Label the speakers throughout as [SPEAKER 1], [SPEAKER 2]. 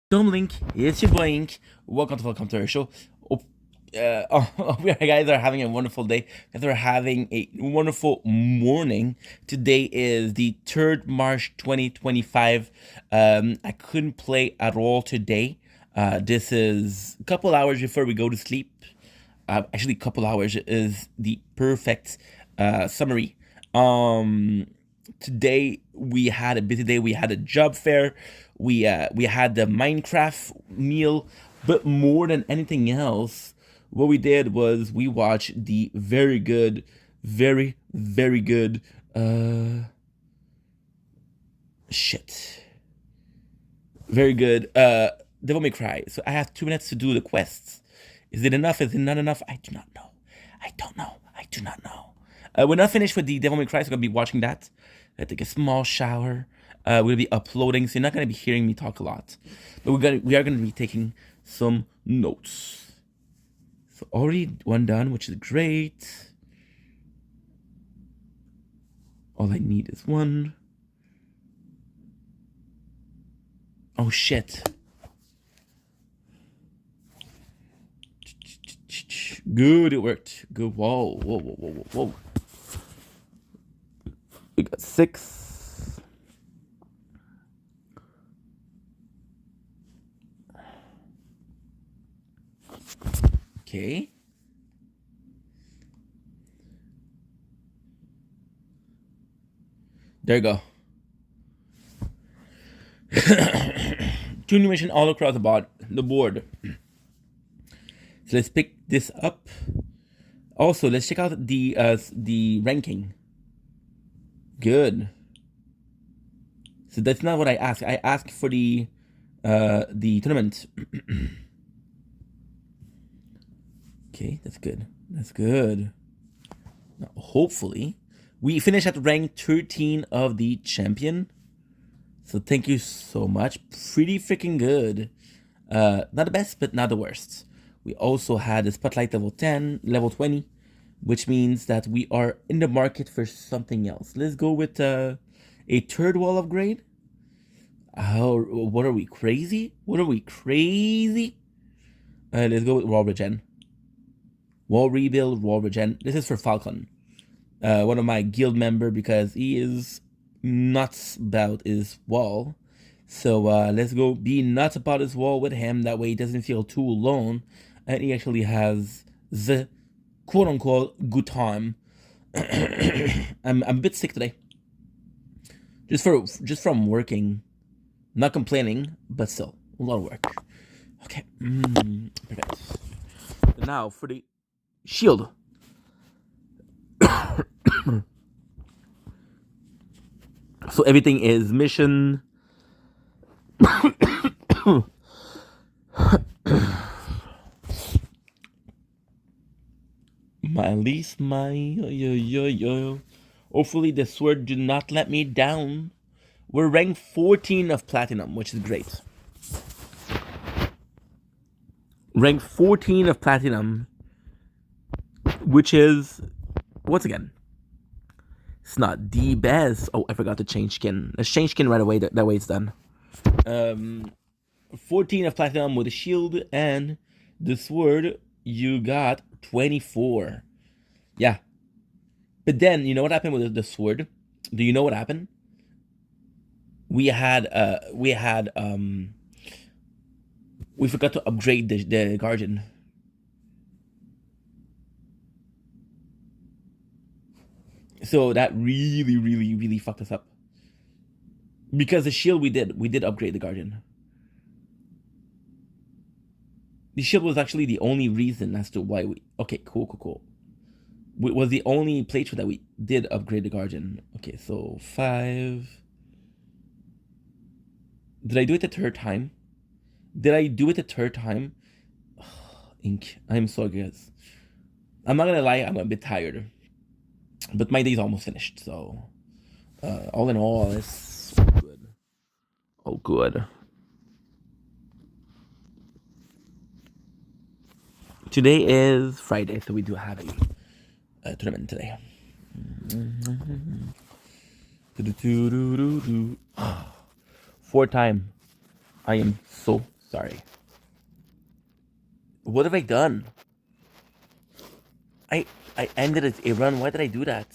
[SPEAKER 1] Dome Link, it's your boy Ink. Welcome to our show. We guys are having a wonderful day. Guys are having a wonderful morning. Today is the 3rd March 2025. I couldn't play at all today. This is a couple hours before we go to sleep. Actually, a couple hours is the perfect summary. Today we had a busy day. We had a job fair. We had the Minecraft meal, but more than anything else, what we did was we watched the very good, very good. Shit. Very good. Devil May Cry. So I have 2 minutes to do the quests. Is it enough? Is it not enough? I do not know. I don't know. I do not know. We're not finished with the Devil May Cry, so I'm gonna be watching that. I take a small shower. We'll be uploading, so you're not gonna be hearing me talk a lot. But we are gonna be taking some notes. So already one done, which is great. All I need is one. Oh shit. Good, it worked. Good. Whoa. We got 6. Okay. There you go. Two new mission all across the board. So let's pick this up. Also, let's check out the ranking. Good. So that's not what I asked. I asked for the tournament. Okay, that's good. That's good. Now, hopefully, we finish at rank 13 of the champion. So thank you so much. Pretty freaking good. Not the best, but not the worst. We also had a spotlight level 10, level 20, which means that we are in the market for something else. Let's go with a 3rd wall upgrade. What are we, crazy? What are we, crazy? Let's go with wall regen. Wall rebuild, wall regen. This is for Falcon. One of my guild member, because he is nuts about his wall. So let's go be nuts about his wall with him. That way he doesn't feel too alone. And he actually has the quote-unquote good time. I'm a bit sick today. Just from working. Not complaining, but still. A lot of work. Okay. Perfect. Now for the shield. So everything is mission. Hopefully the sword do not let me down. We're ranked 14 of platinum, which is great. Rank 14 of platinum, which is, once again, it's not the best. Oh, I forgot to change skin. Let's change skin right away. That way it's done. 14 of platinum with a shield, and the sword, you got 24. Yeah. But then, you know what happened with the sword? Do you know what happened? We forgot to upgrade the guardian. So that really fucked us up. Because the shield we did upgrade the guardian. The shield was actually the only reason as to why we. Okay, cool. It was the only playthrough that we did upgrade the guardian. Okay, so 5. Did I do it the 3rd time? Did I do it the 3rd time? Ink. I'm so good. I'm not gonna lie, I'm a bit tired. But my day's almost finished, so all in all, it's good. Oh, good. Today is Friday, so we do have a tournament today. 4 time. I am so Sorry. What have I done? I I ended a run. Why did I do that?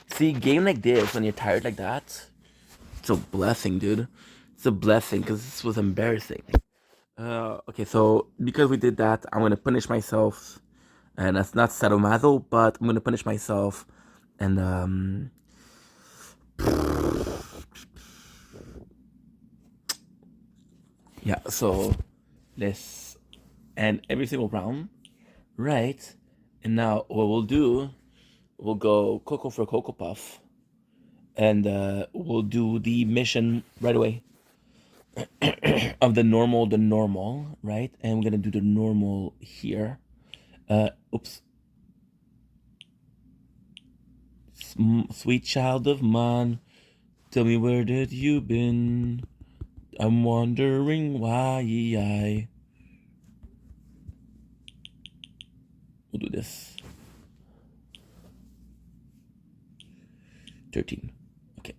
[SPEAKER 1] See, game like this, when you're tired like that, it's a blessing, dude. It's a blessing because this was embarrassing. Okay, so because we did that, I'm gonna punish myself, and that's not sadomaso, but I'm gonna punish myself, and yeah. So let's end every single round, right? And now what we'll do, we'll go Cocoa for Cocoa Puff, and we'll do the mission right away of the normal, right? And we're gonna do the normal here. Oops. Sweet child of mine, tell me where did you been? I'm wondering why. We'll do this. 13. Okay.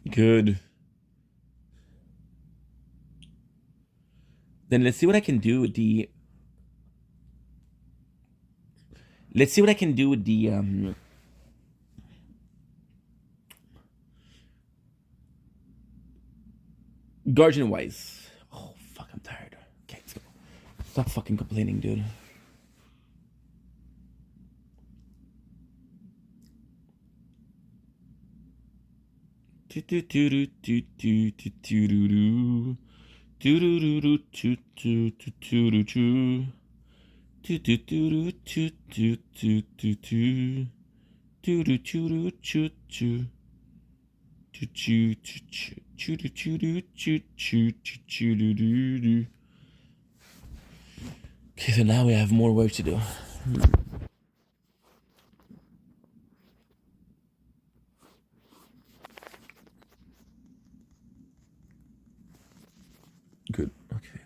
[SPEAKER 1] Good. Then let's see what I can do with the. Let's see what I can do with the Guardian Wise. Oh fuck, I'm tired. Okay, let's go. Stop fucking complaining, dude. Do do do do do do do do do do. Do do do do do do do do do. Do do do do do do do do do. Do do do do do do. Do do do do do do do do do do do do. Okay, so now we have more work to do. Good. Okay.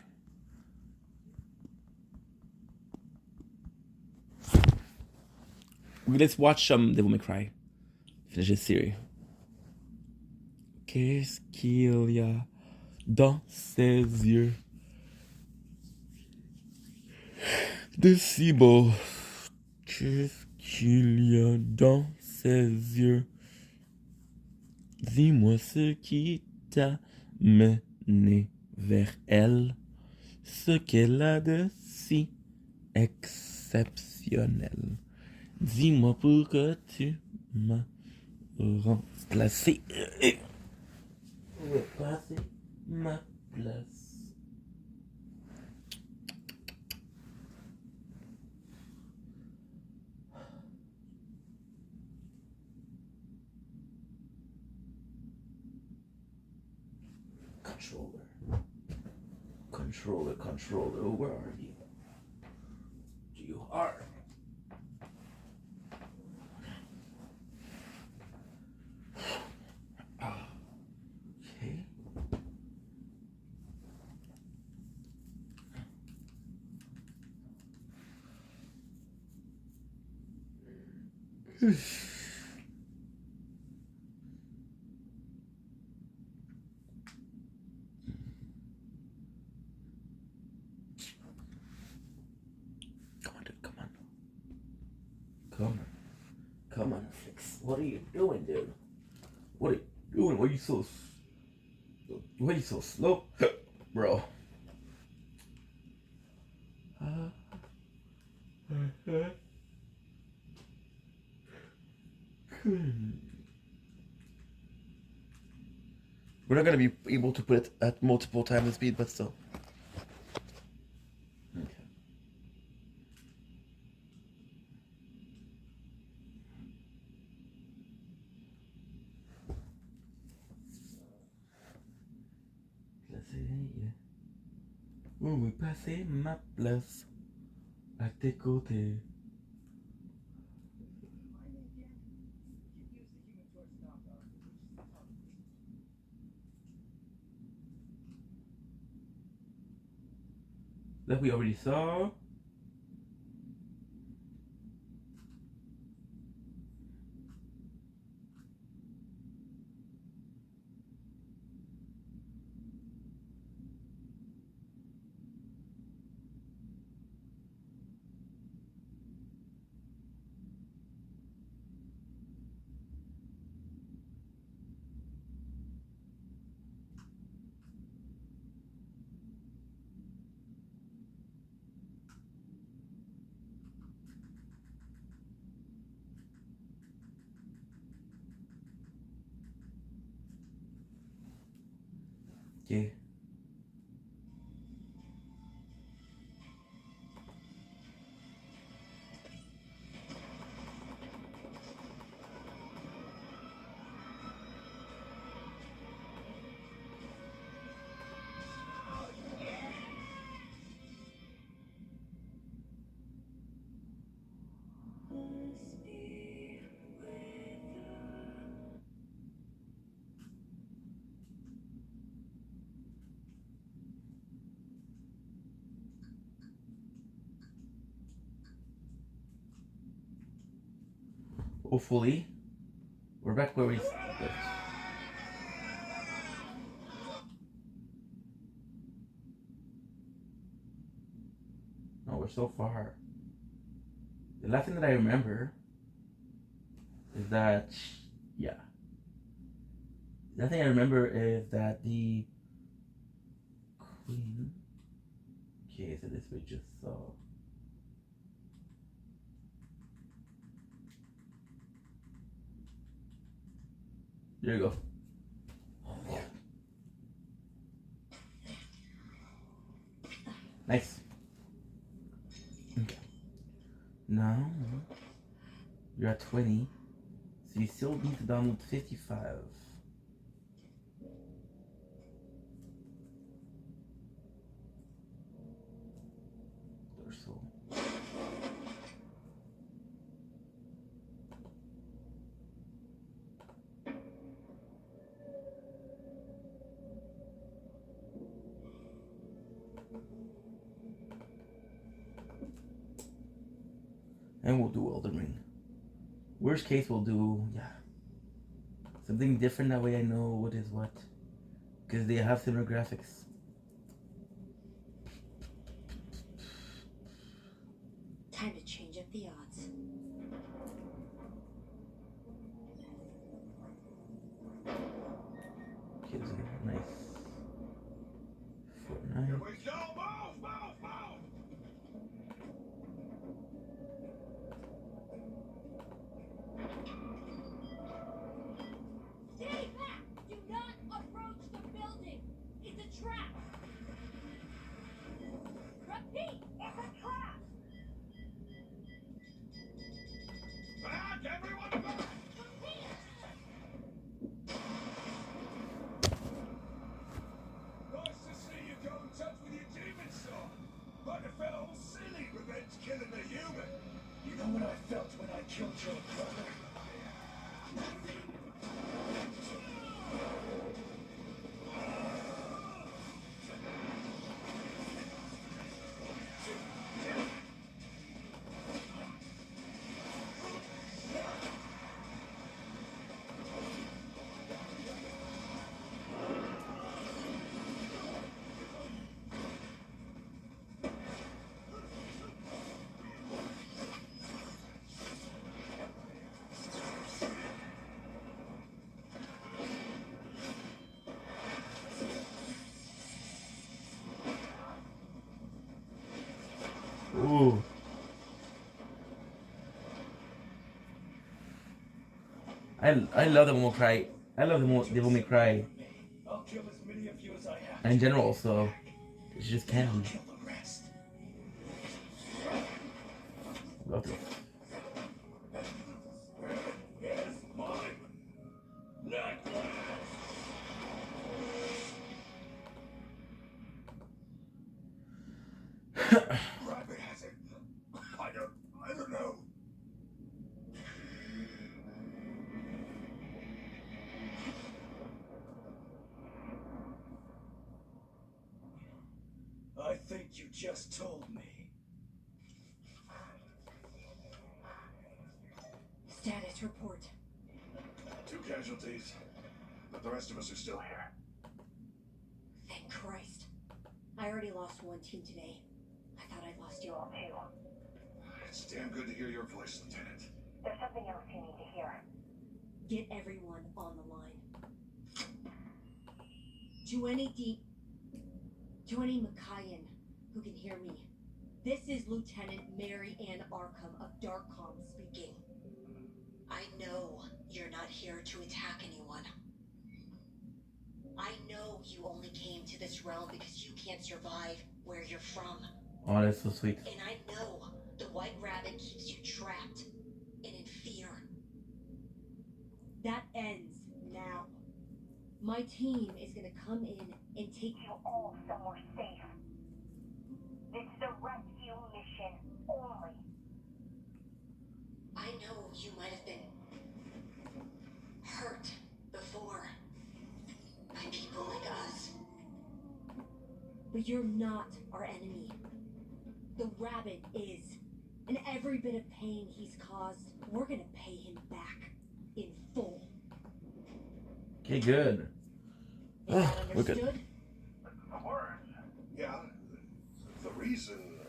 [SPEAKER 1] Let's watch some Devil May Cry. Finish this series. Qu'est-ce qu'il y a dans ses yeux de si beau? Qu'est-ce qu'il y a dans ses yeux? Dis-moi ce qui t'a mené vers elle, ce qu'elle a de si exceptionnel. Dis-moi pourquoi tu m'as remplacé. Remplacé ma place. Controller, where are you? You are. Okay. Come on, dude, come on. Come on, Fix. What are you doing, dude? What are you doing? Why are you so slow? Bro. We're not gonna be able to put it at multiple times the speed, but still. Okay. Où est passée ma place à tes côtés? That we already saw. Okay. Hopefully, we're back where we left. No, we're so far. The last thing that I remember is that, yeah. The last thing I remember is that the queen. Okay, so this we just saw. There you go. Nice. Okay. Now you're at 20, so you still need to download 55. Or so. And we'll do Elden Ring. Worst case, we'll do, something different. That way I know what is what. Because they have similar graphics.
[SPEAKER 2] Time to change up the odds.
[SPEAKER 1] Kids are nice. Fortnite.
[SPEAKER 3] Here we go! Move! Move! Move!
[SPEAKER 2] Stay back! Do not approach the building! It's a trap! Repeat! It's a trap!
[SPEAKER 3] Back! Everyone back!
[SPEAKER 2] Repeat!
[SPEAKER 3] Nice to see you go in touch with your demon son. But it felt all silly, revenge killing a human. You know what I felt when I killed your brother?
[SPEAKER 1] Ooh. I love the Devil May Cry. I love the Devil May Cry.
[SPEAKER 3] I'll kill as many of you as I have.
[SPEAKER 1] And in general, also, it's just candy.
[SPEAKER 3] Kill the rest.
[SPEAKER 1] Love it.
[SPEAKER 3] Yes, mine. Necklace. Rabbit has it. I don't know. I think you just told me.
[SPEAKER 2] Status report.
[SPEAKER 3] 2 casualties, but the rest of us are still here.
[SPEAKER 2] Thank Christ. I already lost one team today. I thought I'd lost you all too.
[SPEAKER 3] It's damn good to hear your voice, Lieutenant.
[SPEAKER 2] There's something else you need to hear. Get everyone on the line. To any Makayan who can hear me, this is Lieutenant Mary Ann Arkham of Darkcom speaking. I know you're not here to attack anyone. I know you only came to this realm because you can't survive where you're from.
[SPEAKER 1] Oh, that's so sweet.
[SPEAKER 2] And I know the White Rabbit keeps you trapped and in fear. That ends now. My team is gonna come in and take you all somewhere safe. It's the rescue mission only. I know you might have been hurt before by people like us. But you're not our enemy. The rabbit is. And every bit of pain he's caused, we're gonna pay him back in full.
[SPEAKER 1] Okay, good.
[SPEAKER 2] Is that
[SPEAKER 1] We're good.
[SPEAKER 2] understood?
[SPEAKER 3] The words? Yeah. The reason.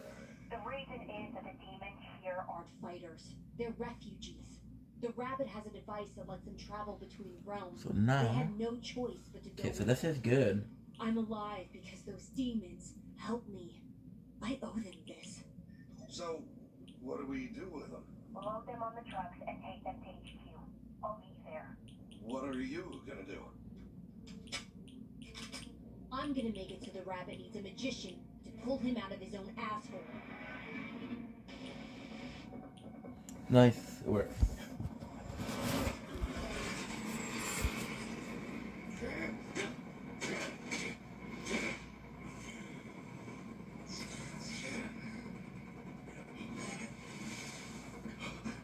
[SPEAKER 2] The reason is that the demons here aren't fighters. They're refugees. The rabbit has a device that lets them travel between realms.
[SPEAKER 1] So now-
[SPEAKER 2] They had no choice but to go.
[SPEAKER 1] Okay, so
[SPEAKER 2] with
[SPEAKER 1] this
[SPEAKER 2] it.
[SPEAKER 1] is good.
[SPEAKER 2] I'm alive because those demons helped me. I owe them this.
[SPEAKER 3] So, what do we do with them?
[SPEAKER 2] Load them on the trucks and take them to HQ. I'll meet you there.
[SPEAKER 3] What are you gonna do?
[SPEAKER 2] I'm gonna make it so the rabbit needs a magician to pull him out of his own asshole.
[SPEAKER 1] Nice work.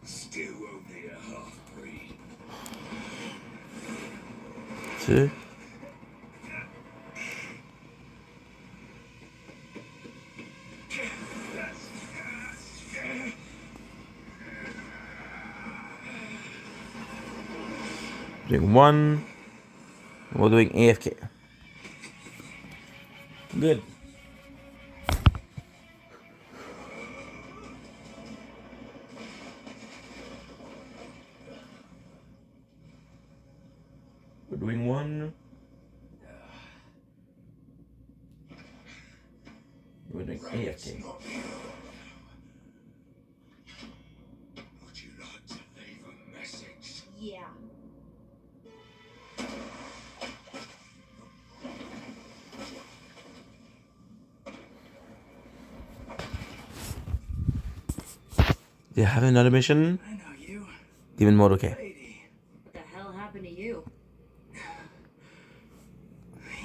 [SPEAKER 3] Still only a half-breed.
[SPEAKER 1] 2. Doing 1. We're doing AFK. Good. We're doing 1. We're doing AFK.
[SPEAKER 3] Would you like to leave a message?
[SPEAKER 2] Yeah.
[SPEAKER 1] Do you have another mission?
[SPEAKER 4] I know you.
[SPEAKER 1] Demon mode, okay.
[SPEAKER 4] Lady.
[SPEAKER 2] What the hell happened to you?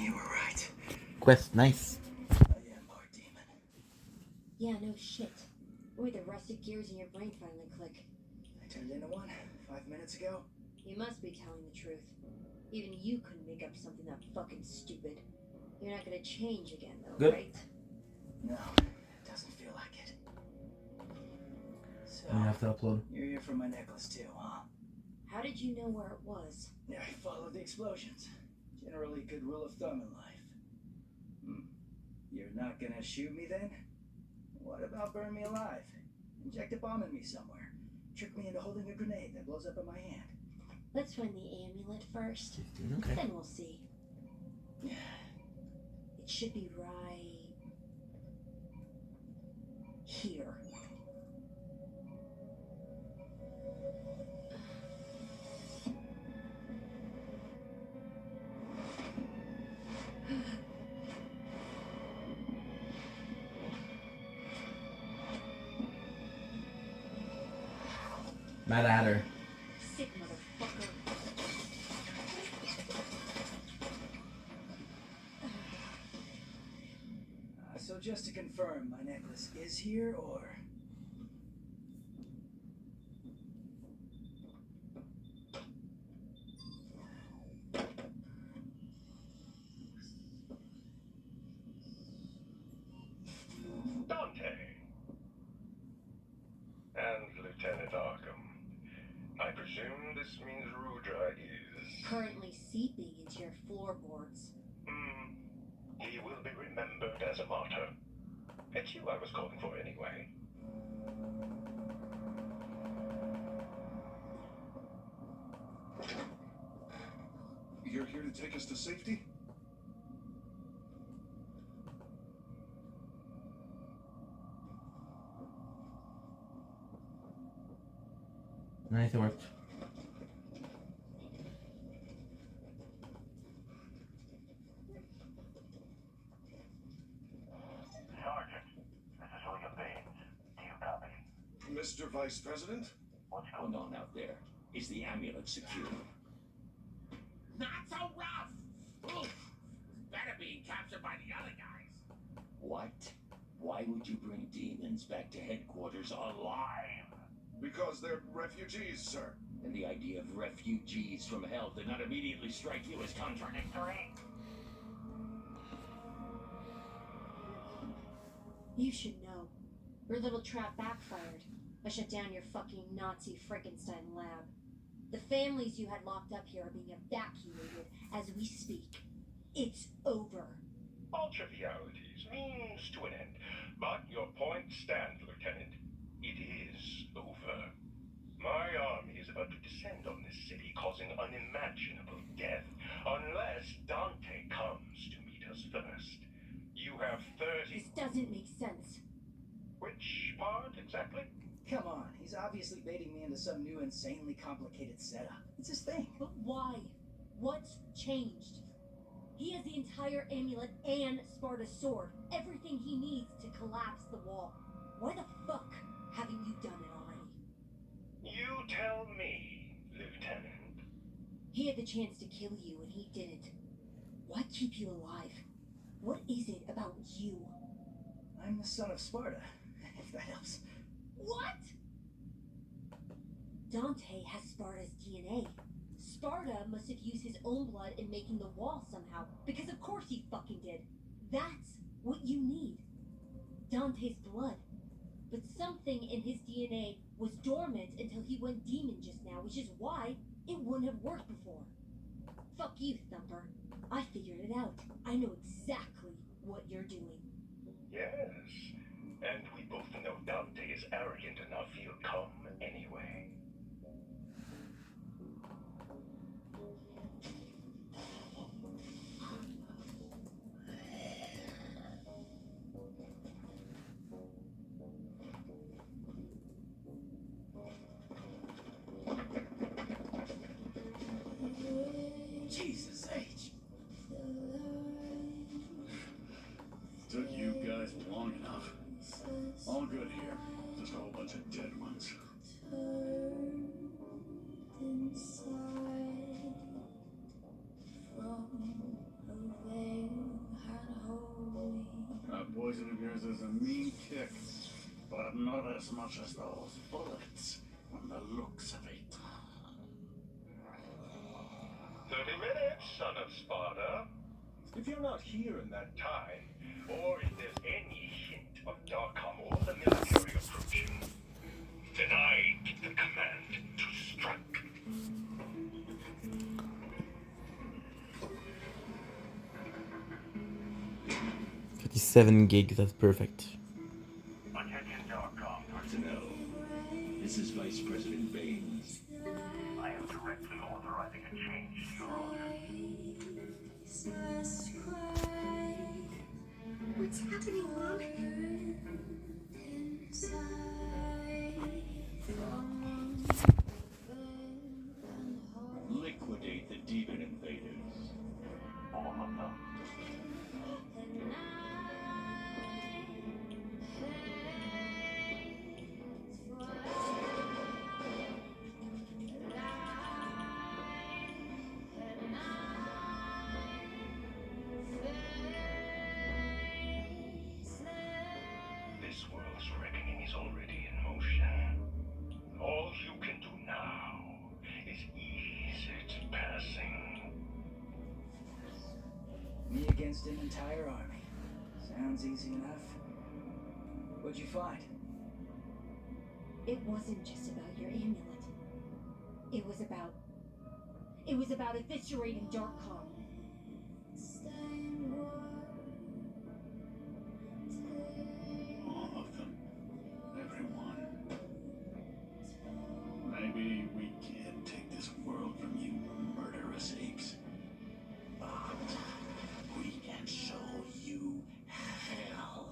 [SPEAKER 4] You were right.
[SPEAKER 1] Quest, nice.
[SPEAKER 4] I am part demon.
[SPEAKER 2] Yeah, no shit. Wait, the rusted gears in your brain finally click.
[SPEAKER 4] I turned into one 5 minutes ago.
[SPEAKER 2] You must be telling the truth. Even you couldn't make up something that fucking stupid. You're not gonna change again, though,
[SPEAKER 1] Good.
[SPEAKER 2] right?
[SPEAKER 4] No, it doesn't feel like it. So,
[SPEAKER 1] I have to upload.
[SPEAKER 4] you're here for my necklace too, huh?
[SPEAKER 2] How did you know where it was?
[SPEAKER 4] Yeah, I followed the explosions. Generally good rule of thumb in life. You're not gonna shoot me then? What about burn me alive? Inject a bomb in me somewhere. Trick me into holding a grenade that blows up in my hand.
[SPEAKER 2] Let's find the amulet first.
[SPEAKER 1] Okay.
[SPEAKER 2] Then we'll see. It should be right here.
[SPEAKER 1] Mad Hatter.
[SPEAKER 2] Sick motherfucker.
[SPEAKER 4] So just to confirm, my necklace is here, or?
[SPEAKER 3] Dante. And Lieutenant Arkham. I presume this means Rudra is...
[SPEAKER 2] Currently seeping into your floorboards.
[SPEAKER 3] He will be remembered as a martyr. It's you I was calling for anyway. You're here to take us to safety?
[SPEAKER 1] Nice, it worked.
[SPEAKER 3] Vice President?
[SPEAKER 5] What's going on out there? Is the amulet secure?
[SPEAKER 6] Not so rough! Oof! Better being captured by the other guys.
[SPEAKER 5] What? Why would you bring demons back to headquarters alive?
[SPEAKER 3] Because they're refugees, sir.
[SPEAKER 5] And the idea of refugees from hell did not immediately strike you as contradictory?
[SPEAKER 2] You should know. Your little trap backfired. I shut down your fucking Nazi Frankenstein lab. The families you had locked up here are being evacuated as we speak. It's over.
[SPEAKER 7] All trivialities, means to an end. But your point stands, Lieutenant. It is over. My army is about to descend on this city, causing unimaginable death, unless Dante comes to meet us first. You have 30...
[SPEAKER 2] This doesn't make sense.
[SPEAKER 7] Which part, exactly?
[SPEAKER 4] Come on, he's obviously baiting me into some new insanely complicated setup. It's his thing.
[SPEAKER 2] But why? What's changed? He has the entire amulet and Sparta's sword. Everything he needs to collapse the wall. Why the fuck haven't you done it already?
[SPEAKER 7] You tell me, Lieutenant.
[SPEAKER 2] He had the chance to kill you and he didn't. Why keep you alive? What is it about you?
[SPEAKER 4] I'm the son of Sparta, if that helps.
[SPEAKER 2] What? Dante has Sparta's DNA. Sparta must have used his own blood in making the wall somehow, because of course he fucking did. That's what you need. Dante's blood. But something in his DNA was dormant until he went demon just now, which is why it wouldn't have worked before. Fuck you, Thumper. I figured it out. I know exactly what you're doing.
[SPEAKER 7] Yes. And we both know Dante is arrogant enough he'll come anyway.
[SPEAKER 4] Jesus H.
[SPEAKER 3] Took you guys long enough. All good here. Just a whole bunch of dead ones. That poison of yours is a mean kick, but not as much as those bullets from the looks of it.
[SPEAKER 7] 30 minutes, son of Sparta. If you're not here in that time, or if there's any hint of Darkham or the military approaching, then I get the command to strike.
[SPEAKER 1] 57 gig, that's perfect.
[SPEAKER 7] Attention, Darkham
[SPEAKER 5] Personnel, this is Vice President Baines.
[SPEAKER 7] I am directly authorizing a change to your orders.
[SPEAKER 2] What's happening, Mom?
[SPEAKER 5] Liquidate the demon invaders.
[SPEAKER 7] All of them. This world's reckoning is already in motion. All you can do now is ease its passing.
[SPEAKER 4] Me against an entire army. Sounds easy enough. What'd you find?
[SPEAKER 2] It wasn't just about your amulet. It was about eviscerating Darkcom.
[SPEAKER 3] All of them. Everyone. Maybe we can't take this world from you, murderous apes. But we can show you hell.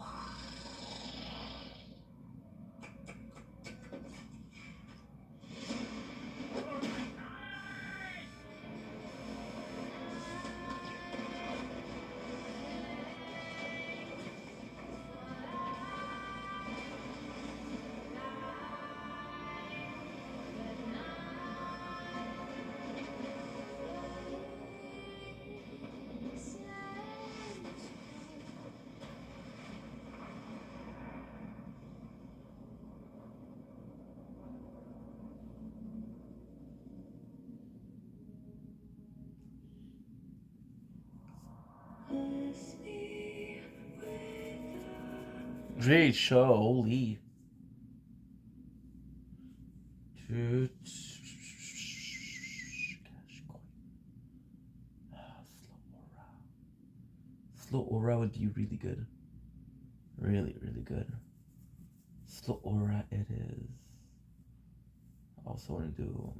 [SPEAKER 1] Great show, holy. Dude. Slow aura would be really good. Really, really good. Slow aura it is. I also want to do.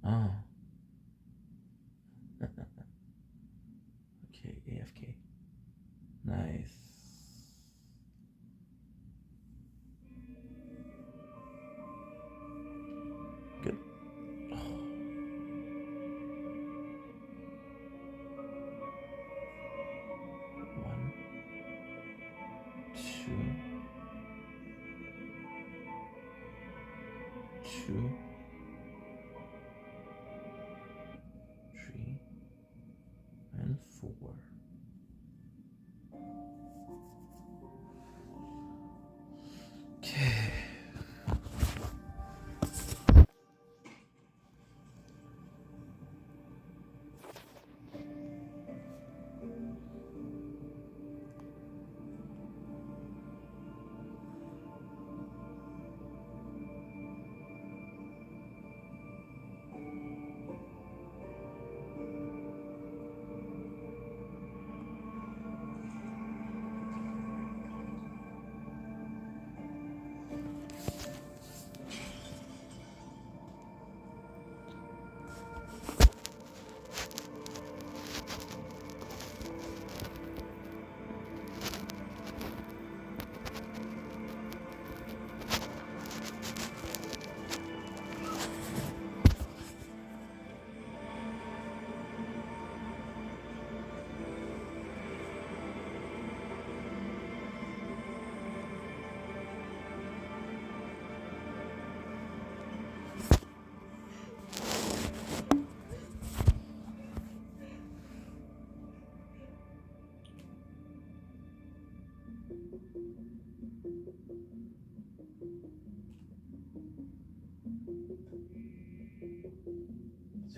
[SPEAKER 1] Oh. Okay, AFK. Nice. Good. One, two, 3, and 4. Okay.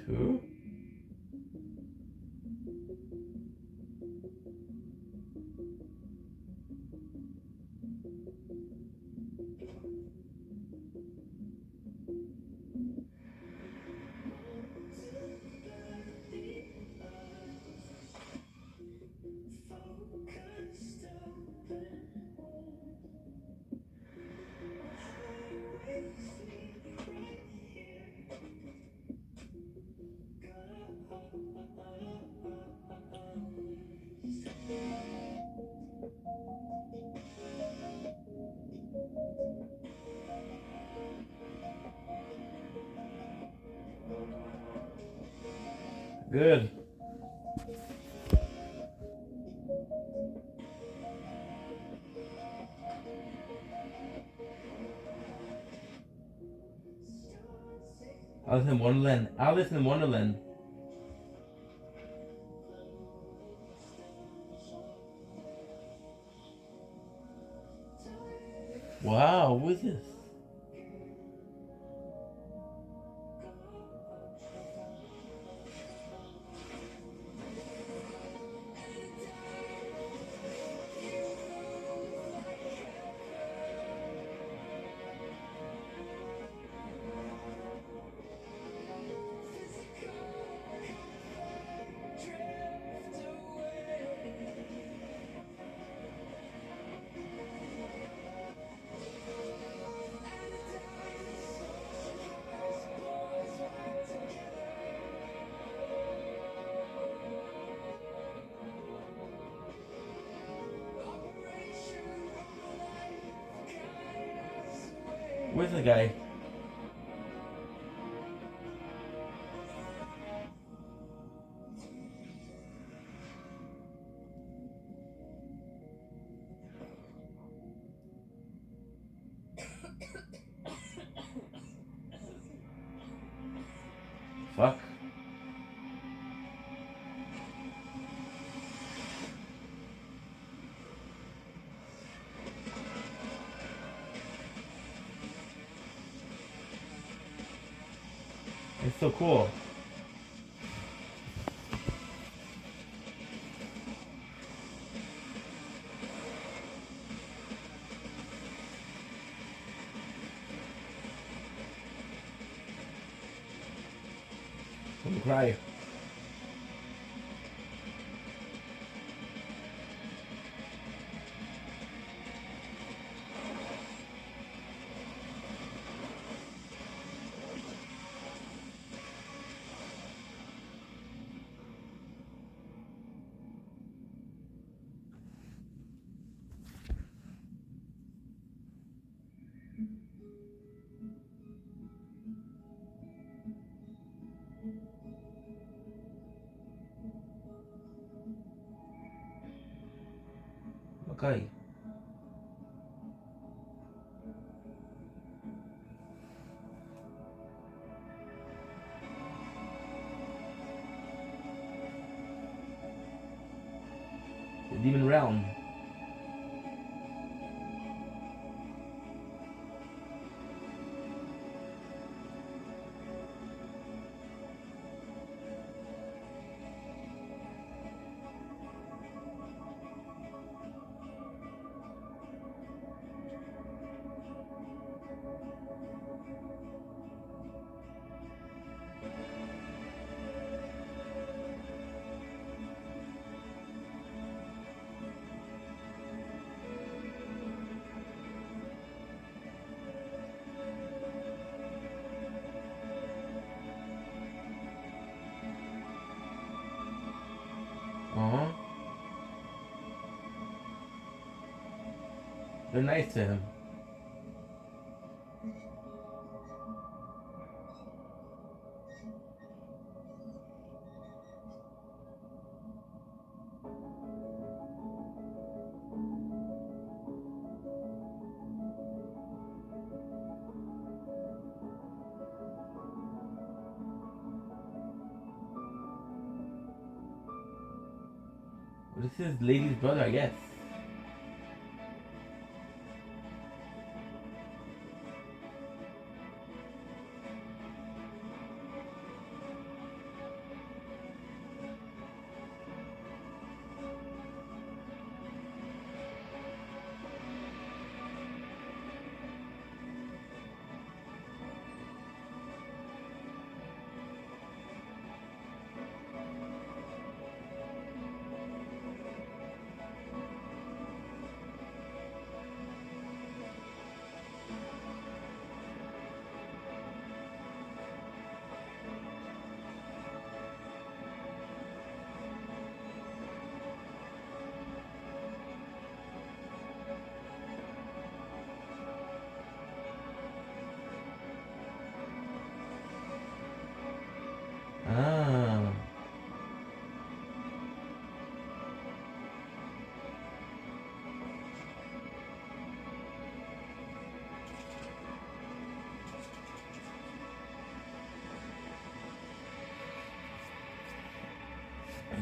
[SPEAKER 1] Two. Good. Alice in Wonderland. Alice in Wonderland. Wow, who is this? Where's the guy? Fuck. It's so cool. Don't cry. Okay. The Demon Realm. Aw. They're nice to him. This is Lady's brother, I guess. Ah.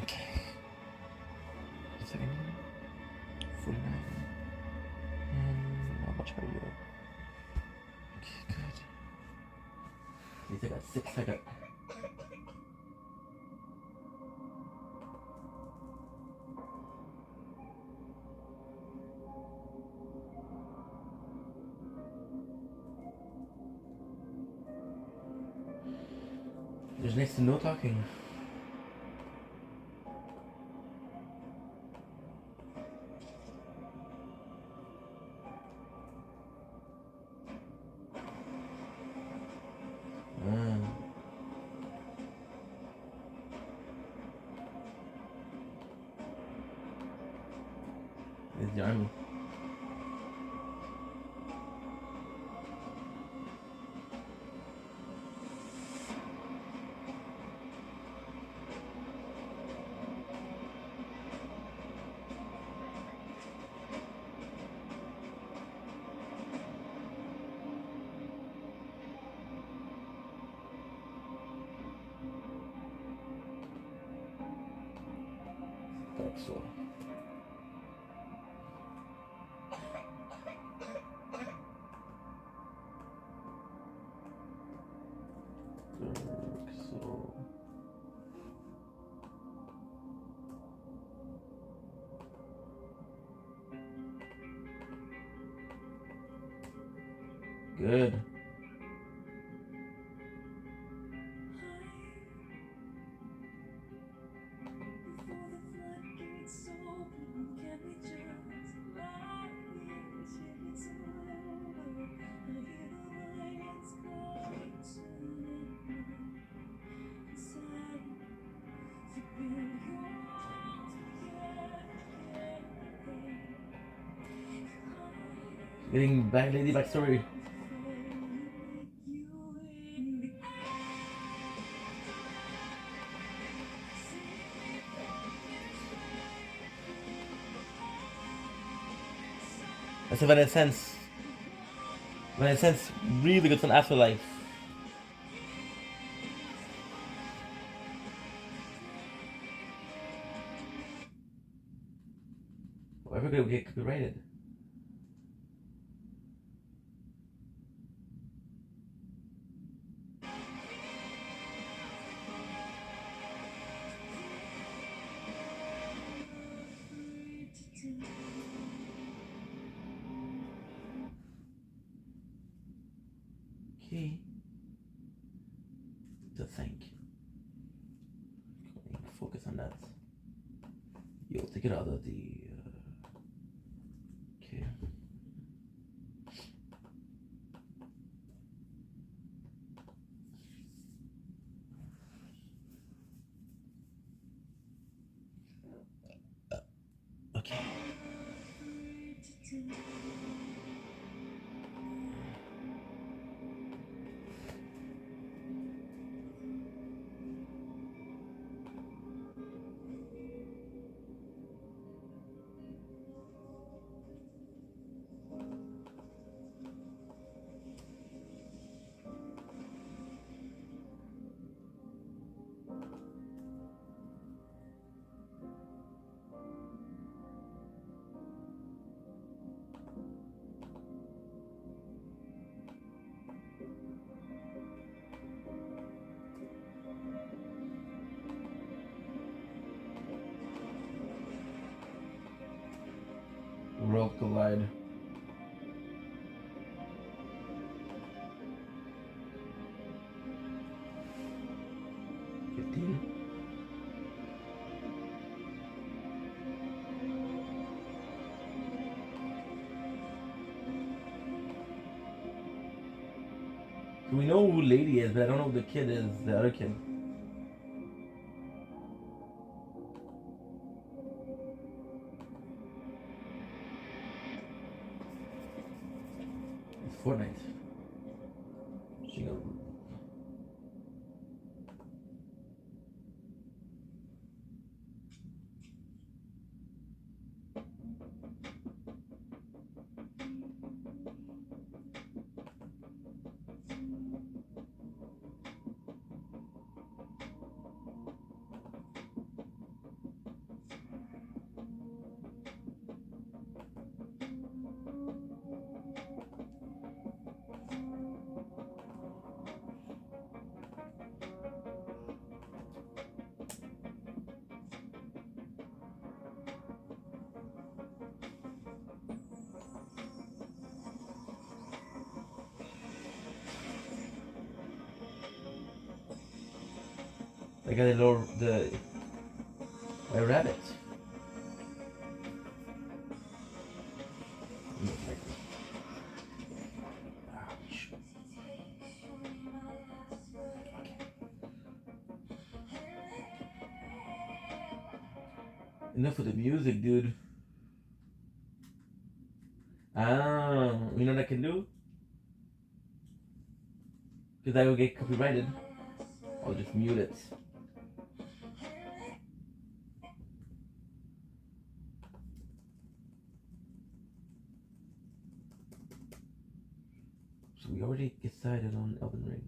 [SPEAKER 1] Okay. Second. 49. How much are you? Okay, good. At least I got 6. I got. There's next to no talking. There's the army. Dark Soul. Dark Soul. Good. Getting back lady backstory. That's Evanescence. Evanescence really good on Afterlife. Whatever could get copyrighted. Okay. To think. Focus on that. You'll take it out of the. Okay. Okay. World collide. 15. So we know who Lady is, but I don't know who the kid is, the other kid. It's Fortnite. Jingle. I got the rabbit. Ouch. Okay. Enough with the music, dude. Ah, you know what I can do? Because I will get copyrighted. I'll just mute it. So we already decided on Elden Ring.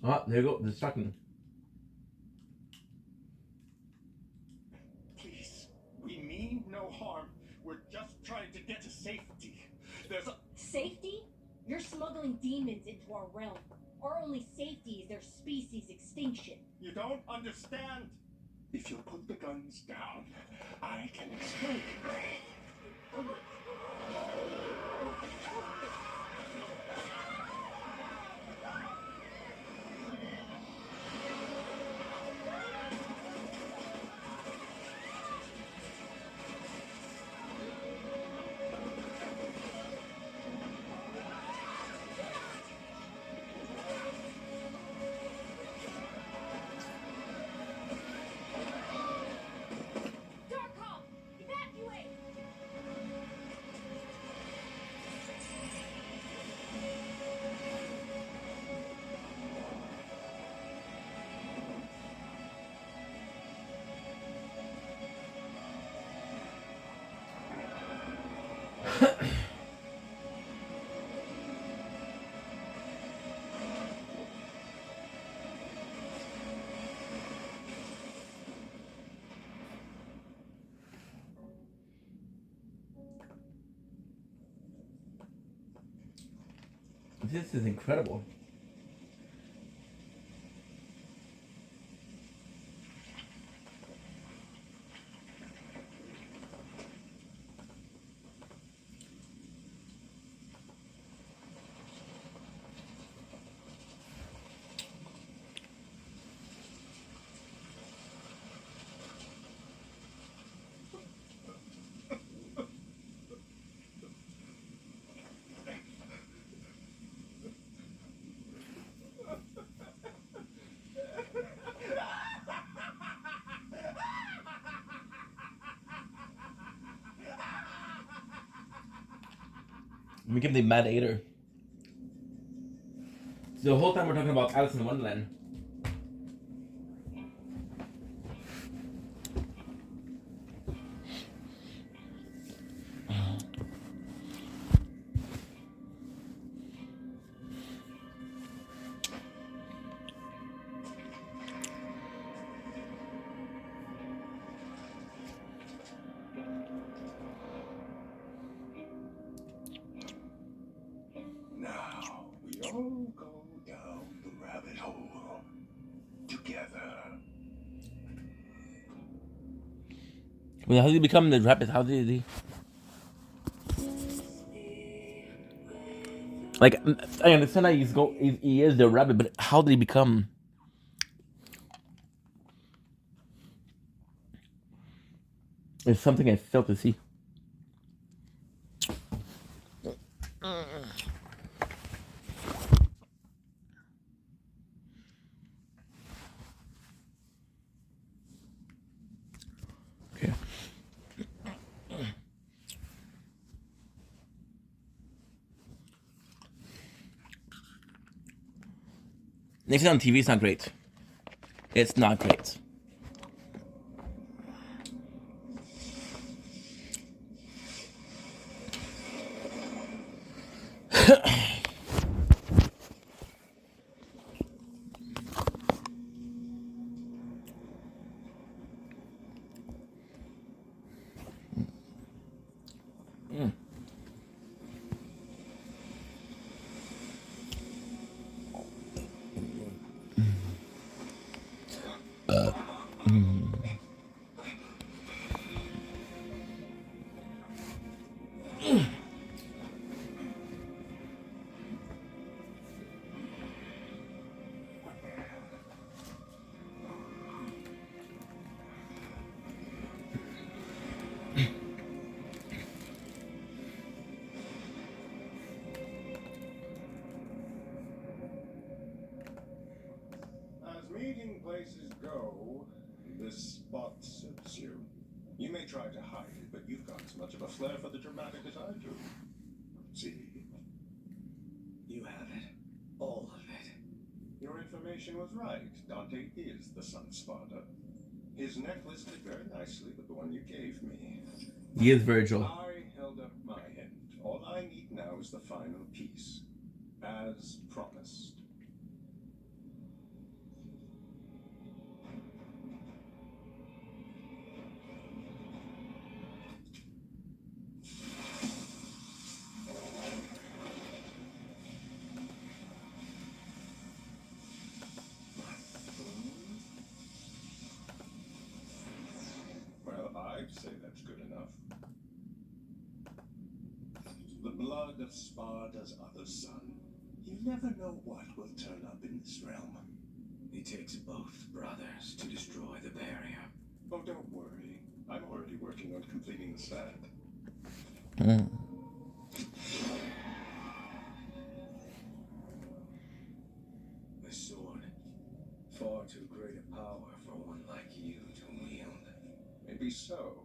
[SPEAKER 1] Ah, there you go. The sucking.
[SPEAKER 3] Please, we mean no harm. We're just trying to get to safety. There's a...
[SPEAKER 2] Safety? You're smuggling demons into our realm. Our only safety is their species extinction.
[SPEAKER 3] You don't understand. If you'll put the guns down, I can explain.
[SPEAKER 2] Darkhawk, evacuate!
[SPEAKER 1] This is incredible. We give the Mad Ader. The whole time we're talking about Alice in Wonderland.
[SPEAKER 3] Now, we all go down the rabbit hole. Together.
[SPEAKER 1] Well, how did he become the rabbit? How did he? Like, I understand that he is the rabbit, but how did he become? It's something I fail to see. Okay. If it's on TV, it's not great. It's not great.
[SPEAKER 3] As meeting places go, this spot suits you. You may try to hide it, but you've got as much of a flair for the dramatic as I do. See?
[SPEAKER 4] You have it. All of it.
[SPEAKER 3] Your information was right. Dante is the Sun Sparta. His necklace fit very nicely with the one you gave me.
[SPEAKER 1] He is Virgil.
[SPEAKER 3] I held up my end. All I need now is the final piece. As promised. of Sparda's other son. You never know what will turn up in this realm.
[SPEAKER 4] It takes both brothers to destroy the barrier.
[SPEAKER 3] Oh, don't worry. I'm already working on completing the set.
[SPEAKER 4] A sword. Far too great a power for one like you to wield.
[SPEAKER 3] Maybe so.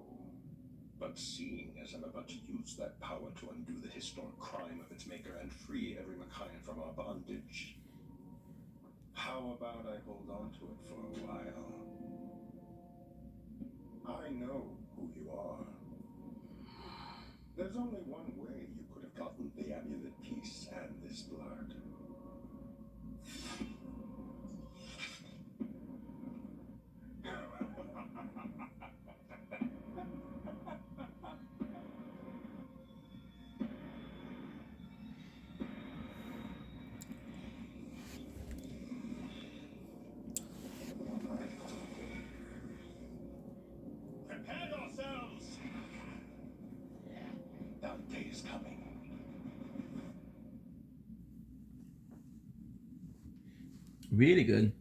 [SPEAKER 3] But seeing as I'm about to use that power to undo the historic crime of its maker and free every Machian from our bondage, how about I hold on to it for a while? I know who you are. There's only one way you could have gotten the amulet piece and this blood.
[SPEAKER 6] Prepare yourselves!
[SPEAKER 3] Dante is coming.
[SPEAKER 1] Really good.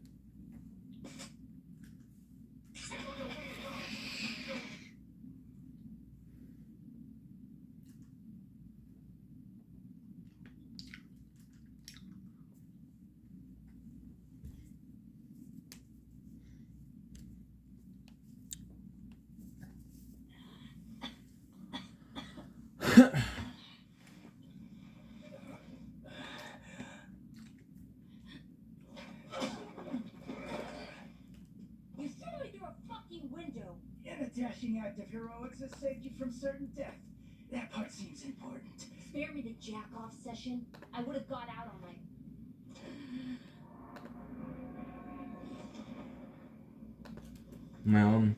[SPEAKER 2] You threw me through a fucking window.
[SPEAKER 4] And a dashing act of heroics has saved you from certain death. That part seems important.
[SPEAKER 2] Spare me the jack-off session. I would have got out on my...
[SPEAKER 1] My own.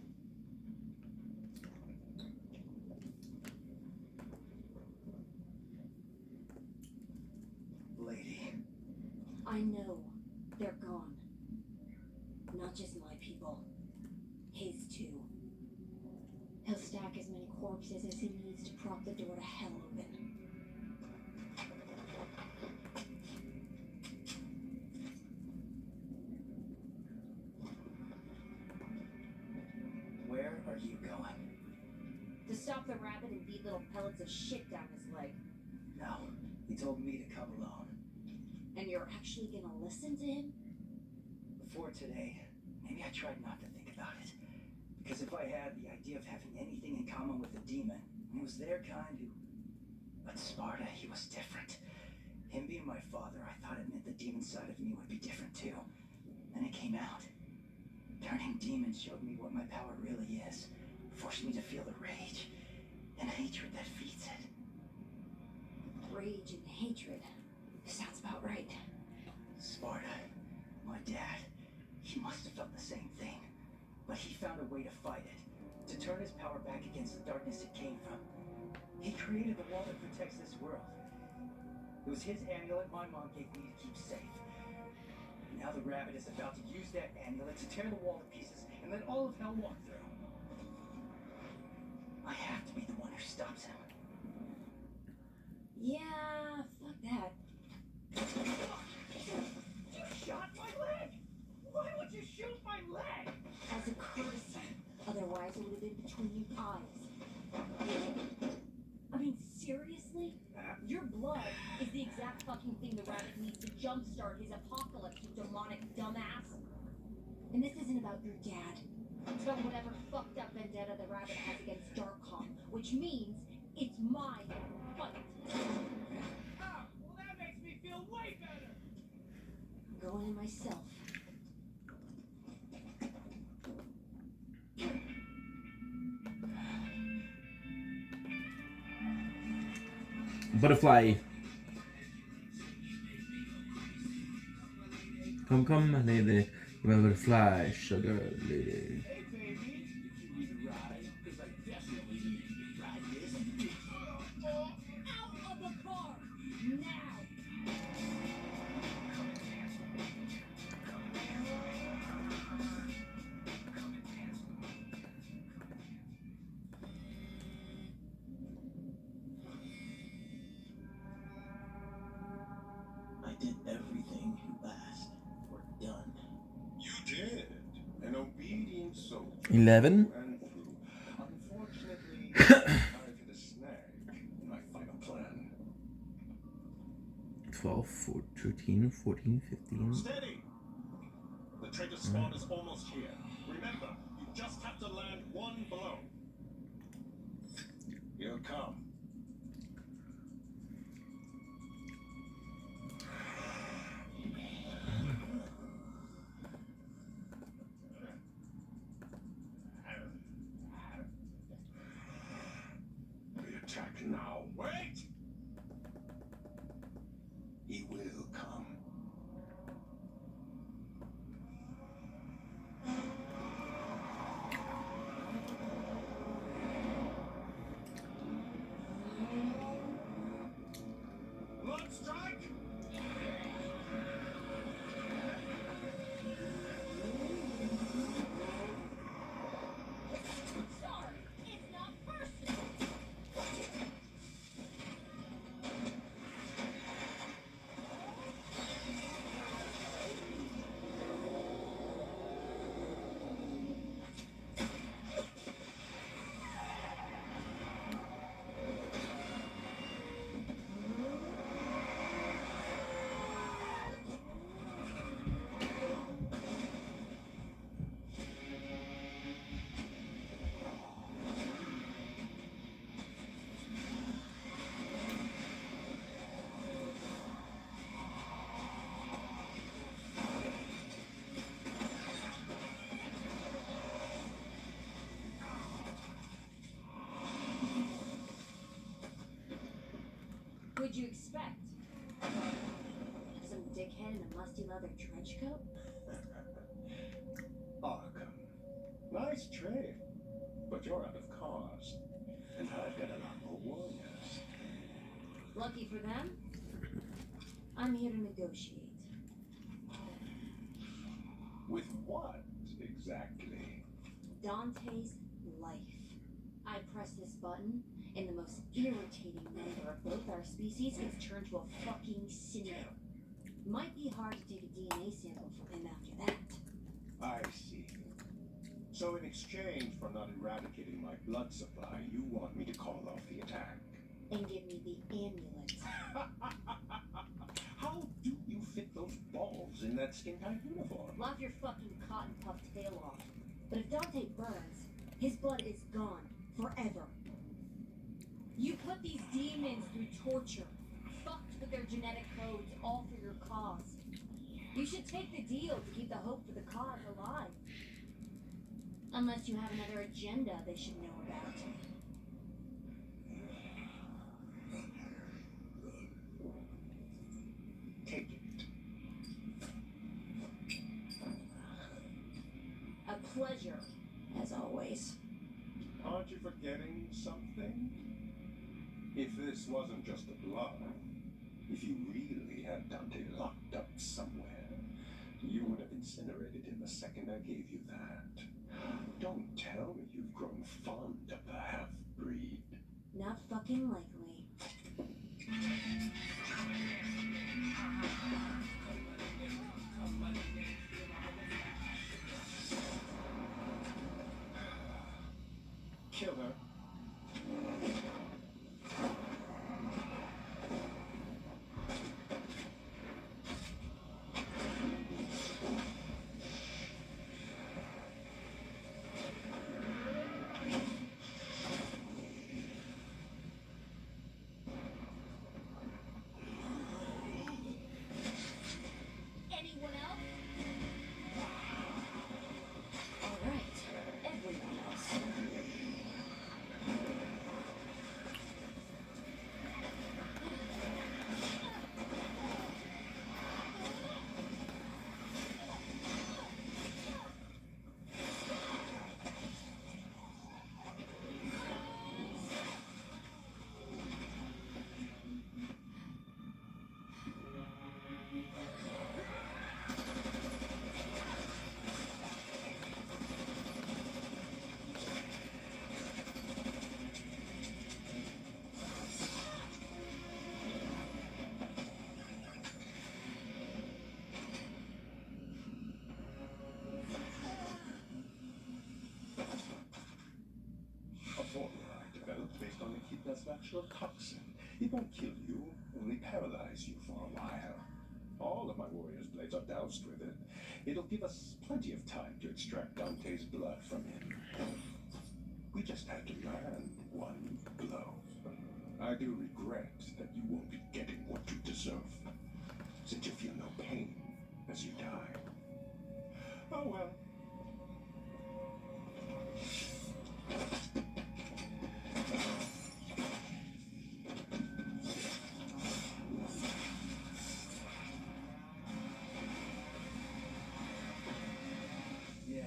[SPEAKER 4] Lady.
[SPEAKER 2] I know they're gone. Not just my people. His too. He'll stack as many corpses as he needs to prop the door to hell open.
[SPEAKER 4] Where are you going?
[SPEAKER 2] To stop the rabbit and beat little pellets of shit down his leg.
[SPEAKER 4] No. He told me to come alone.
[SPEAKER 2] And you're actually gonna listen to him?
[SPEAKER 4] Before today, maybe I tried not to think about it. Because if I had the idea of having anything in common with the demon, it was their kind who... But Sparda, he was different. Him being my father, I thought it meant the demon side of me would be different too. And it came out. Turning demon showed me what my power really is. Forced me to feel the rage and hatred that feeds it.
[SPEAKER 2] Rage and hatred. Sounds about right.
[SPEAKER 4] Sparda, my dad, he must have felt the same thing. But he found a way to fight it, to turn his power back against the darkness it came from. He created the wall that protects this world. It was his amulet my mom gave me to keep safe. And now the rabbit is about to use that amulet to tear the wall to pieces and let all of hell walk through. I have to be the one who stops him.
[SPEAKER 2] Yeah, fuck that.
[SPEAKER 4] You shot my leg! Why would you shoot my leg?
[SPEAKER 2] As a courtesy. Otherwise, it would have been between your eyes. I mean, seriously? Your blood is the exact fucking thing the rabbit needs to jumpstart his apocalypse, you demonic dumbass. And this isn't about your dad. It's about whatever fucked up vendetta the rabbit has against Darkcom, which means it's my fight.
[SPEAKER 6] Ah, well that makes me feel way better!
[SPEAKER 2] I'm going in myself.
[SPEAKER 1] Butterfly. Come, lady. Butterfly, sugar lady.
[SPEAKER 6] Hey baby, did you need a ride? Because I definitely need you to ride this.
[SPEAKER 2] Out of the car! Now!
[SPEAKER 4] did everything you asked. We're done.
[SPEAKER 3] You did. An obedient soldier.
[SPEAKER 1] 11.
[SPEAKER 3] Through and through. Unfortunately, I've hit a snag in my final plan.
[SPEAKER 1] 12, 14, 13, 14, 15.
[SPEAKER 3] Steady! The traitor squad is almost here. Remember, you just have to land one blow. He'll come. The attack now. Wait! He will come. Blood strike!
[SPEAKER 2] Sorry, it's not personal. What'd you expect? Some dickhead in a musty leather trench coat?
[SPEAKER 3] Arkham. Nice trade. But you're out of cars. And I've got a lot more warriors.
[SPEAKER 2] Lucky for them, I'm here to negotiate.
[SPEAKER 3] With what, exactly?
[SPEAKER 2] Dante's life. I press this button, and the most irritating member of both our species gets turned to a fucking cinder. Might be hard to take a DNA sample from him after that.
[SPEAKER 3] I see. So in exchange for not eradicating my blood supply, you want me to call off the attack?
[SPEAKER 2] And give me the amulet.
[SPEAKER 3] How do you fit those balls in that skin-tight uniform?
[SPEAKER 2] Laugh your fucking cotton puff tail off. But if Dante burns, his blood is gone. Forever. You put these demons through torture. Fucked with their genetic codes, all for your cause. You should take the deal to keep the hope for the cause alive. Unless you have another agenda they should know about.
[SPEAKER 3] Take it.
[SPEAKER 2] A pleasure, as always.
[SPEAKER 3] Aren't you forgetting something? If this wasn't just a bluff, if you really had Dante locked up somewhere, you would have incinerated him the second I gave you that. Don't tell me you've grown fond of the half-breed.
[SPEAKER 2] Not fucking likely.
[SPEAKER 3] Kill her.
[SPEAKER 2] Anyone else? Alright, everyone else.
[SPEAKER 3] natural toxin. It won't kill you, only paralyze you for a while. All of my warrior's blades are doused with it. It'll give us plenty of time to extract Dante's blood from him. We just had to land one blow. I do regret that you won't be getting what you deserve, since you feel no pain as you die. Oh well.
[SPEAKER 4] Yeah,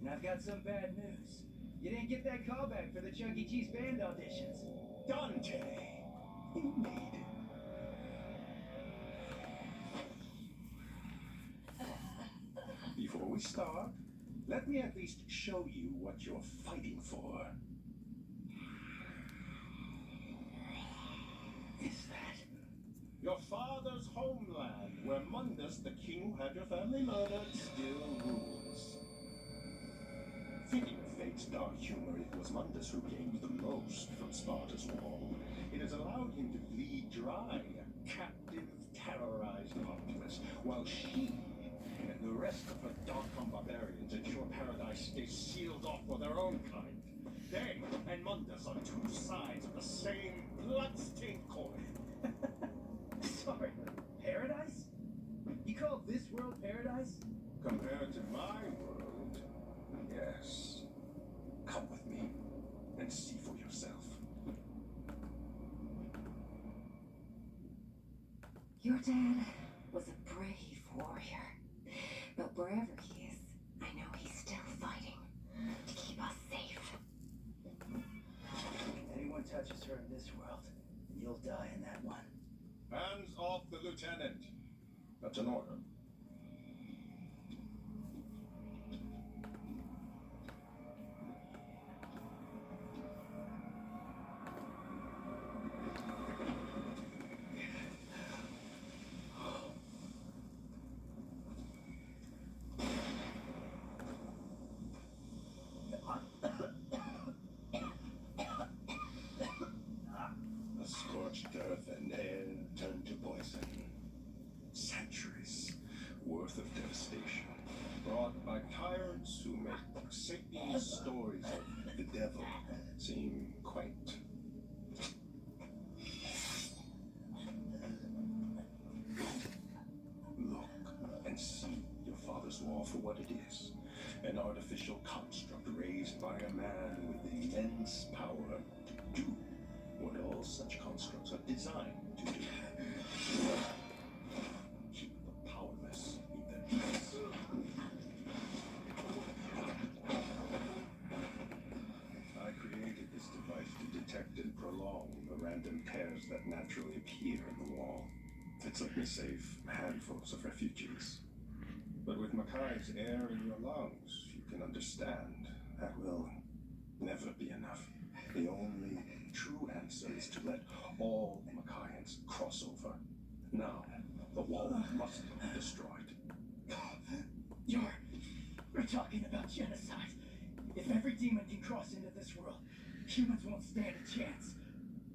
[SPEAKER 4] and I've got some bad news. You didn't get that callback for the Chuck E. Cheese band auditions.
[SPEAKER 3] Dante! You made it. Before we start, let me at least show you what you're fighting for.
[SPEAKER 4] Is that?
[SPEAKER 3] Your father's homeland, where Mundus, the king who had your family murdered, still rules. Fitting of fate's dark humor, it was Mundus who gained the most from Sparta's wall. It has allowed him to bleed dry a captive, terrorized populace, while she and the rest of her Darkon barbarians ensure paradise stays sealed off for their own kind. They and Mundus are two sides of the same blood-stained coin.
[SPEAKER 4] Sorry, paradise? You call this world paradise?
[SPEAKER 3] Compared to my world, yes. Come with me and see for yourself.
[SPEAKER 2] Your dad was a brave warrior. But wherever he is, I know he's still fighting to keep us safe.
[SPEAKER 4] Anyone touches her in this world, and you'll die in that one.
[SPEAKER 3] Hands off the lieutenant. That's an order. The scorched earth and air turned to poison. Centuries worth of devastation brought by tyrants who make sickening stories of the devil seem quaint. Look and see your father's wall for what it is. An artificial construct raised by a man with immense power to do what all such constructs are designed to do. Keep the powerless in their place. I created this device to detect and prolong the random tears that naturally appear in the wall. It's let me save handfuls of refugees. But with Makai's air in your lungs, you can understand that will never be enough. The only true answer is to let all Makaians cross over. Now, the wall must be destroyed.
[SPEAKER 4] We're talking about genocide. If every demon can cross into this world, humans won't stand a chance.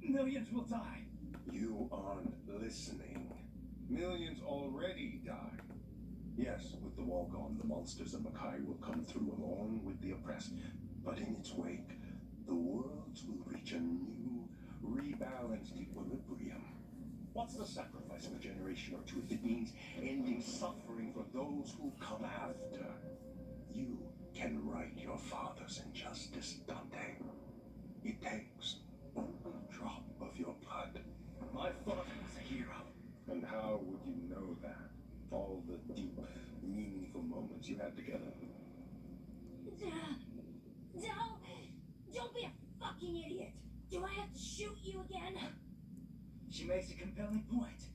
[SPEAKER 4] Millions will die.
[SPEAKER 3] You aren't listening. Millions already died. Yes, with the wall gone, the monsters of Makai will come through along with the oppressed. But in its wake, the worlds will reach a new, rebalanced equilibrium. What's the sacrifice of a generation or two if it means ending suffering for those who come after? You can right your father's injustice, Dante. It takes only a drop of your blood.
[SPEAKER 4] My father was a hero.
[SPEAKER 3] And how would you know that? All the deep, meaningful moments you had together.
[SPEAKER 2] Don't be a fucking idiot. Do I have to shoot you again?
[SPEAKER 4] She makes a compelling point.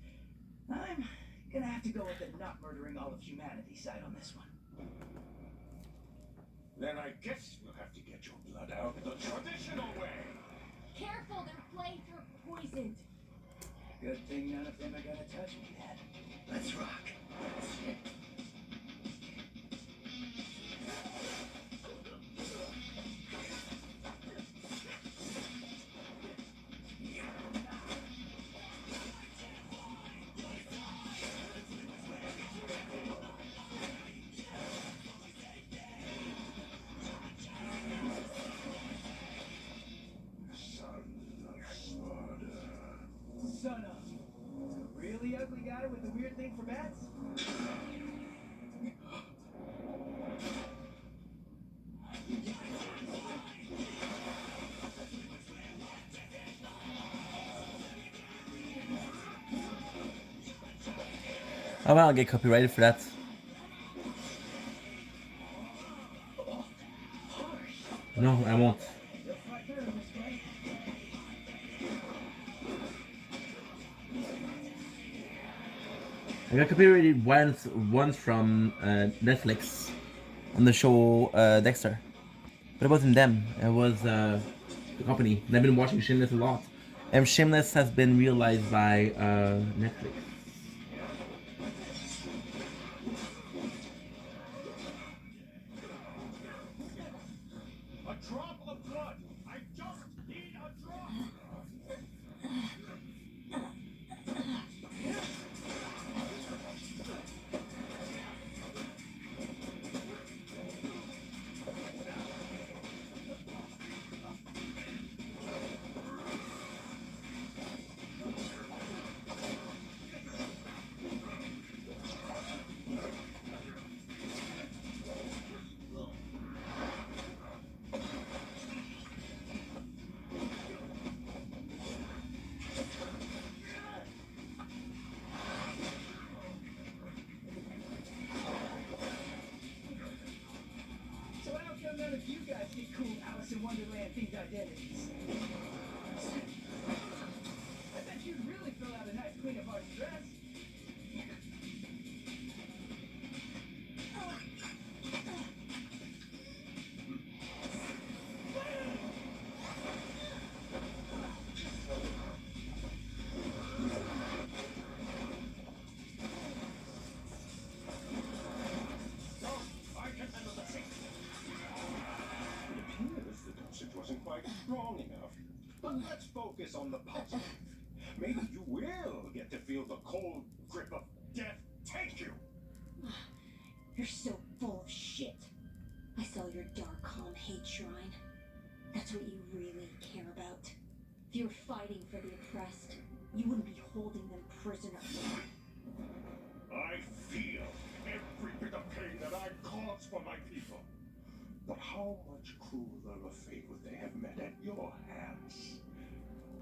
[SPEAKER 4] I'm gonna have to go with the not murdering all of humanity side on this one.
[SPEAKER 3] Then I guess we'll have to get your blood out the traditional way.
[SPEAKER 2] Careful, their blades are poisoned.
[SPEAKER 4] Good thing none of them are gonna touch me then. Let's rock. weird thing for bats?
[SPEAKER 1] Oh well, I'll get copyrighted for that. No, I won't.
[SPEAKER 4] You'll fight better this way.
[SPEAKER 1] I got copyrighted once from Netflix on the show Dexter. But it wasn't them. It was the company. And I've been watching Shameless a lot. And Shameless has been realized by Netflix.
[SPEAKER 6] A drop of blood! I just need a drop!
[SPEAKER 4] So how come none of you guys get cool Alice in Wonderland themed identities? I bet you'd really fill out a nice Queen of Hearts dress.
[SPEAKER 6] I can handle the thing.
[SPEAKER 3] It appears the dosage wasn't quite strong enough. But let's focus on the positive. Maybe you will get to feel the cold grip of death take you.
[SPEAKER 2] You're so full of shit. I saw your Darkcom hate shrine. That's what you really care about. If you were fighting for the oppressed, you wouldn't be holding them prisoners.
[SPEAKER 3] I feel every bit of pain that I cause for my people. But how much crueler a fate would they have met at your hands?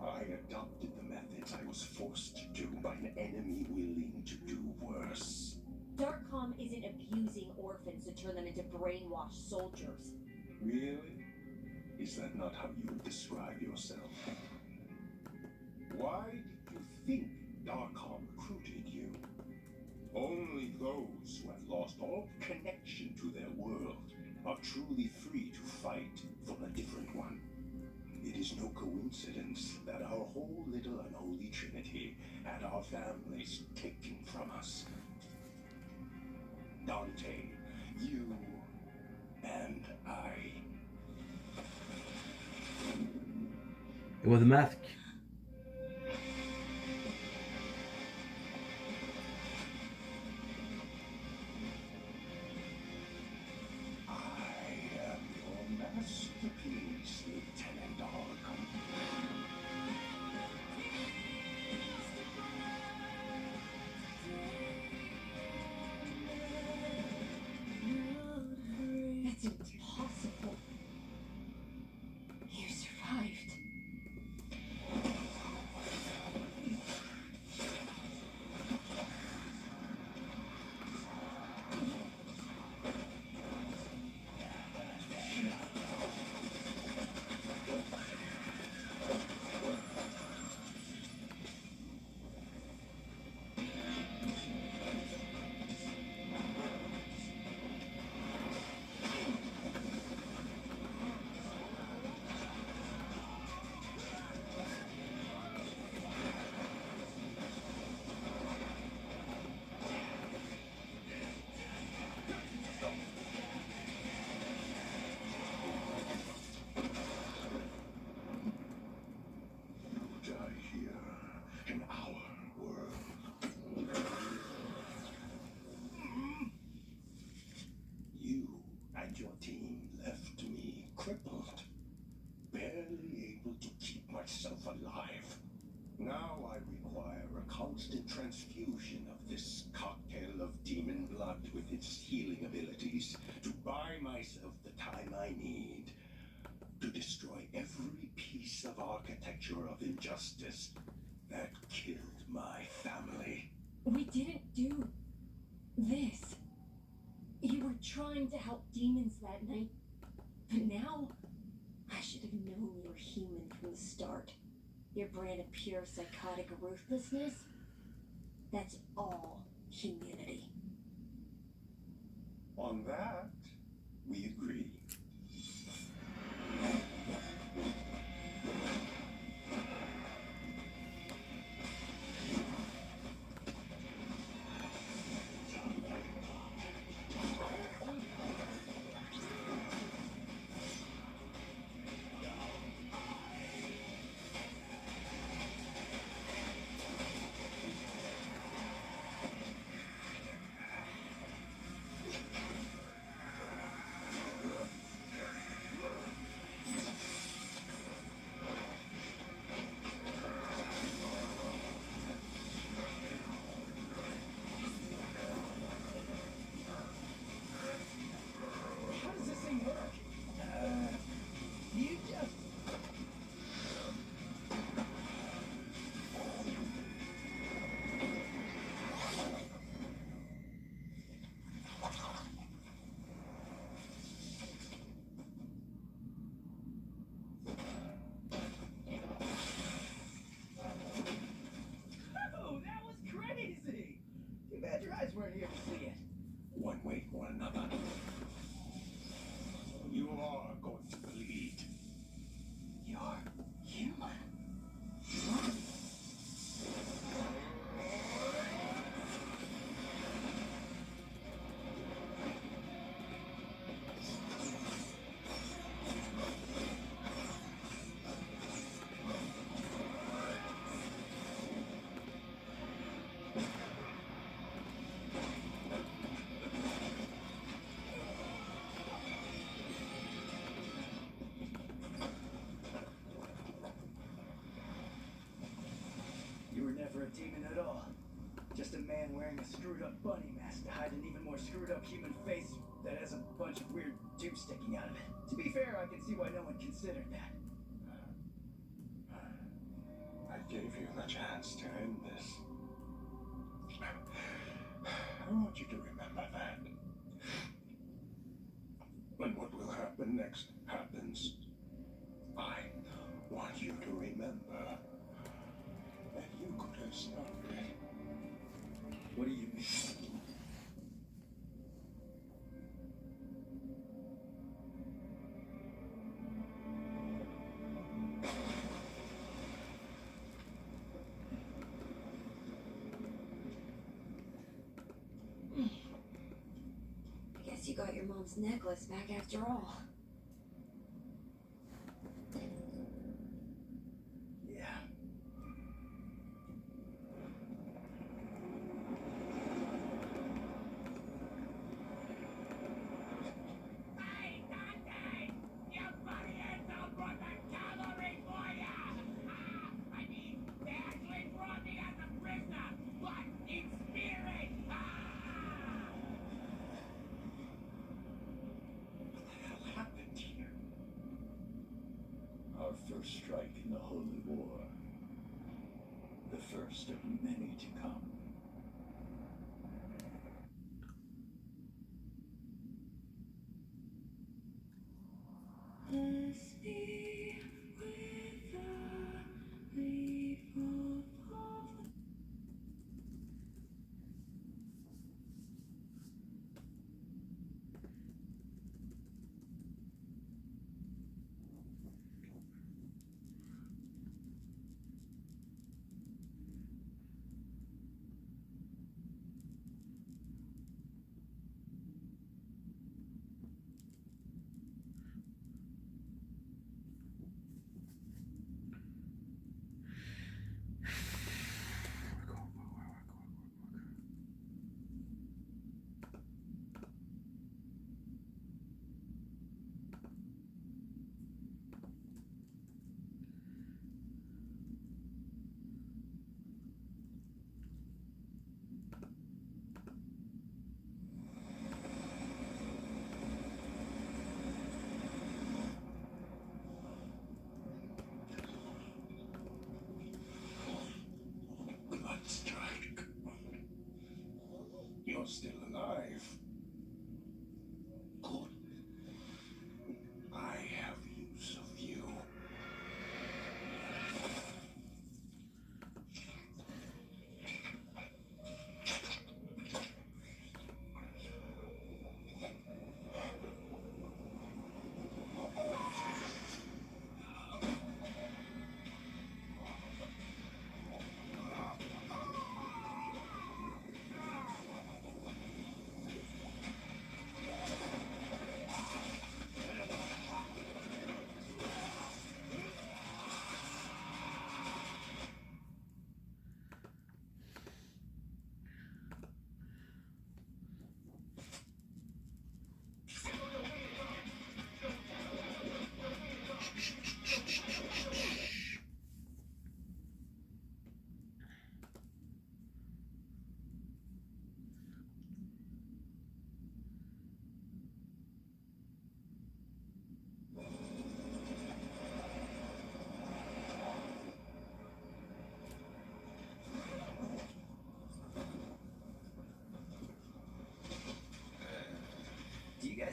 [SPEAKER 3] I adopted the methods I was forced to do by an enemy willing to do worse.
[SPEAKER 2] Darkcom isn't abusing orphans to turn them into brainwashed soldiers.
[SPEAKER 3] Really? Is that not how you would describe yourself? Why did you think Darkcom recruited you? Only those who have lost all connection to their world are truly free to fight from a different one. It is no coincidence that our whole little unholy trinity had our families taken from us. Dante, you, and I.
[SPEAKER 1] It was a mask.
[SPEAKER 3] I am your masterpiece, Lieutenant Arkham.
[SPEAKER 2] That's impossible. You survived.
[SPEAKER 3] myself the time I need to destroy every piece of architecture of injustice that killed my family.
[SPEAKER 2] We didn't do this. You were trying to help demons that night, but now I should have known you were human from the start. Your brand of pure psychotic ruthlessness, that's all humanity.
[SPEAKER 3] On that, we agree.
[SPEAKER 4] How does this thing work? You just... Oh, that was crazy! Too bad your eyes weren't here to see it.
[SPEAKER 3] One way or another. You are going to bleed.
[SPEAKER 4] You're human. You were never a demon at all. Just a man wearing a screwed up bunny mask to hide an even more screwed up human face that has a bunch of weird tubes sticking out of it. To be fair, I can see why no one considered that.
[SPEAKER 3] I gave you the chance to end this. I want you to remember that. When what will happen next happens, I want you to remember that you could have stopped it.
[SPEAKER 4] What do you mean?
[SPEAKER 2] I guess you got your mom's necklace back after all.
[SPEAKER 4] Yeah.
[SPEAKER 6] Hey, Dante! You bloody asshole brought the cavalry for ya! I mean, they actually brought me as a prisoner, but in spirit!
[SPEAKER 3] What the hell happened here?
[SPEAKER 5] Our first strike in the Holy War. The first of many to come.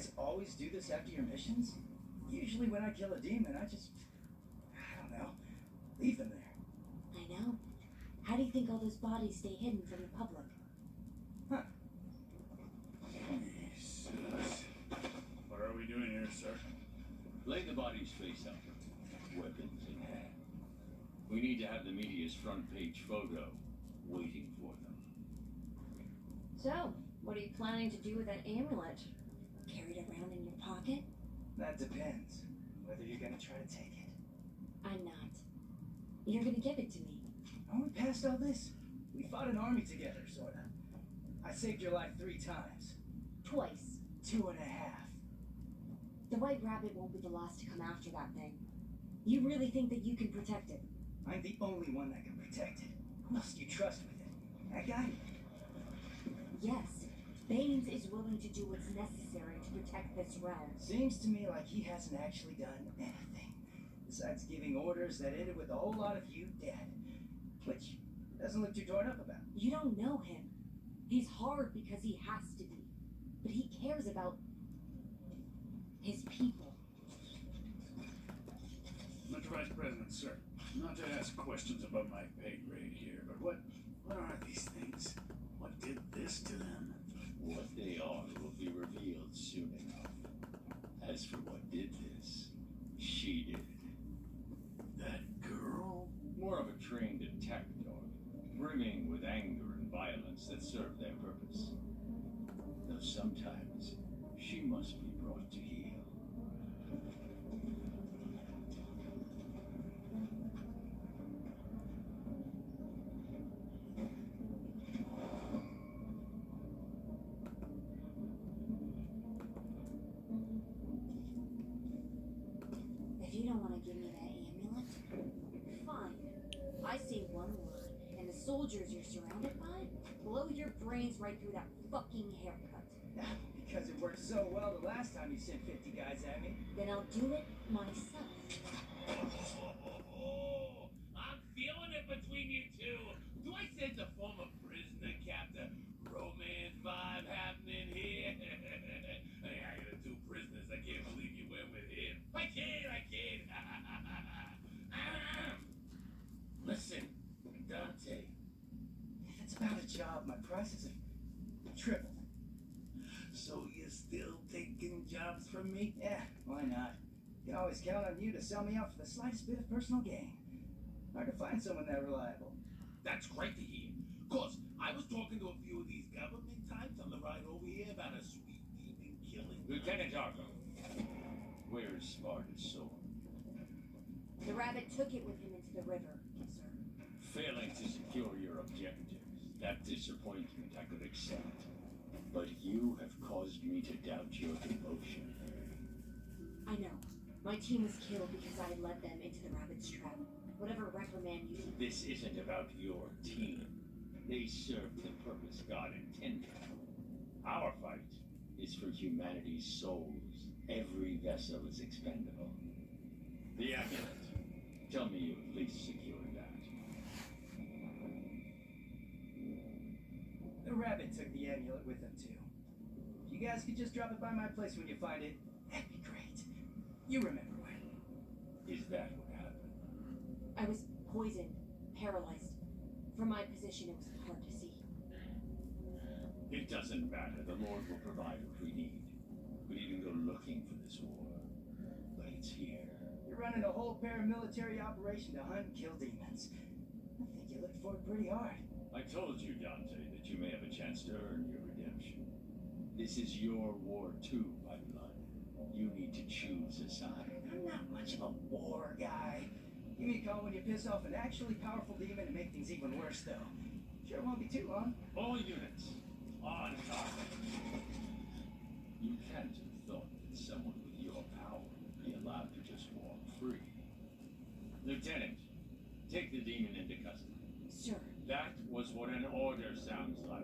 [SPEAKER 4] guys always do this after your missions? Usually when I kill a demon, I don't know, leave them there.
[SPEAKER 2] I know. How do you think all those bodies stay hidden from the public?
[SPEAKER 4] Huh.
[SPEAKER 5] Jesus.
[SPEAKER 8] What are we doing here, sir?
[SPEAKER 5] Lay the bodies face up, weapons in hand. We need to have the media's front page photo waiting for them.
[SPEAKER 2] So, what are you planning to do with that amulet? Carry it around in your pocket?
[SPEAKER 4] That depends. Whether you're gonna try to take it.
[SPEAKER 2] I'm not. You're gonna give it to me.
[SPEAKER 4] Are we past all this? We fought an army together, sorta. I saved your life 3 times.
[SPEAKER 2] Twice.
[SPEAKER 4] 2.5.
[SPEAKER 2] The White Rabbit won't be the last to come after that thing. You really think that you can protect it?
[SPEAKER 4] I'm the only one that can protect it. Who else do you trust with it? That guy?
[SPEAKER 2] Yes. Baines is willing to do what's necessary to protect this realm.
[SPEAKER 4] Seems to me like he hasn't actually done anything. Besides giving orders that ended with a whole lot of you dead. Which doesn't look too torn up about.
[SPEAKER 2] You don't know him. He's hard because he has to be. But he cares about his people.
[SPEAKER 8] Mr. Vice President, sir, not to ask questions about my pay grade here, but what are these things? What did this to them?
[SPEAKER 5] What they are will be revealed soon enough. As for what did this, she did it.
[SPEAKER 8] That girl?
[SPEAKER 5] More of a trained attack dog, brimming with anger and violence that serve their purpose. Though sometimes she must be brought to heel.
[SPEAKER 2] If you don't want to give me that amulet, fine. I say one word, and the soldiers you're surrounded by blow your brains right through that fucking haircut.
[SPEAKER 4] Because it worked so well the last time you sent 50 guys at me.
[SPEAKER 2] Then I'll do it myself.
[SPEAKER 6] I'm feeling it between you two. Do I sense a former prisoner captor romance vibe happening here? Hey, I got 2 prisoners. I can't believe you went with him. I can't. Listen, Dante.
[SPEAKER 4] If it's about a job, my prices have tripled.
[SPEAKER 8] So you're still taking jobs from me?
[SPEAKER 4] Yeah, why not? Can always count on you to sell me out for the slightest bit of personal gain. Hard to find someone that reliable.
[SPEAKER 6] That's great to hear. Cause I was talking to a few of these government types on the ride over here about a sweet demon killing.
[SPEAKER 5] Lieutenant Arco, where is Sparta's sword?
[SPEAKER 2] The rabbit took it with him into the river, sir.
[SPEAKER 5] Failing to secure your objectives, that disappointment I could accept. But you have caused me to doubt your devotion.
[SPEAKER 2] I know. My team was killed because I led them into the rabbit's trap. Whatever reprimand you...
[SPEAKER 5] This isn't about your team. They serve the purpose God intended. Our fight is for humanity's souls. Every vessel is expendable. The amulet. Tell me you at least secured that.
[SPEAKER 4] The rabbit took the amulet with him too. If you guys could just drop it by my place when you find it, that'd be great. You remember when.
[SPEAKER 5] Is that what happened?
[SPEAKER 2] I was poisoned, paralyzed. From my position, it was hard to see.
[SPEAKER 5] It doesn't matter. The Lord will provide what we need. We needn't go looking for this war. But it's here.
[SPEAKER 4] You're running a whole paramilitary operation to hunt and kill demons. I think you looked for it pretty hard.
[SPEAKER 5] I told you, Dante, that you may have a chance to earn your redemption. This is your war too, my blood. You need to choose a side.
[SPEAKER 4] I'm not much of a war guy. Give me a call when you piss off an actually powerful demon and make things even worse, though. Sure won't be too long.
[SPEAKER 5] All units, on target. You can't have thought that someone with your power would be allowed to just walk free. Lieutenant, take the demon into custody.
[SPEAKER 2] Sir,
[SPEAKER 5] That was what an order sounds like.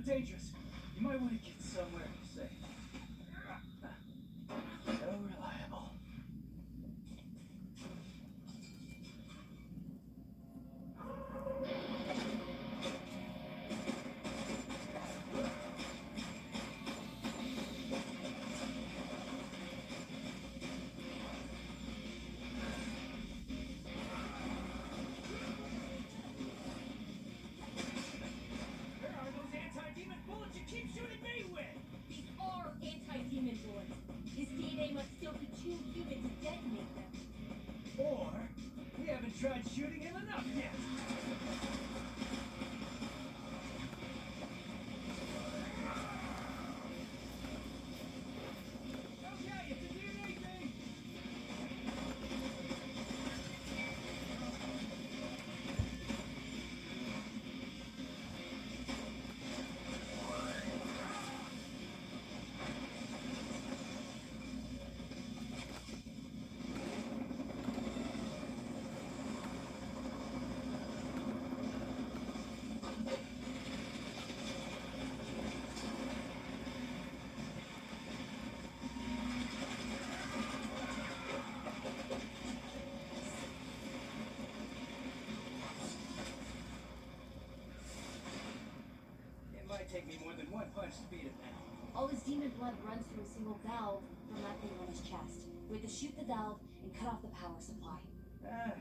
[SPEAKER 4] of dangerous. You might want to get somewhere safe. So reliable.
[SPEAKER 6] Where are those anti-demon bullets you keep shooting me with?
[SPEAKER 2] These are anti-demon bullets. This DNA must still be too human to detonate them.
[SPEAKER 4] Or we haven't tried shooting him enough yet. Okay, it's a DNA thing. It might take me more than one punch to beat him now.
[SPEAKER 2] All his demon blood runs through a single valve from that thing on his chest. We have to shoot the valve and cut off the power supply.
[SPEAKER 4] I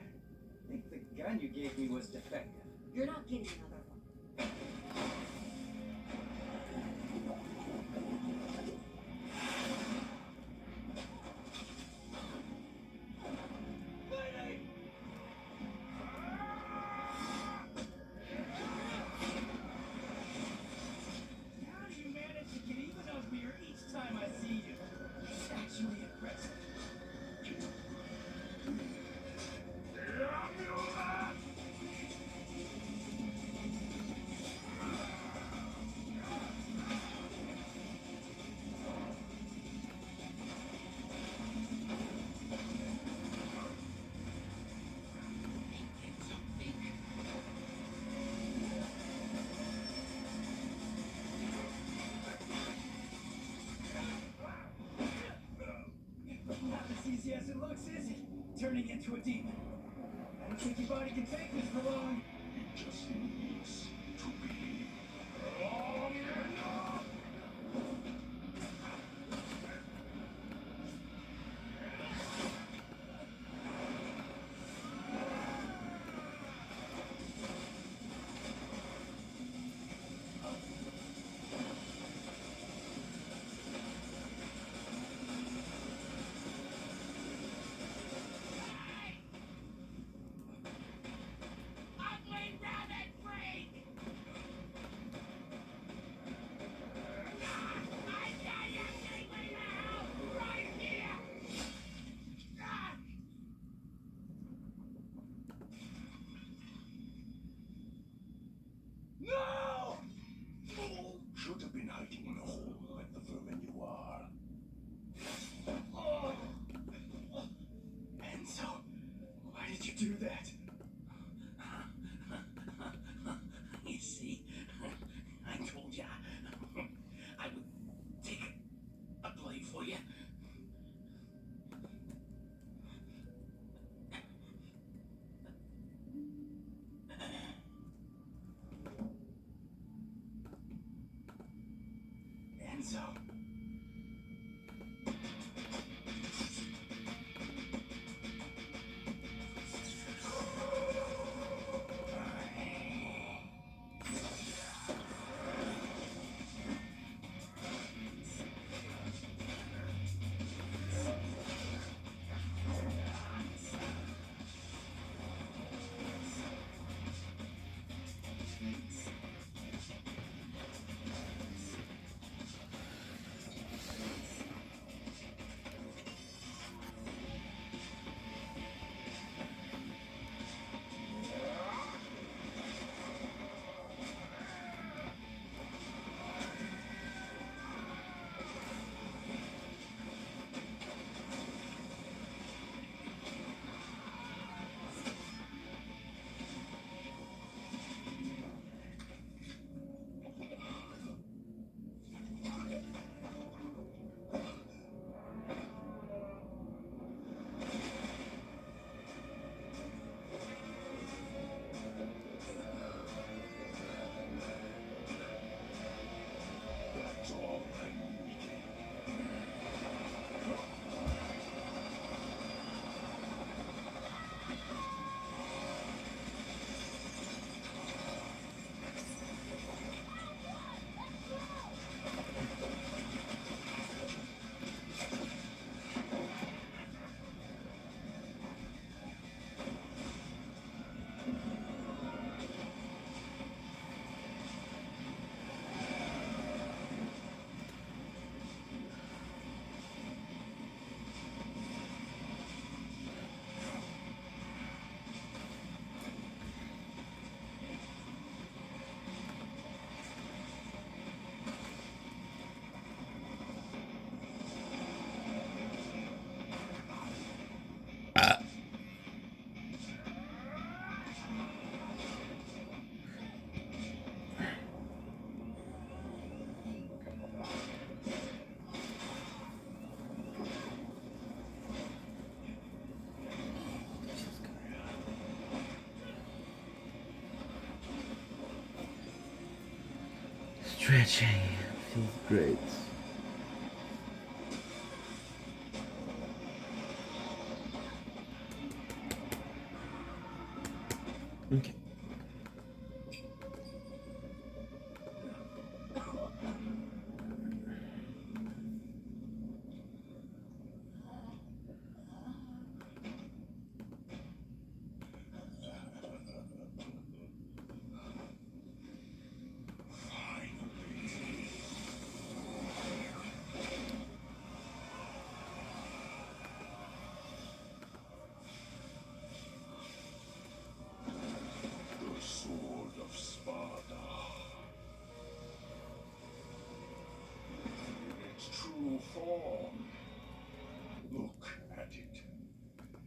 [SPEAKER 4] think the gun you gave me was defective.
[SPEAKER 2] You're not getting another one.
[SPEAKER 4] How do you manage to get even uglier each time I see you? It's actually impressive. Not as easy as it looks, is it? Turning into a demon. I don't think your body can take this for long.
[SPEAKER 3] It just needs to be.
[SPEAKER 6] Ugly rabbit freak! I tell you, take me now! Right here! Ah!
[SPEAKER 4] No!
[SPEAKER 3] Should have been hiding in the hole like the vermin you are.
[SPEAKER 4] Oh. Enzo, why did you do that?
[SPEAKER 5] You see, I told ya I would take a blade for you.
[SPEAKER 4] Enzo.
[SPEAKER 1] Stretching feels great. Okay.
[SPEAKER 3] The sword of Sparta. In its true form. Look at it.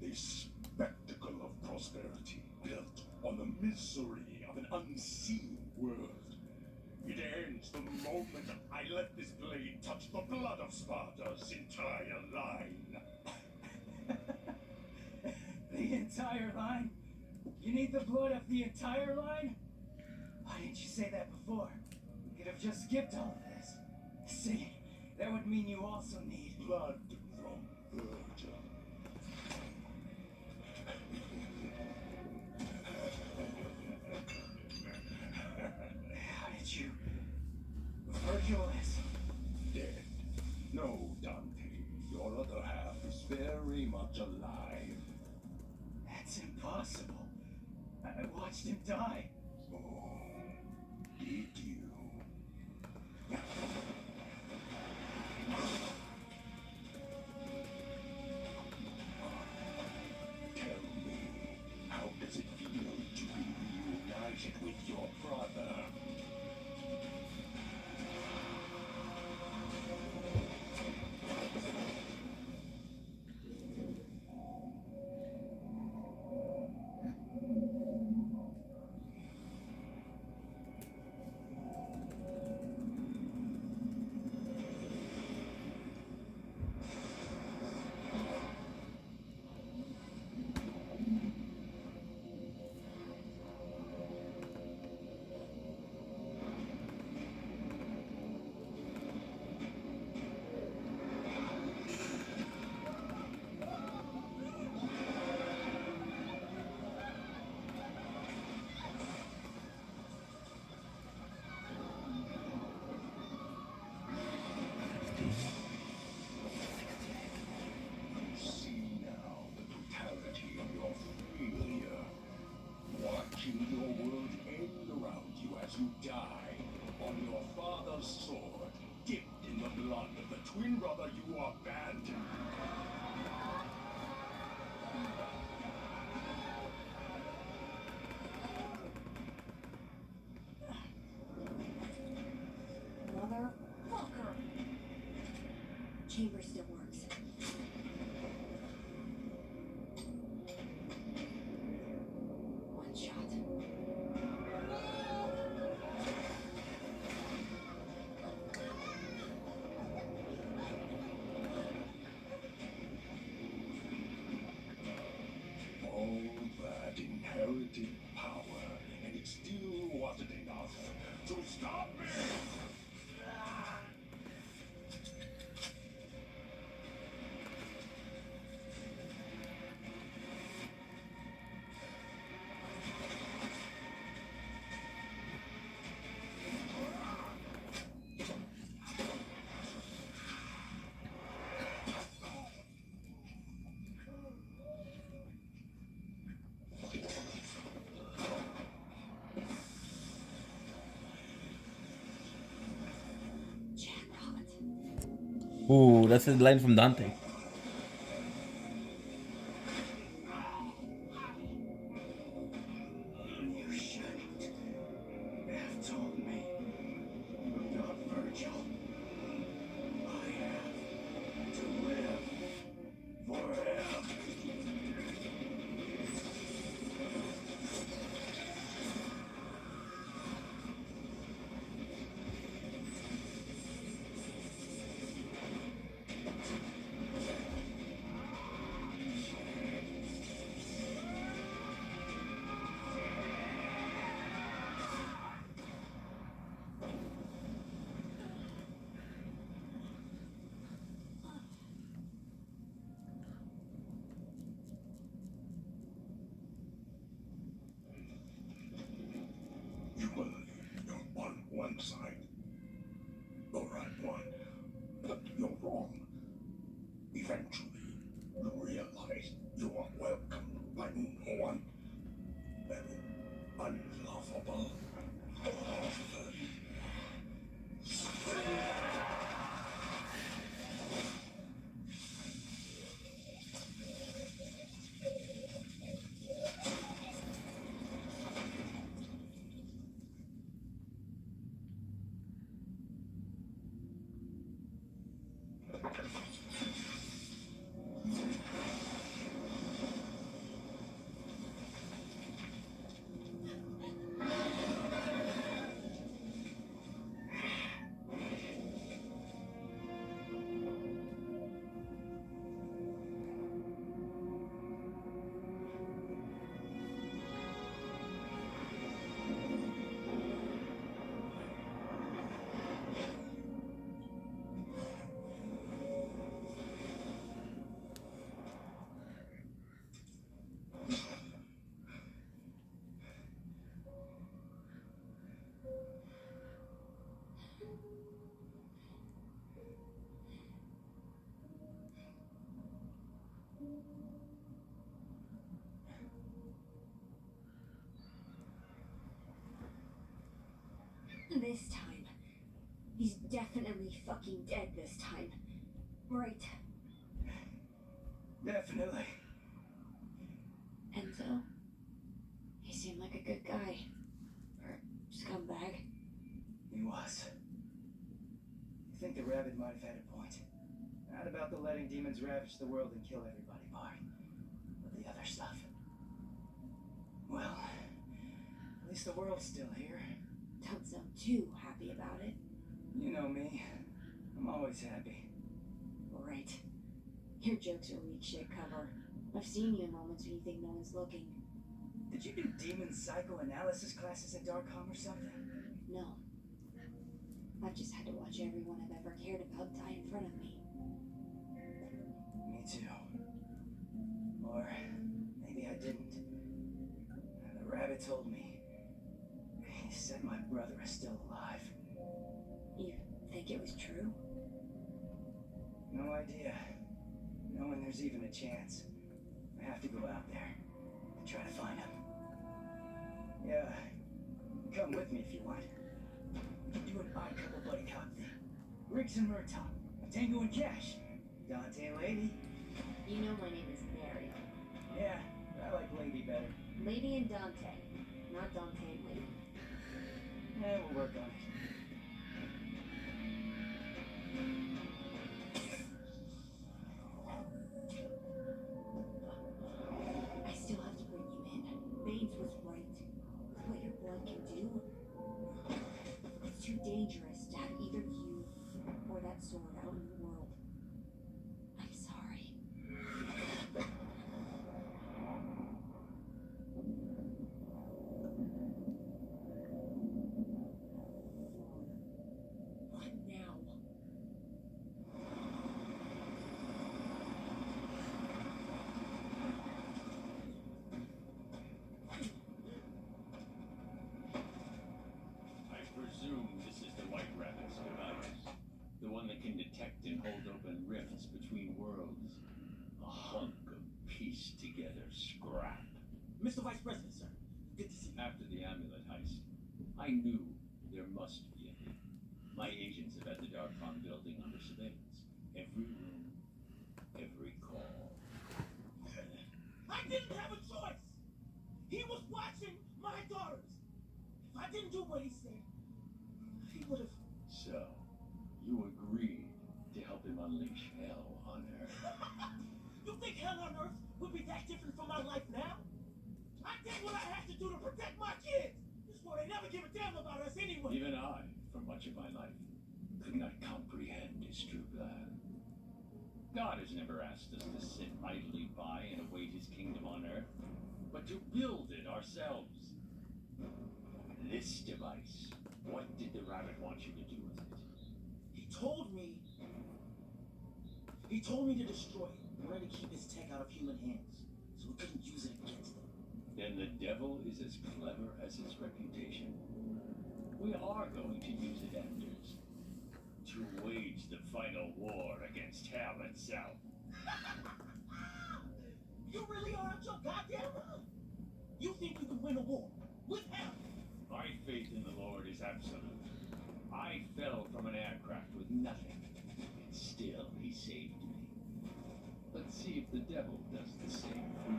[SPEAKER 3] A spectacle of prosperity built on the misery of an unseen world. It ends the moment I let this blade touch the blood of Sparta's entire line.
[SPEAKER 4] The entire line? You need the blood of the entire line? Why didn't you say that before? We could have just skipped all of this. See, that would mean you also need
[SPEAKER 3] Blood from Virgil.
[SPEAKER 4] How did you... Virgil is...
[SPEAKER 3] Dead. No, Dante. Your other half is very much alive.
[SPEAKER 4] That's impossible. I watched him die.
[SPEAKER 3] Oh, did you? Tell me, how does it feel to be reunited with your brother? See now the brutality of your failure. Watching your world end around you as you die on your father's sword, dipped in the blood of the twin brother you abandoned.
[SPEAKER 2] Motherfucker! Chamber still works. One shot.
[SPEAKER 3] All that inherited power, and it still wasn't enough to stop me!
[SPEAKER 2] Jackpot.
[SPEAKER 1] Ooh, that's the line from Dante.
[SPEAKER 4] You shouldn't have told me about Virgil. I have to live for him.
[SPEAKER 2] this time. He's definitely fucking dead this time. Right.
[SPEAKER 4] Definitely.
[SPEAKER 2] Enzo? He seemed like a good guy. Or scumbag.
[SPEAKER 4] He was. I think the rabbit might have had a point. Not about the letting demons ravage the world and kill everybody part, but the other stuff. Well, at least the world's still here.
[SPEAKER 2] Don't sound too happy about it.
[SPEAKER 4] You know me. I'm always happy.
[SPEAKER 2] Right. Your jokes are weak shit cover. I've seen you in moments when you think no one's looking.
[SPEAKER 4] Did you do demon psychoanalysis classes at Darkcom or something?
[SPEAKER 2] No. I've just had to watch everyone I've ever cared about die in front of me.
[SPEAKER 4] Me too. Or maybe I didn't. The rabbit told me. He said my brother is still alive.
[SPEAKER 2] You think it was true?
[SPEAKER 4] No idea. Knowing there's even a chance. I have to go out there and try to find him. Yeah, come with me if you want. We can do an odd couple buddy cop thing. Riggs and Murtaugh, Tango and Cash, Dante and Lady.
[SPEAKER 2] You know my name is Mary.
[SPEAKER 4] Yeah, I like Lady better.
[SPEAKER 2] Lady and Dante, not Dante and Lady.
[SPEAKER 4] Yeah, we'll work on it.
[SPEAKER 2] I still have to bring you in. Baines was right. With what your blood can do, it's too dangerous to have either you or that sword out in the world. I'm sorry. What now?
[SPEAKER 5] I presume this is the White Rabbit's device. The one that can detect and hold open rifts between worlds. A hunk of pieced together scrap.
[SPEAKER 9] Mr. Vice President, sir. Good to see you.
[SPEAKER 5] After the amulet heist, I knew there must be a hit. My agents have had the Darkcom building under surveillance. Every room, every call.
[SPEAKER 9] I didn't have a choice. He was watching my daughters. If I didn't do what he said, he would have.
[SPEAKER 5] So, you agreed to help him unleash hell on Earth.
[SPEAKER 9] You think hell on earth would be that different from my life now? I did what I had to do to protect my kids. This war, they never give a damn about us anyway.
[SPEAKER 5] Even I, for much of my life, could not comprehend his true plan. God has never asked us to sit idly by and await his kingdom on earth, but to build it ourselves. This device, what did the rabbit want you to do with it?
[SPEAKER 9] He told me to destroy it. He wanted to keep his tech out of human hands, so we couldn't use it against them.
[SPEAKER 5] Then the devil is as clever as his reputation. We are going to use it, Anders, to wage the final war against hell itself.
[SPEAKER 9] You really are out your goddamn mind. You think you can win a war with hell?
[SPEAKER 5] My faith in the Lord is absolute. I fell from an aircraft with nothing, and still he saved me. Let's see if the devil does the same for you.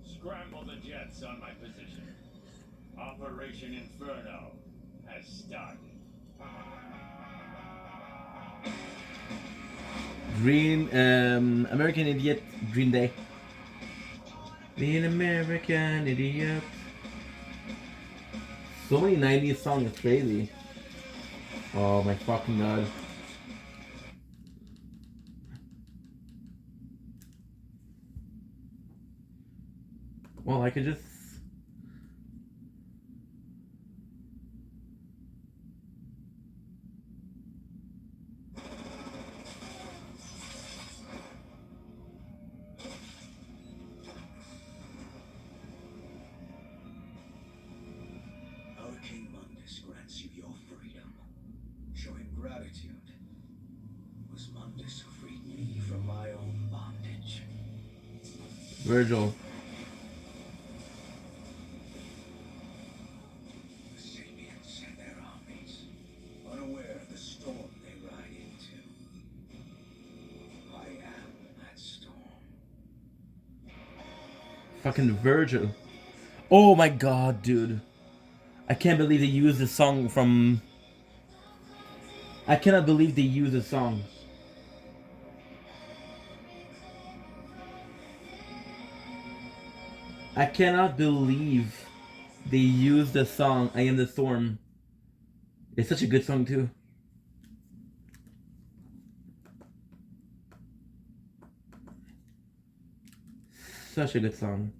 [SPEAKER 5] Scramble the jets on my position. Operation Inferno has started.
[SPEAKER 1] Green, American Idiot, Green Day. Be an American Idiot. So many 90s songs, it's crazy. Oh my fucking god. Well, I could just...
[SPEAKER 9] Our King Mundus grants you your freedom.
[SPEAKER 1] Virgil.
[SPEAKER 4] The Sabians and their armies, unaware of the storm they ride into. I am that storm.
[SPEAKER 1] Fucking Virgil. Oh my god, dude. I can't believe they used the song from... I cannot believe they used the song. I cannot believe they used the song I Am the Storm. It's such a good song too. Such a good song.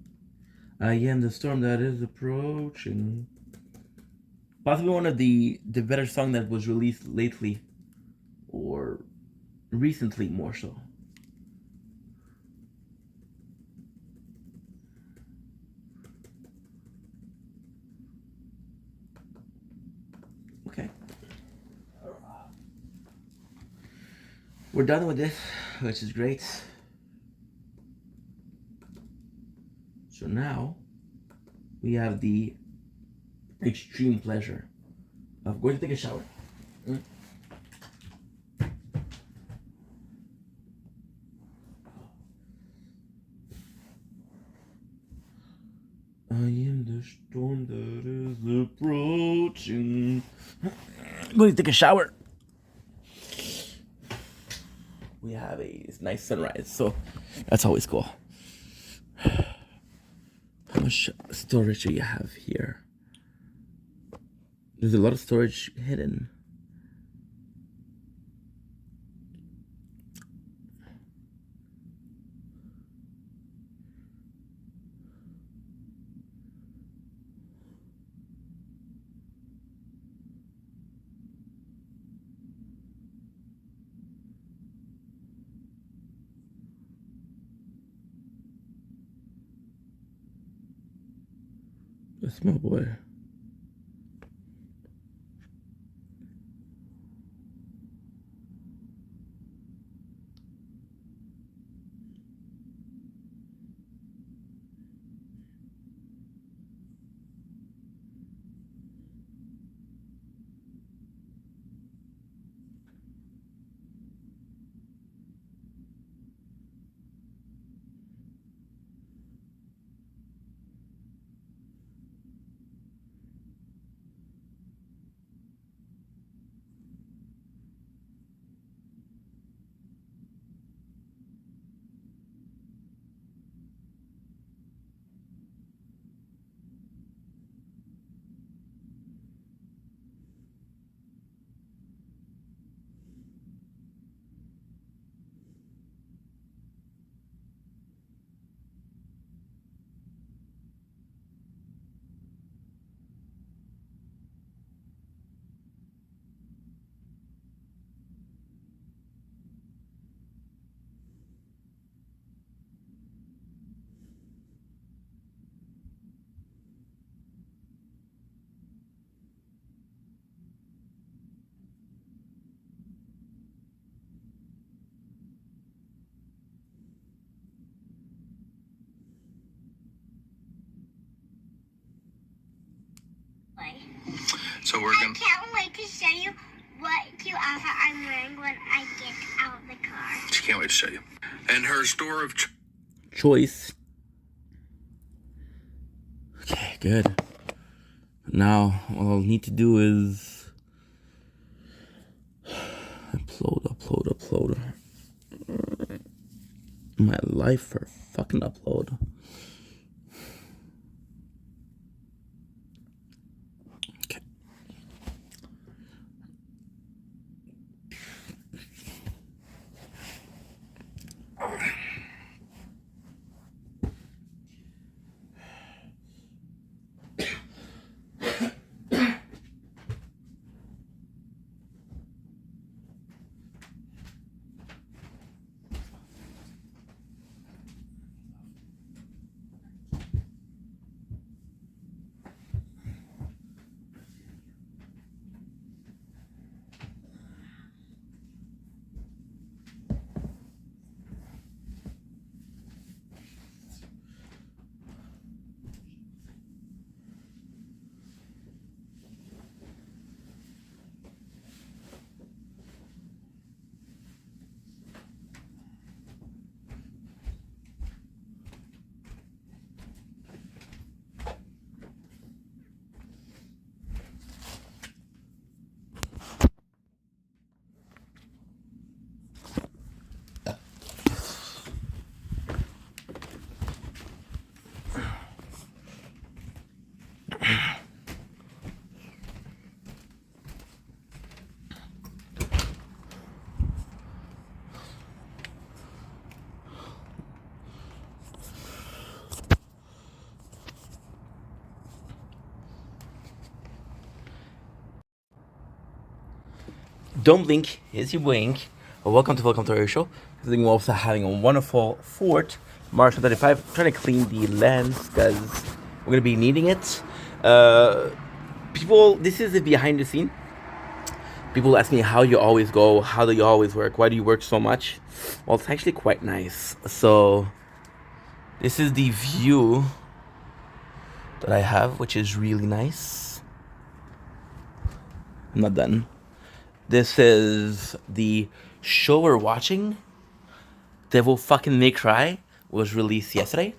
[SPEAKER 1] I am the storm that is approaching. Possibly one of the better song that was released lately. Or recently more so. Okay. We're done with this, which is great. So now we have the extreme pleasure of going to take a shower. I am the storm that is approaching. I'm going to take a shower. We have a nice sunrise, so that's always cool. How much storage do you have here? There's a lot of storage hidden. That's my boy.
[SPEAKER 10] So we're gonna. I can't wait to show you what cute outfit I'm wearing when I get out of the car. She can't wait to show you. And her store of
[SPEAKER 1] choice. Okay, good. Now, all I'll need to do is upload. My life for fucking upload. Okay. don't blink. Here's your wink. Welcome to our show. I think we're also having a wonderful fort. March 35. Trying to clean the lens because we're gonna be needing it. People, this is the behind the scene. People ask me how you always go, how do you always work, why do you work so much? Well, it's actually quite nice. So this is the view that I have, which is really nice. I'm not done. This is the show we're watching. Devil Fucking May Cry was released yesterday.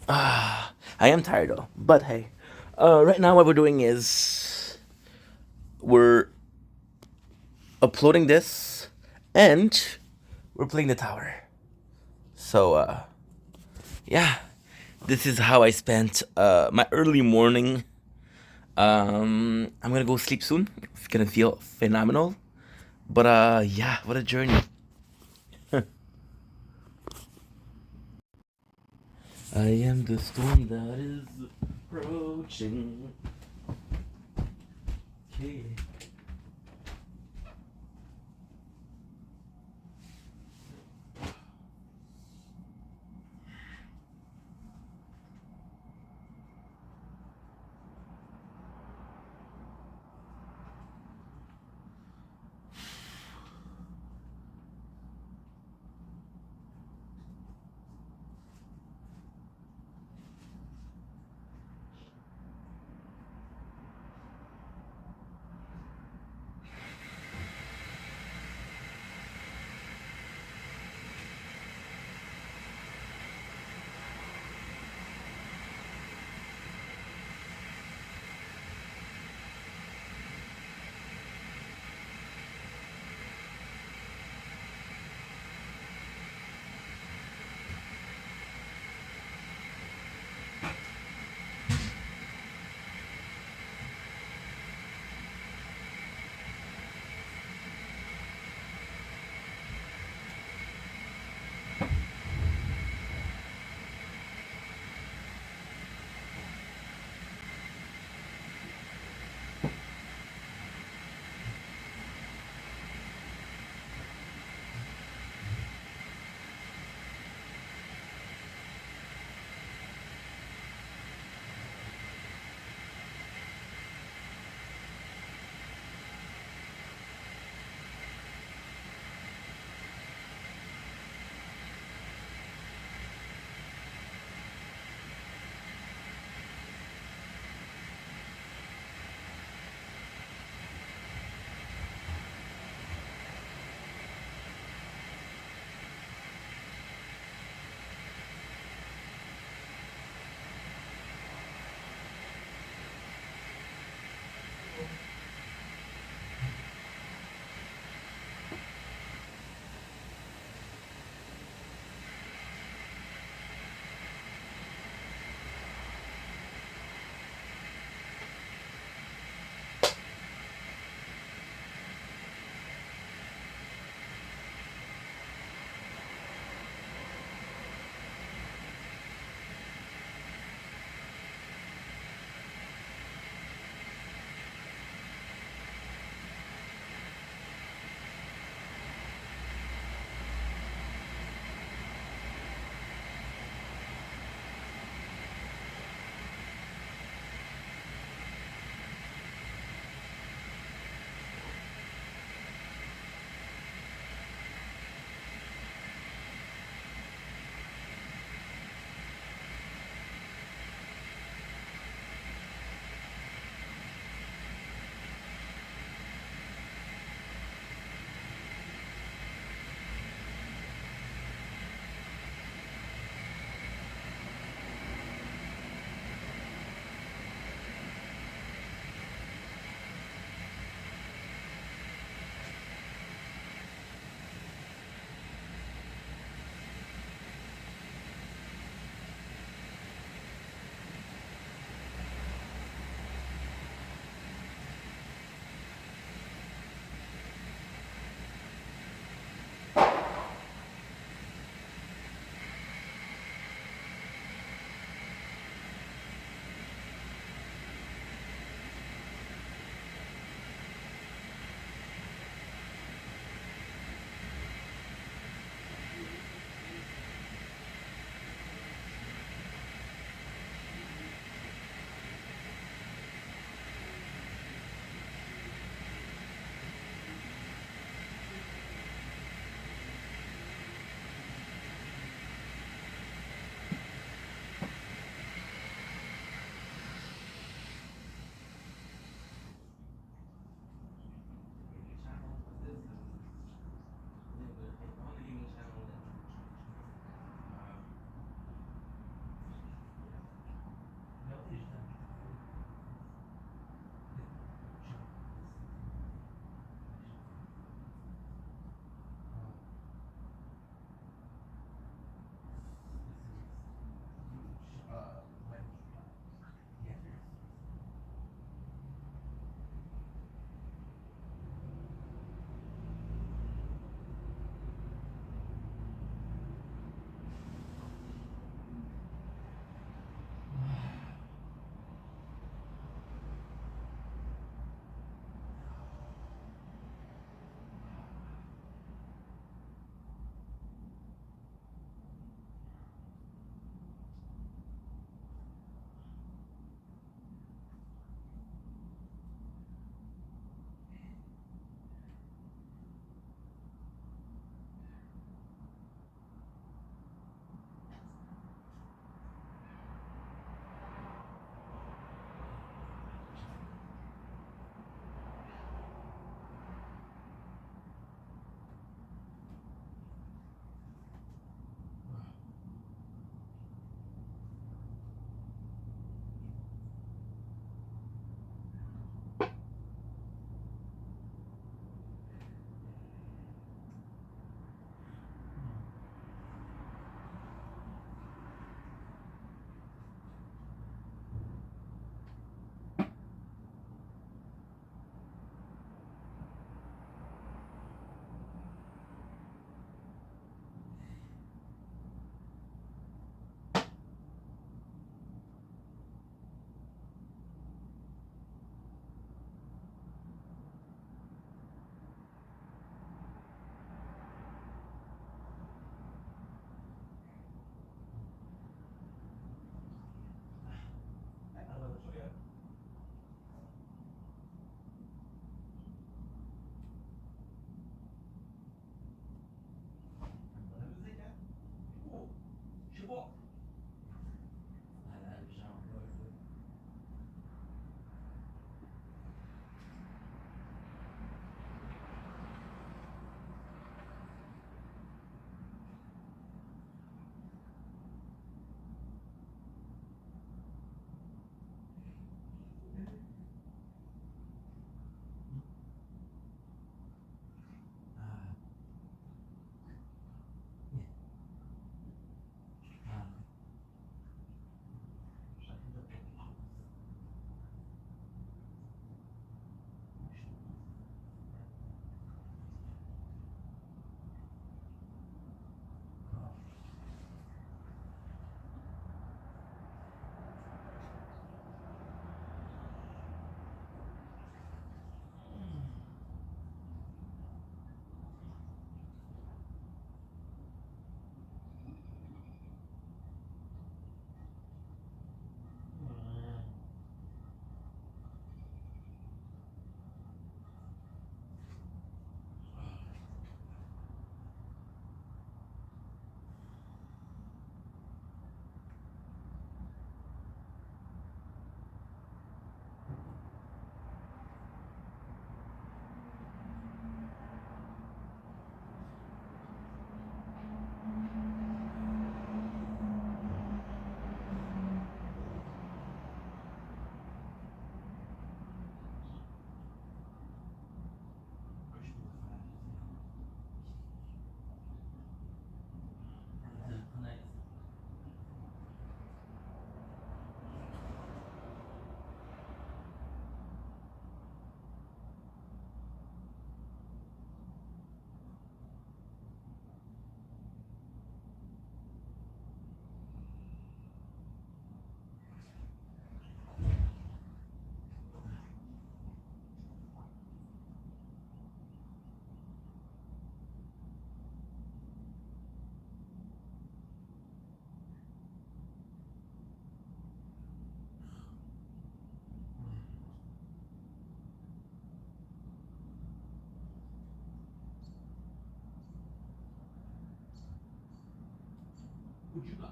[SPEAKER 1] I am tired though, but hey. Right now what we're doing is we're uploading this and we're playing the tower. So yeah, this is how I spent my early morning. I'm gonna go sleep soon. It's gonna feel phenomenal. But yeah, what a journey. I am the storm that is approaching. Okay. What you got?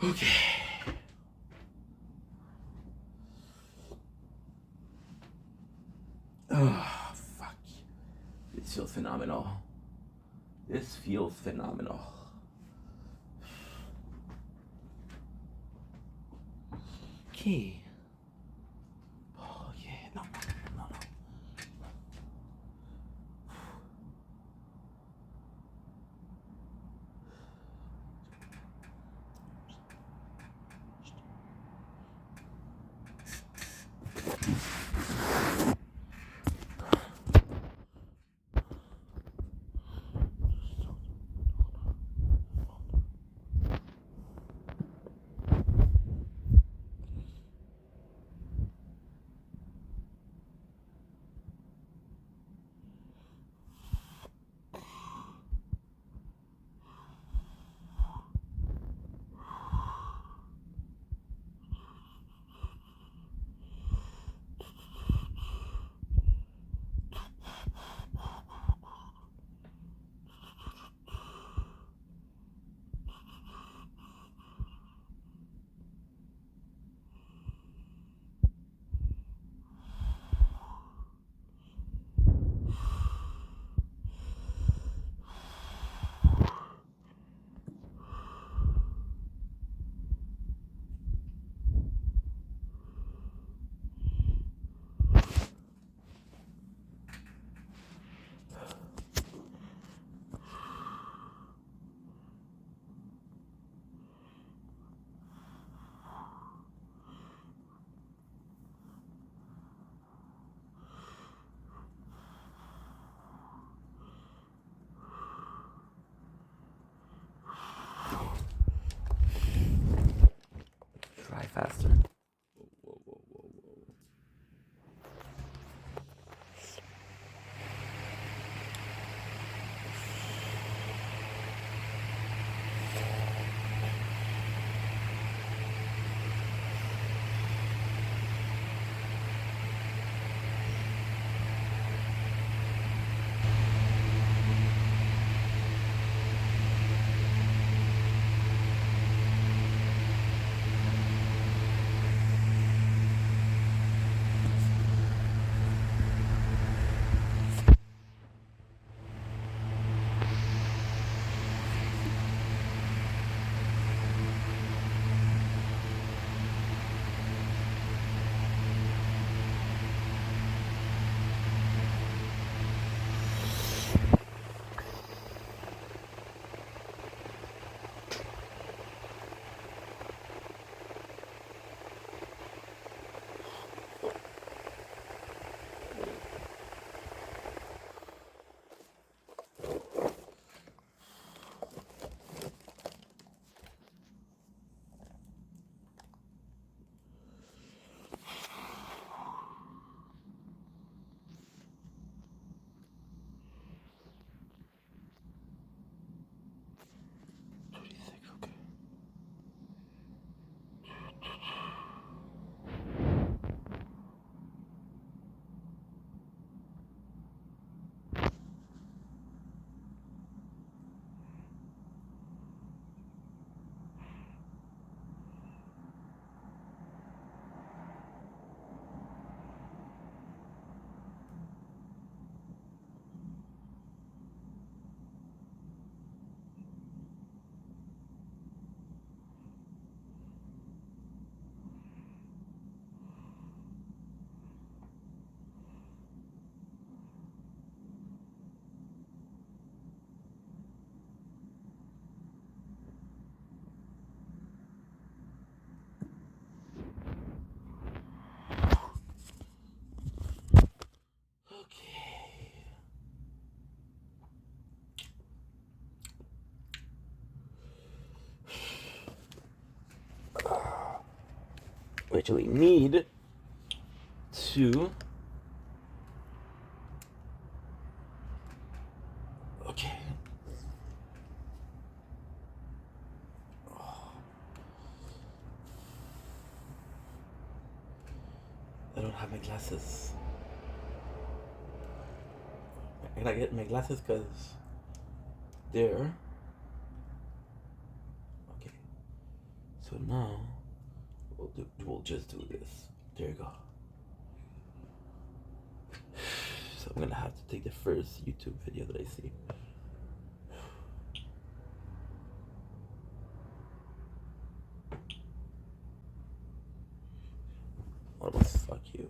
[SPEAKER 1] Okay. Oh, fuck. This feels phenomenal. This feels phenomenal. Okay. Oh, yeah. No. we actually need to. Okay. I don't have my glasses. I gotta get my glasses because they're. Okay. So now we'll just do this. There you go. So I'm gonna have to take the first YouTube video that I see. Oh, fuck you.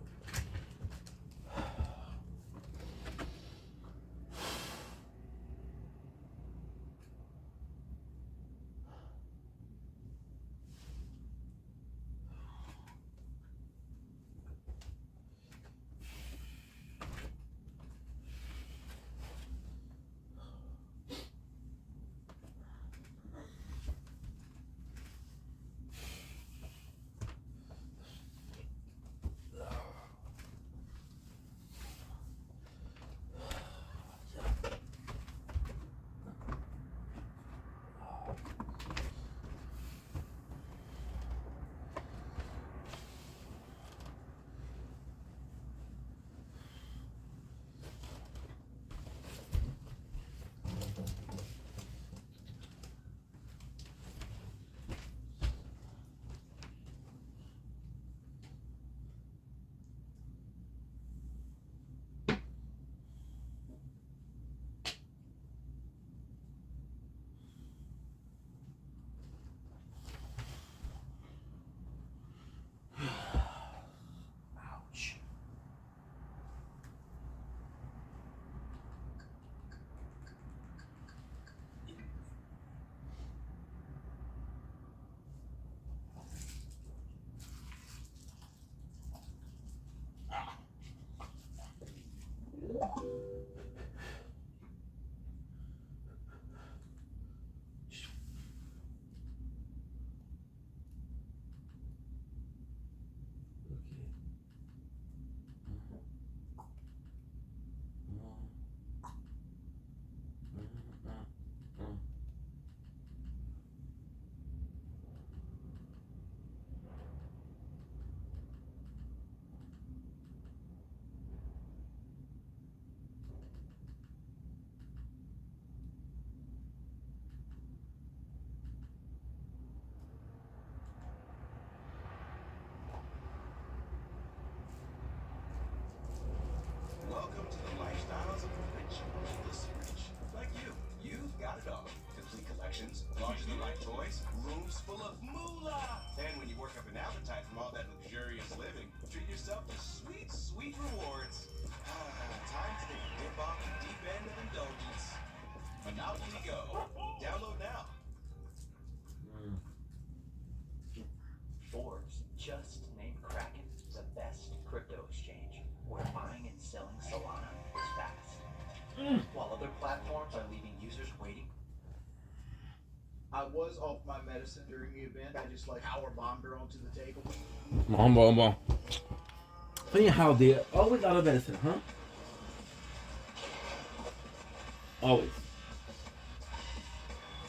[SPEAKER 1] Ouch.
[SPEAKER 11] Welcome to the lifestyles of the rich and endlessly rich. Like you. You've got it all. Complete collections, larger-than-life toys, rooms full of moolah. And when you work up an appetite from all that luxurious living, treat yourself to sweet, sweet rewards. Time to take a dip off the deep end of indulgence. Monopoly Go. Download now.
[SPEAKER 4] Forbes just named Kraken the best crypto exchange, where buying and selling Solana is fast. While other platforms are leaving users waiting.
[SPEAKER 12] I was off my medicine during the event. I just like power bombed her onto the table.
[SPEAKER 1] Bon. Funny how they're always out of medicine, huh? Always.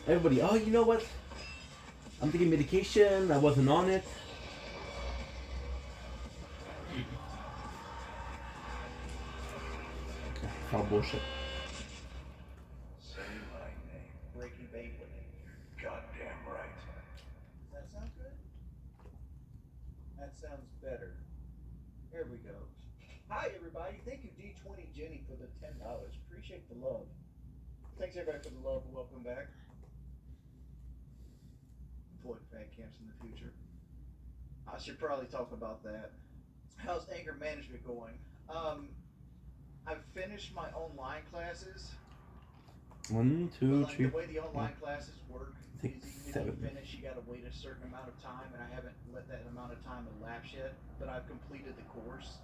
[SPEAKER 1] Everybody, oh, you know what? I'm taking medication. I wasn't on it. Okay, how bullshit.
[SPEAKER 7] Say my name.
[SPEAKER 12] Breaking banquet.
[SPEAKER 7] Goddamn right.
[SPEAKER 12] Does that sound good? That sounds better. Here we go. Hi everybody. Thank you D20 Jenny for the $10. Appreciate the love. Thanks everybody for the love and welcome back. Avoid fat camps in the future. I should probably talk about that. How's anger management going? I've finished my online classes.
[SPEAKER 1] 1, 2,
[SPEAKER 12] But
[SPEAKER 1] 3.
[SPEAKER 12] the way the online classes work is
[SPEAKER 1] 6,
[SPEAKER 12] even if
[SPEAKER 1] 7.
[SPEAKER 12] you finish, you gotta wait a certain amount of time, and I haven't let that amount of time elapse yet. But I've completed the course,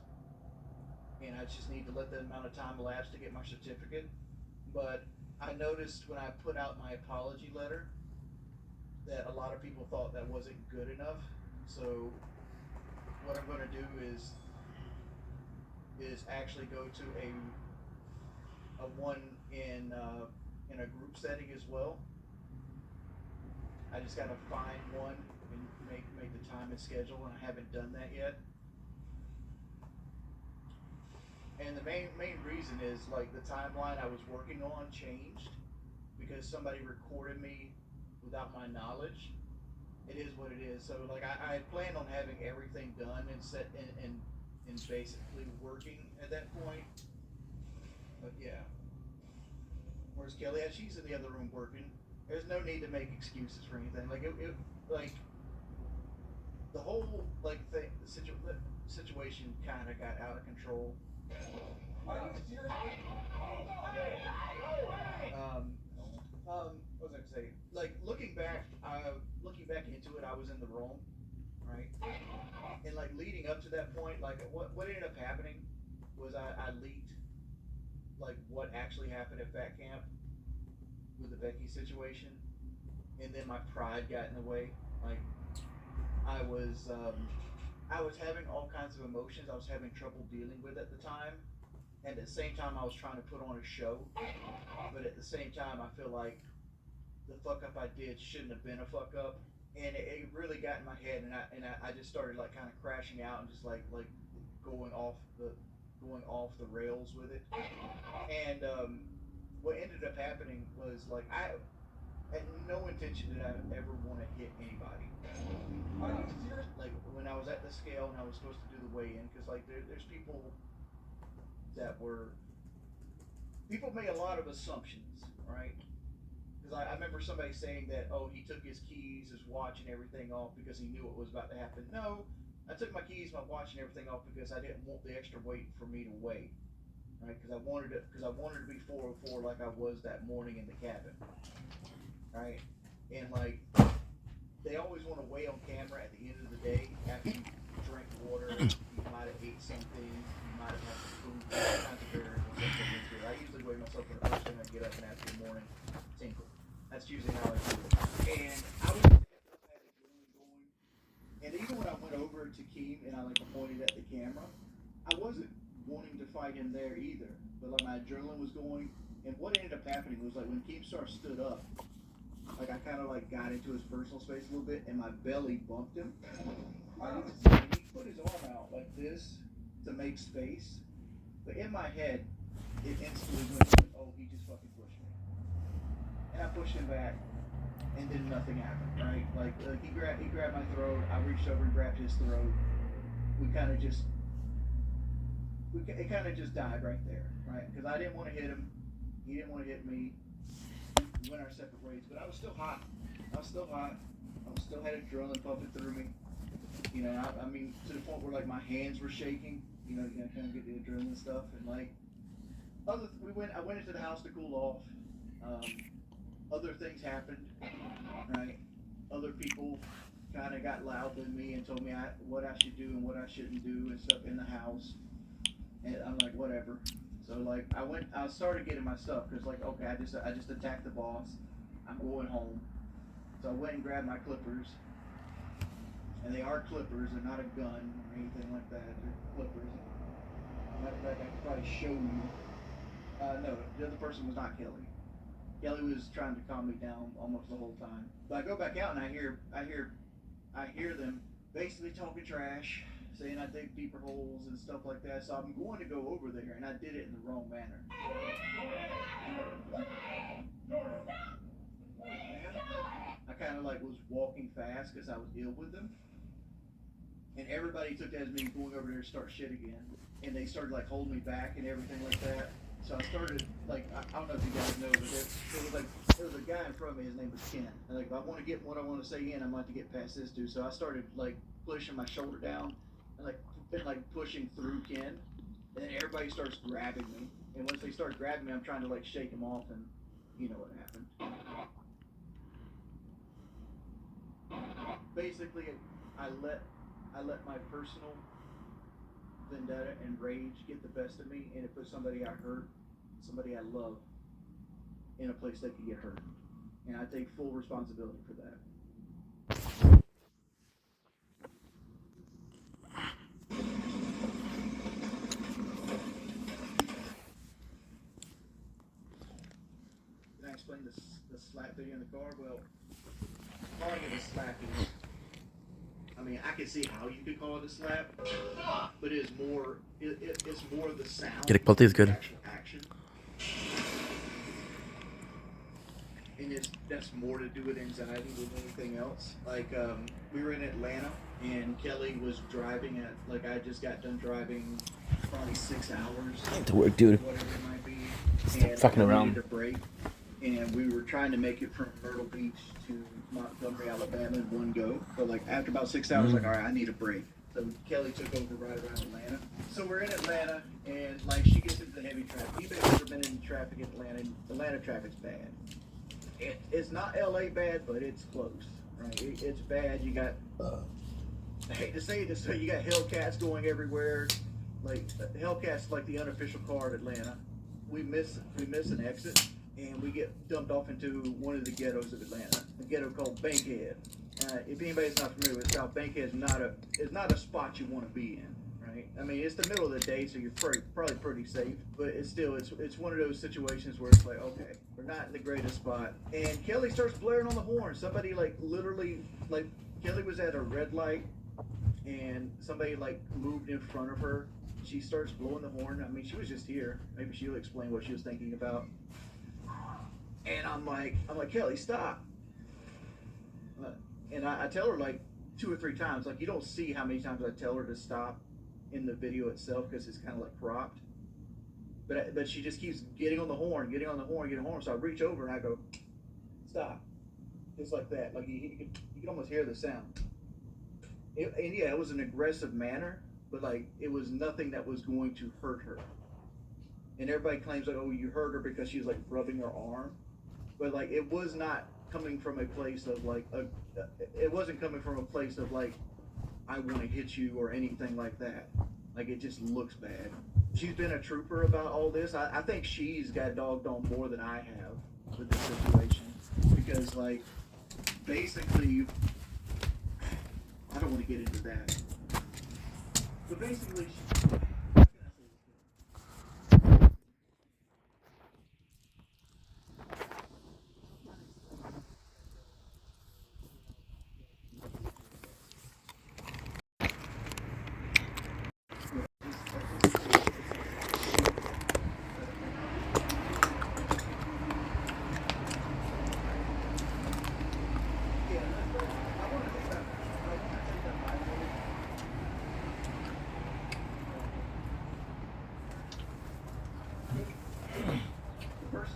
[SPEAKER 12] and I just need to let that amount of time elapse to get my certificate. But I noticed when I put out my apology letter that a lot of people thought that wasn't good enough. So what I'm gonna do is actually go to a one in a group setting as well. I just gotta find one and make the time and schedule, and I haven't done that yet. And the main reason is like the timeline I was working on changed because somebody recorded me without my knowledge. It is what it is. So like I planned on having everything done and set and basically working at that point. But yeah. Whereas Kelly, she's in the other room working. There's no need to make excuses for anything. Like like the whole like thing, the situation kind of got out of control. What was I gonna say? Like looking back into it, I was in the wrong, right? And like leading up to that point, like what ended up happening was I leaked like what actually happened at Fat Camp with the Becky situation, and then my pride got in the way. Like I was having all kinds of emotions I was having trouble dealing with at the time, and at the same time I was trying to put on a show, but at the same time I feel like the fuck up I did shouldn't have been a fuck up, and it really got in my head, and I just started like kind of crashing out and just like going off the rails with it, and what ended up happening was like I had no intention that I ever want to hit anybody. Like when I was at the scale and I was supposed to do the weigh-in, because like there's people made a lot of assumptions, right? Because I remember somebody saying that, oh, he took his keys, his watch, and everything off because he knew what was about to happen. No, I took my keys, my watch, and everything off because I didn't want the extra weight for me to weigh, right? Because I wanted to be 404 like I was that morning in the cabin, right? And like they always want to weigh on camera at the end of the day after you drink water, you might have ate something, you might have had some food, all kinds of variables that go into it. I usually weigh myself for the first thing I get up and after the morning tinkle. That's usually how I do it. And I was had adrenaline going. And even when I went over to Keem and I like pointed at the camera, I wasn't wanting to fight him there either. But like my adrenaline was going, and what ended up happening was like when Keemstar stood up, like I kind of like got into his personal space a little bit, and my belly bumped him. And he put his arm out like this to make space, but in my head, it instantly went, oh, he just fucking pushed me. And I pushed him back, and then nothing happened, right? Like he grabbed my throat. I reached over and grabbed his throat. It kind of just died right there, right? Because I didn't want to hit him. He didn't want to hit me. We went our separate ways, but I was still hot. I still had adrenaline pumping through me. You know, I mean, to the point where like my hands were shaking. You know, you gotta kind of get the adrenaline stuff, and like I went into the house to cool off. Other things happened, right? Other people kind of got loud with me and told me what I should do and what I shouldn't do and stuff in the house. And I'm like, whatever. So like I started getting my stuff because like, okay, I just attacked the boss. I'm going home. So I went and grabbed my clippers. And they are clippers, they're not a gun or anything like that. They're clippers. Matter of fact, I could probably show you. No, the other person was not Kelly. Kelly was trying to calm me down almost the whole time. But I go back out and I hear them basically talking trash, saying I dig deeper holes and stuff like that. So I'm going to go over there, and I did it in the wrong manner. I kind of like was walking fast because I was ill with them. And everybody took that as me going over there to start shit again. And they started like holding me back and everything like that. So I started like, I don't know if you guys know, but there was a guy in front of me, his name was Ken. And like if I want to get what I want to say in, I'm going to get past this dude. So I started like pushing my shoulder down and like pushing through Ken. And then everybody starts grabbing me. And once they start grabbing me, I'm trying to like shake them off, and you know what happened. Basically, I let my personal vendetta and rage get the best of me, and it put somebody I hurt, somebody I love, in a place that could get hurt. And I take full responsibility for that. slap through you in the car. Well, calling it a slap is, I mean, I can see how you could call it a slap, but it's more of the sound.
[SPEAKER 1] Get quality is good.
[SPEAKER 12] Actual action. And that's more to do with anxiety than anything else. Like, we were in Atlanta, and Kelly was driving at, like, I just got done driving probably 6 hours.
[SPEAKER 1] To work, dude.
[SPEAKER 12] Whatever it might be.
[SPEAKER 1] Stop
[SPEAKER 12] And
[SPEAKER 1] fucking
[SPEAKER 12] I
[SPEAKER 1] around.
[SPEAKER 12] needed a break, and we were trying to make it from Myrtle Beach to Montgomery, Alabama in one go. But, like, after about 6 hours, like, all right, I need a break. So Kelly took over right around Atlanta. So we're in Atlanta, and, like, she gets into the heavy traffic. You've never been in traffic in Atlanta. Atlanta traffic's bad. It's not LA bad, but it's close, right? It's bad. You got, I hate to say this, so you got Hellcats going everywhere. Like, Hellcat's like the unofficial car of Atlanta. We miss an exit, and we get dumped off into one of the ghettos of Atlanta, a ghetto called Bankhead. If anybody's not familiar with South, Bankhead is not a spot you want to be in. Right? I mean, it's the middle of the day, so you're probably pretty safe. But it's one of those situations where it's like, okay, we're not in the greatest spot. And Kelly starts blaring on the horn. Somebody literally Kelly was at a red light, and somebody moved in front of her. She starts blowing the horn. I mean, she was just here. Maybe she'll explain what she was thinking about. And I'm like, Kelly, stop. And I tell her 2 or 3 times. Like, you don't see how many times I tell her to stop in the video itself because it's kind of cropped, but she just keeps getting on the horn. So I reach over and I go, stop. It's like that. Like you can almost hear the sound. It was an aggressive manner, but it was nothing that was going to hurt her. And everybody claims oh, you hurt her because she was rubbing her arm, but it was not coming from a place of it wasn't coming from a place of I want to hit you or anything like that. It just looks bad. She's been a trooper about all this. I think she's got dogged on more than I have with this situation. Because, basically, I don't want to get into that. But basically,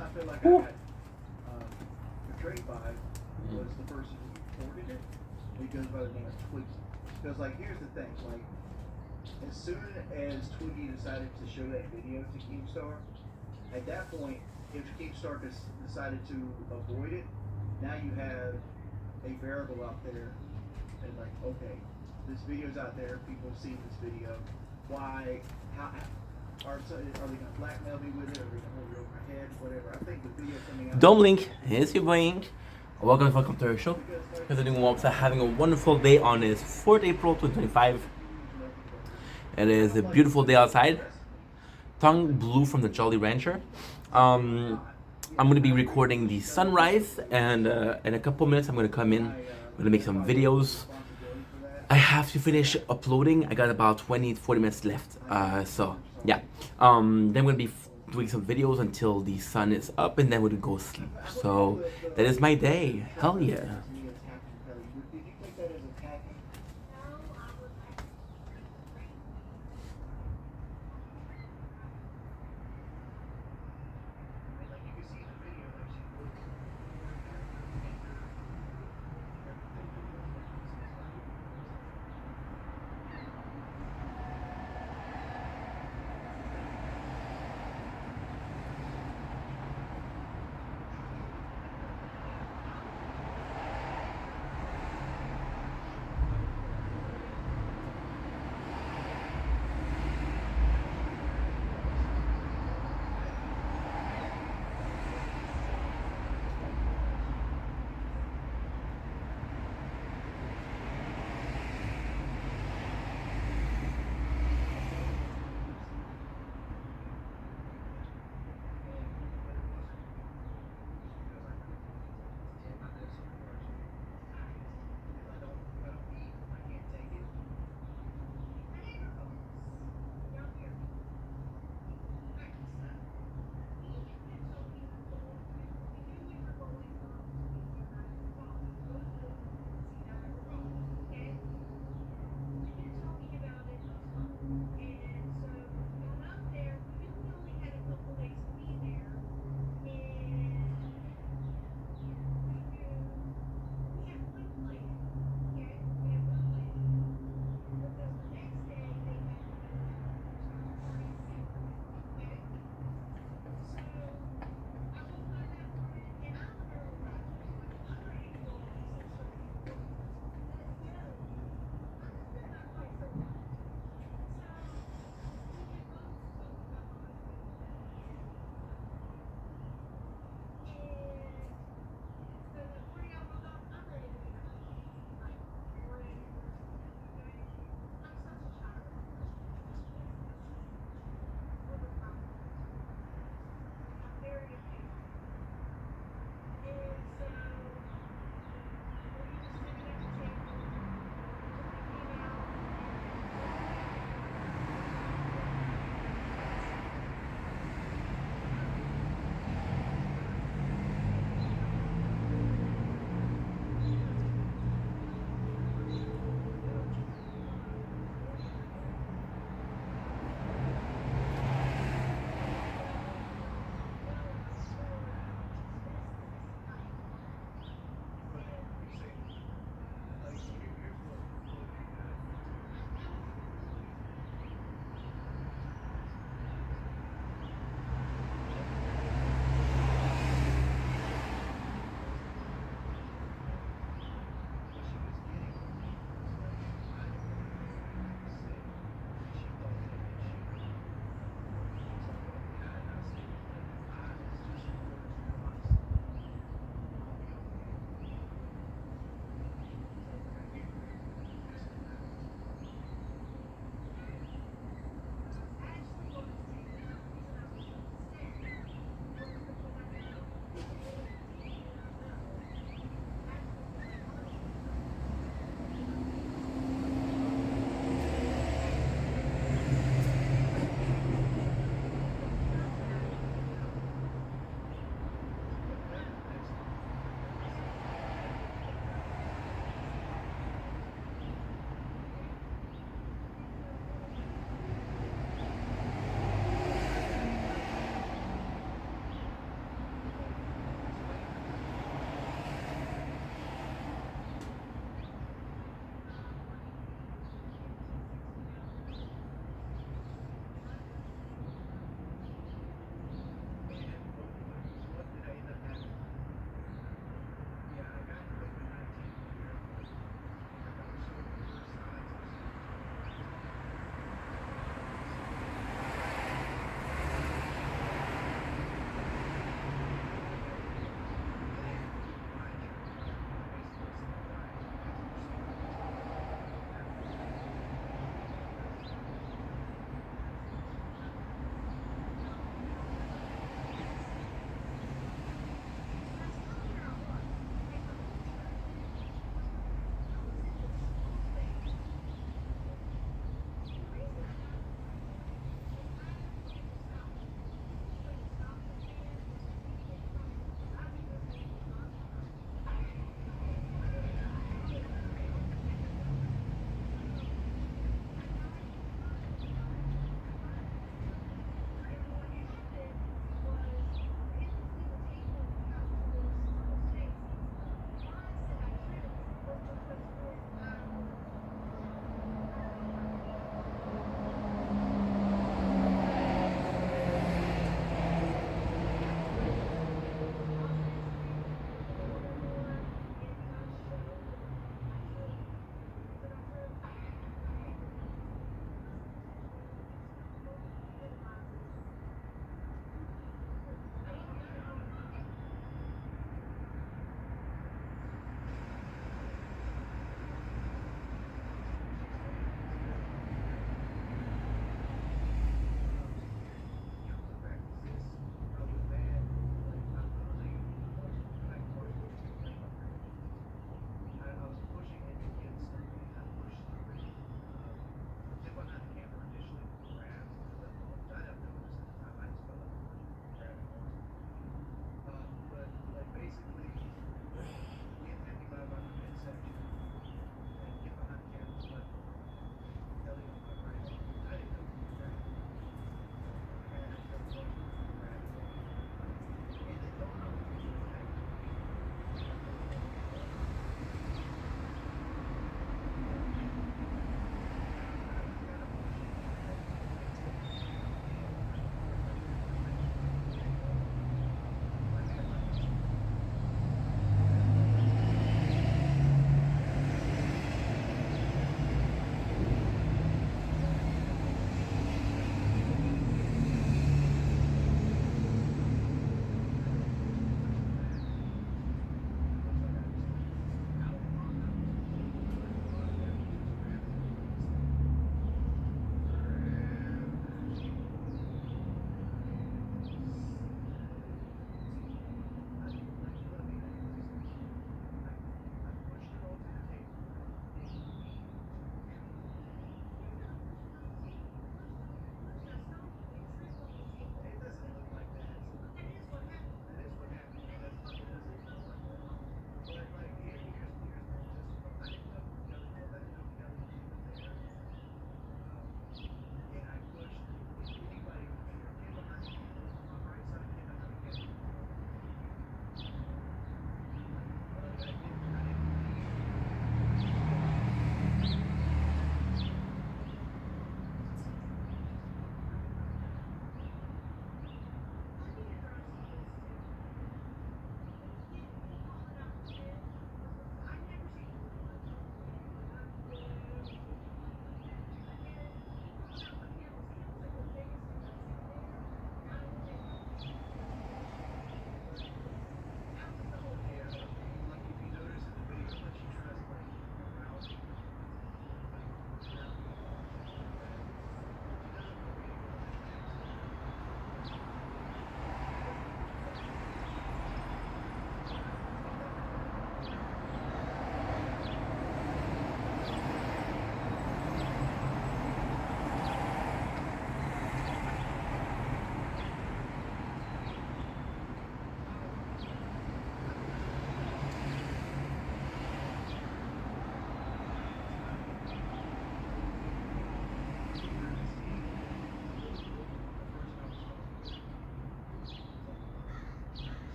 [SPEAKER 12] I feel like I got betrayed by was the person who reported it. He goes by the name of Twiggy. Because here's the thing, as soon as Twiggy decided to show that video to Keemstar, at that point, if Keemstar decided to avoid it, now you have a variable out there and okay, this video's out there, people see this video. Why? How? Are they going to blackmail me with it? Are they going to hold it over my head? Whatever. I think the video coming out.
[SPEAKER 1] Don't blink. Here's your blink. Welcome to our show. Because doing Wopsa having a wonderful day on this 4th April 2025. It is a beautiful day outside. Tongue blue from the Jolly Rancher. I'm going to be recording the sunrise, and in a couple minutes I'm going to come in. I'm going to make some videos. I have to finish uploading. I got about 20-40 minutes left. So yeah. Then I'm going to be doing some videos until the sun is up, and then we're going to go sleep. So that is my day. Hell yeah.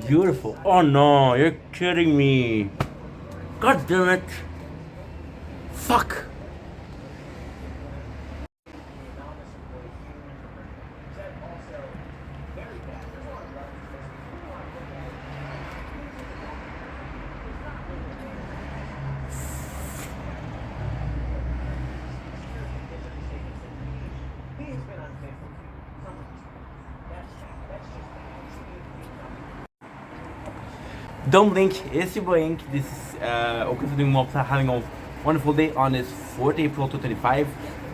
[SPEAKER 1] Beautiful. Oh no, you're kidding me. God damn it. Fuck. Don't blink, it's your boy Ink. This is doing Mobsa, having a wonderful day on this 4th April 2025.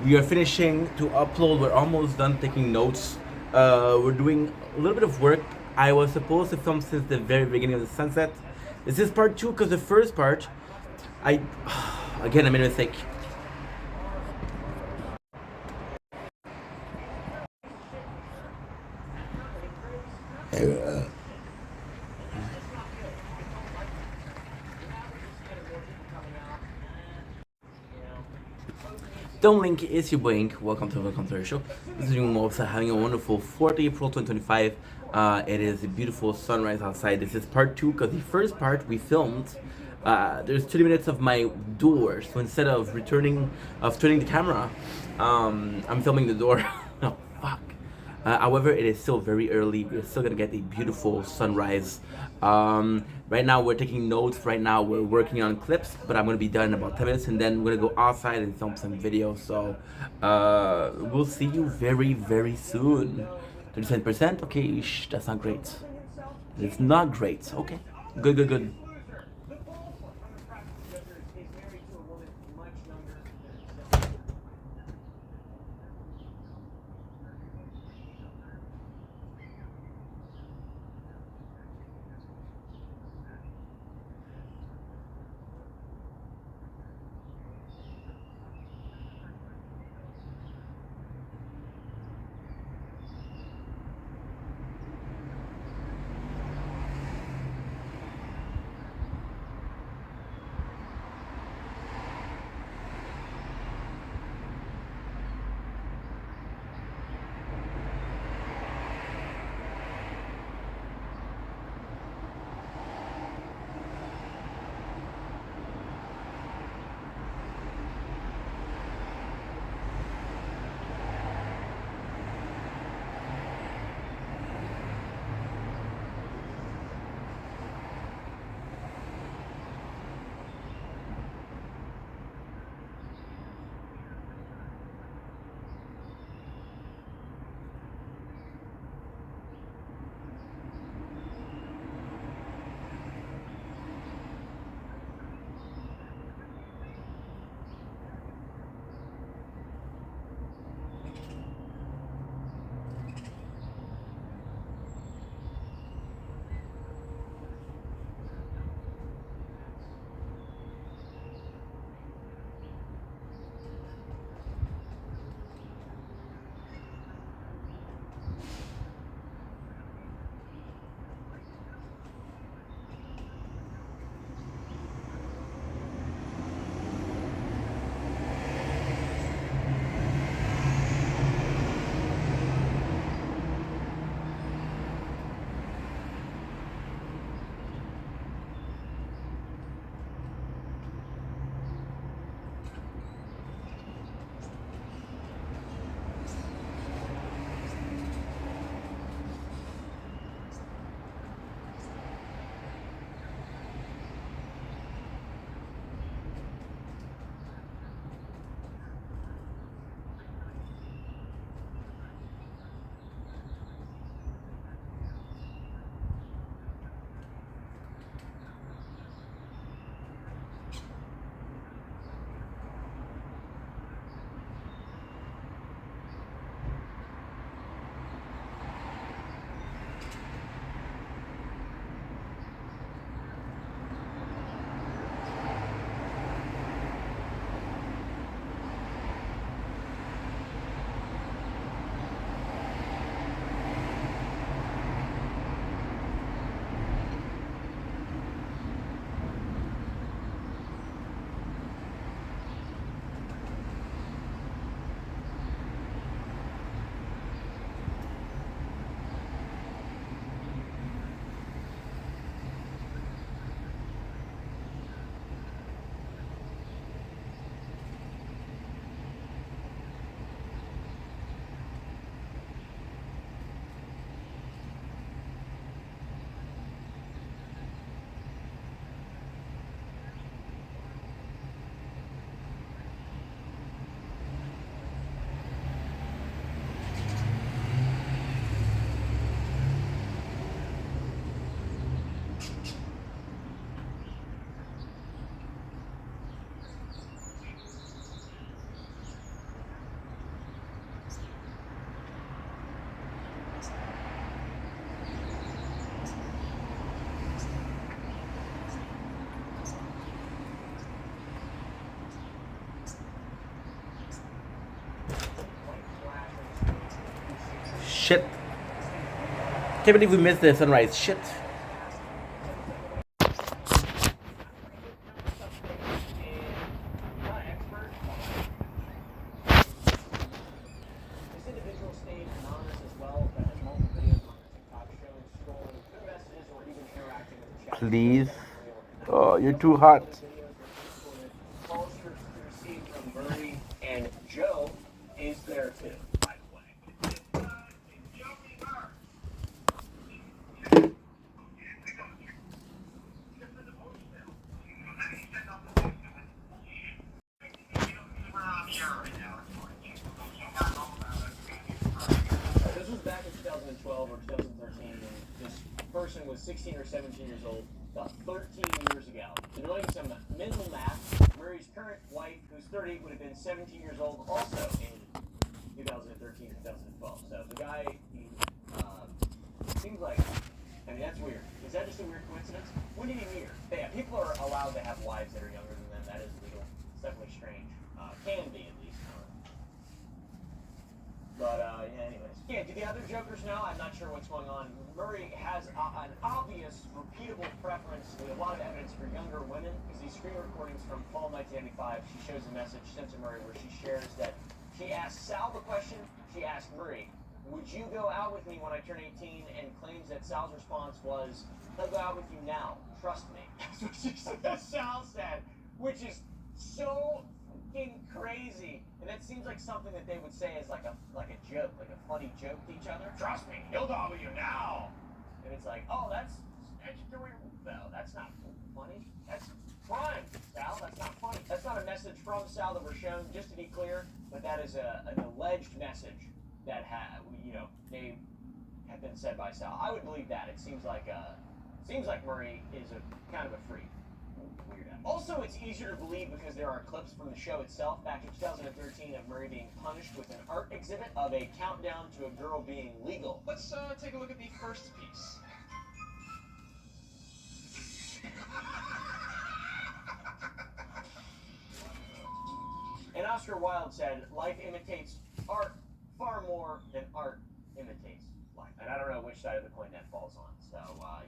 [SPEAKER 1] We are finishing to upload, we're almost done taking notes. We're doing a little bit of work. I was supposed to film since the very beginning of the sunset. This is part 2 because the first part, again I made a mistake. Don't blink, it's your boy Ink. Welcome to our show. This is doing Mobsa, having a wonderful 4th April 2025. It is a beautiful sunrise outside. This is part 2 because the first part we filmed, there's 20 minutes of my door. So instead of turning the camera, I'm filming the door. Oh, fuck. However, it is still very early. We're still gonna get a beautiful sunrise. Right now we're taking notes. Right now we're working on clips, but I'm gonna be done in about 10 minutes, and then we're gonna go outside and film some videos. So we'll see you very, very soon. 37%? Okay, that's not great. It's not great. Okay, good. Shit. Can't believe we missed the sunrise. Shit. Please. Oh, you're too hot.
[SPEAKER 13] Calls you received from Murray and Joe is there too, by the way. This was back in 2012 or 2013, and this person was 16 or 17 years old, about 13 years ago. So doing some mental math, Murray's current wife, who's 30, would have been 17 years old also in 2013 or 2012. So the guy, seems like, I mean, that's weird. Is that just a weird coincidence? When did he meet her? Yeah, people are allowed to have wives that are younger than them. That is legal. It's definitely strange. Can be, at least. But, yeah, anyways. Yeah, do the other Jokers know? I'm not sure what's going on. Murray has an obvious, repeatable preference with a lot of evidence for younger women, because these screen recordings from fall 1995, she shows a message sent to Murray where she shares that she asked Sal the question, she asked Murray, would you go out with me when I turn 18, and claims that Sal's response was, I'll go out with you now, trust me. That's what she said, Sal said, which is so fucking crazy. And that seems like something that they would say as like a joke, like a funny joke to each other. Trust me, he'll go with you now. And it's like, oh, that's that's not funny. That's crime, Sal. That's not funny. That's not a message from Sal that we're shown, just to be clear, but that is an alleged message that may have been said by Sal. I would believe that. It seems like Murray is a kind of a freak. Also, it's easier to believe because there are clips from the show itself back in 2013 of Murray being punished with an art exhibit of a countdown to a girl being legal. Let's take a look at the first piece. And Oscar Wilde said, life imitates art far more than art imitates life. And I don't know which side of the coin that falls on. So,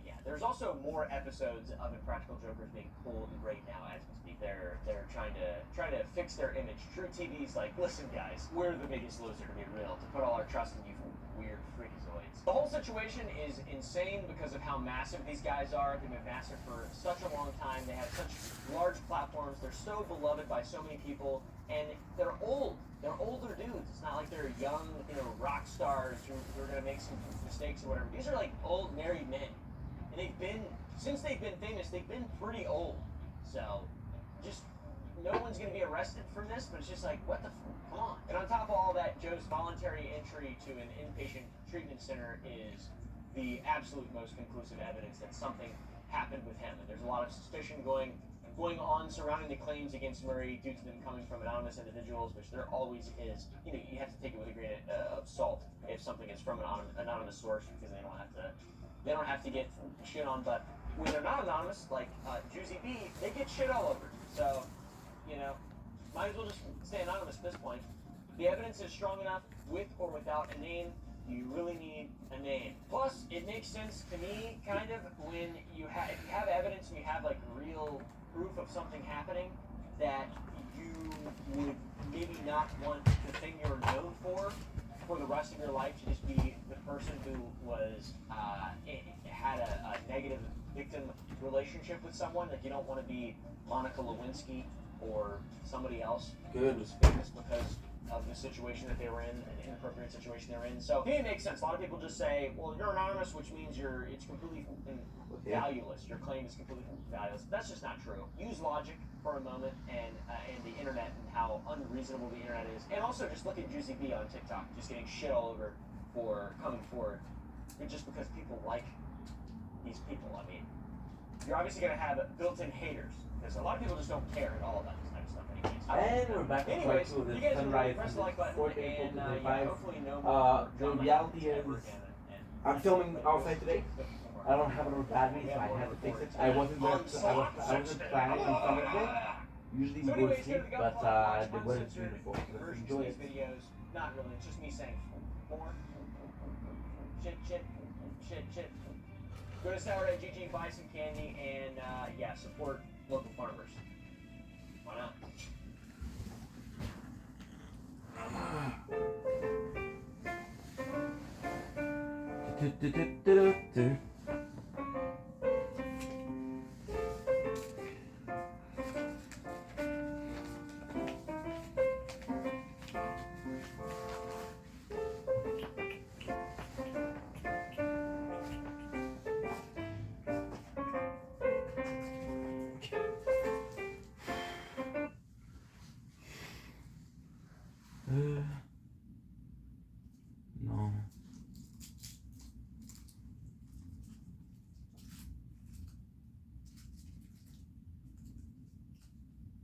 [SPEAKER 13] yeah. There's also more episodes of Impractical Jokers being pulled right now as we speak. They're trying to fix their image. True TV's like, listen guys, we're the biggest loser to be real, to put all our trust in you weird freakazoids. The whole situation is insane because of how massive these guys are. They've been massive for such a long time. They have such large platforms. They're so beloved by so many people, and they're old. They're older dudes. It's not like they're young, rock stars who are going to make some mistakes or whatever. These are like old married men. And since they've been famous, they've been pretty old. So, just, no one's going to be arrested from this, but it's just like, what the come on. And on top of all that, Joe's voluntary entry to an inpatient treatment center is the absolute most conclusive evidence that something happened with him. And there's a lot of suspicion going on surrounding the claims against Murray due to them coming from anonymous individuals, which there always is. You have to take it with a grain of salt if something is from an anonymous source, because they don't have to get shit on. But when they're not anonymous, like Juicy B, they get shit all over. So, might as well just stay anonymous at this point. The evidence is strong enough, with or without a name. You really need a name. Plus, it makes sense to me, kind of, when if you have evidence and you have like real proof of something happening, that you would maybe not want the thing you're known for the rest of your life to just be the person who was had a negative victim relationship with someone. Like, you don't want to be Monica Lewinsky or somebody else who was famous because of the situation that they were in, an inappropriate situation they were in. So it makes sense. A lot of people just say, well, you're anonymous, which means it's completely valueless. Your claim is completely valueless. That's just not true. Use logic for a moment and the internet and how unreasonable the internet is. And also just look at Juicy B on TikTok, just getting shit all over for coming forward. Just because people like these people. I mean, you're obviously going to have built-in haters. Because a lot of people just don't care at all about this type of stuff.
[SPEAKER 1] And we're back to part 2 of the Sunrise
[SPEAKER 13] press the like button,
[SPEAKER 1] 4th April
[SPEAKER 13] and
[SPEAKER 1] 2025.
[SPEAKER 13] hopefully no more
[SPEAKER 1] The reality is, I'm filming outside today. I don't have enough battery, so I had to fix it. I wasn't planning on filming today. Usually we go to sleep, but the weather's beautiful. Let's enjoy it.
[SPEAKER 13] Videos, not really. It's just me saying more. Go to Sourdough.gg, buy some candy, and yeah, support local farmers. Why not?
[SPEAKER 1] No.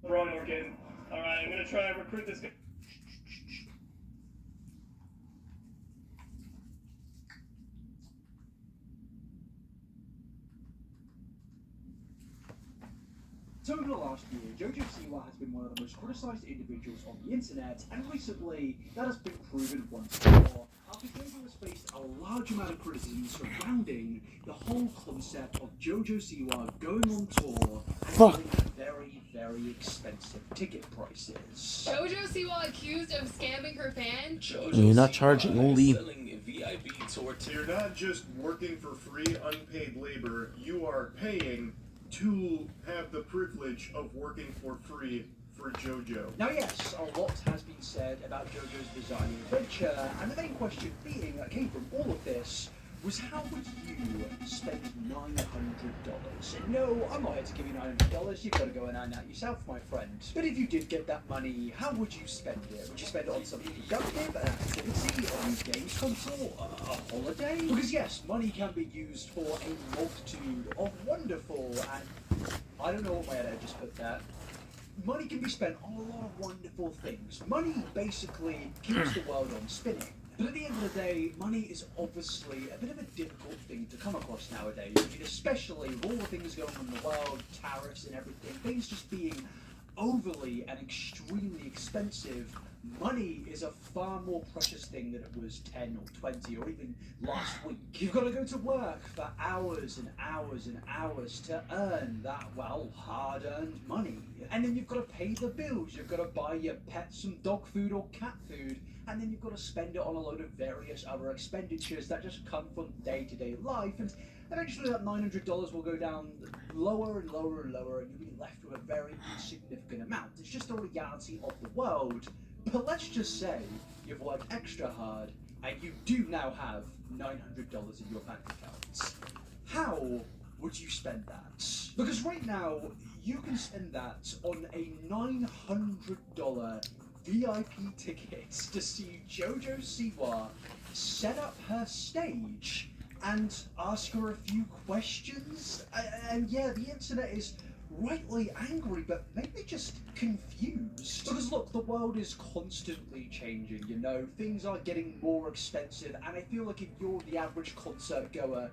[SPEAKER 14] Wrong again. Alright, I'm gonna try and recruit this guy.
[SPEAKER 15] So over the last year, Jojo Siwa has been one of the most criticised individuals on the internet, and recently that has been proven once more after Jojo has faced a large amount of criticism surrounding the whole concept of Jojo Siwa going on tour and having very, very expensive ticket prices.
[SPEAKER 16] Jojo Siwa accused of scamming her fans?
[SPEAKER 1] You're not charging, only...
[SPEAKER 17] VIP tour. You're not just working for free unpaid labor, you are paying to have the privilege of working for free for JoJo.
[SPEAKER 15] Now yes, a lot has been said about JoJo's Bizarre New Adventure, and the main question being that came from all of this was how would you spend $900? No, I'm not here to give you $900, you've got to go and earn that yourself, my friend. But if you did get that money, how would you spend it? Would you spend it on something productive, an activity, a new games console, a holiday? Because yes, money can be used for a multitude of wonderful and... I don't know what my editor just put there. Money can be spent on a lot of wonderful things. Money basically keeps the world on spinning. But at the end of the day, money is obviously a bit of a difficult thing to come across nowadays. I mean, especially with all the things going on in the world, tariffs and everything, things just being overly and extremely expensive. Money is a far more precious thing than it was 10 or 20 or even last week. You've got to go to work for hours and hours and hours to earn that, well, hard-earned money. And then you've got to pay the bills. You've got to buy your pet some dog food or cat food. And then you've got to spend it on a load of various other expenditures that just come from day-to-day life. And eventually that $900 will go down lower and lower and lower, and you'll be left with a very insignificant amount. It's just a reality of the world. But let's just say you've worked extra hard and you do now have $900 in your bank account. How would you spend that? Because right now, you can spend that on a $900 VIP ticket to see Jojo Siwa set up her stage and ask her a few questions. And yeah, the internet is rightly angry, but maybe just confused. Because look, the world is constantly changing, you know, things are getting more expensive, and I feel like if you're the average concert goer,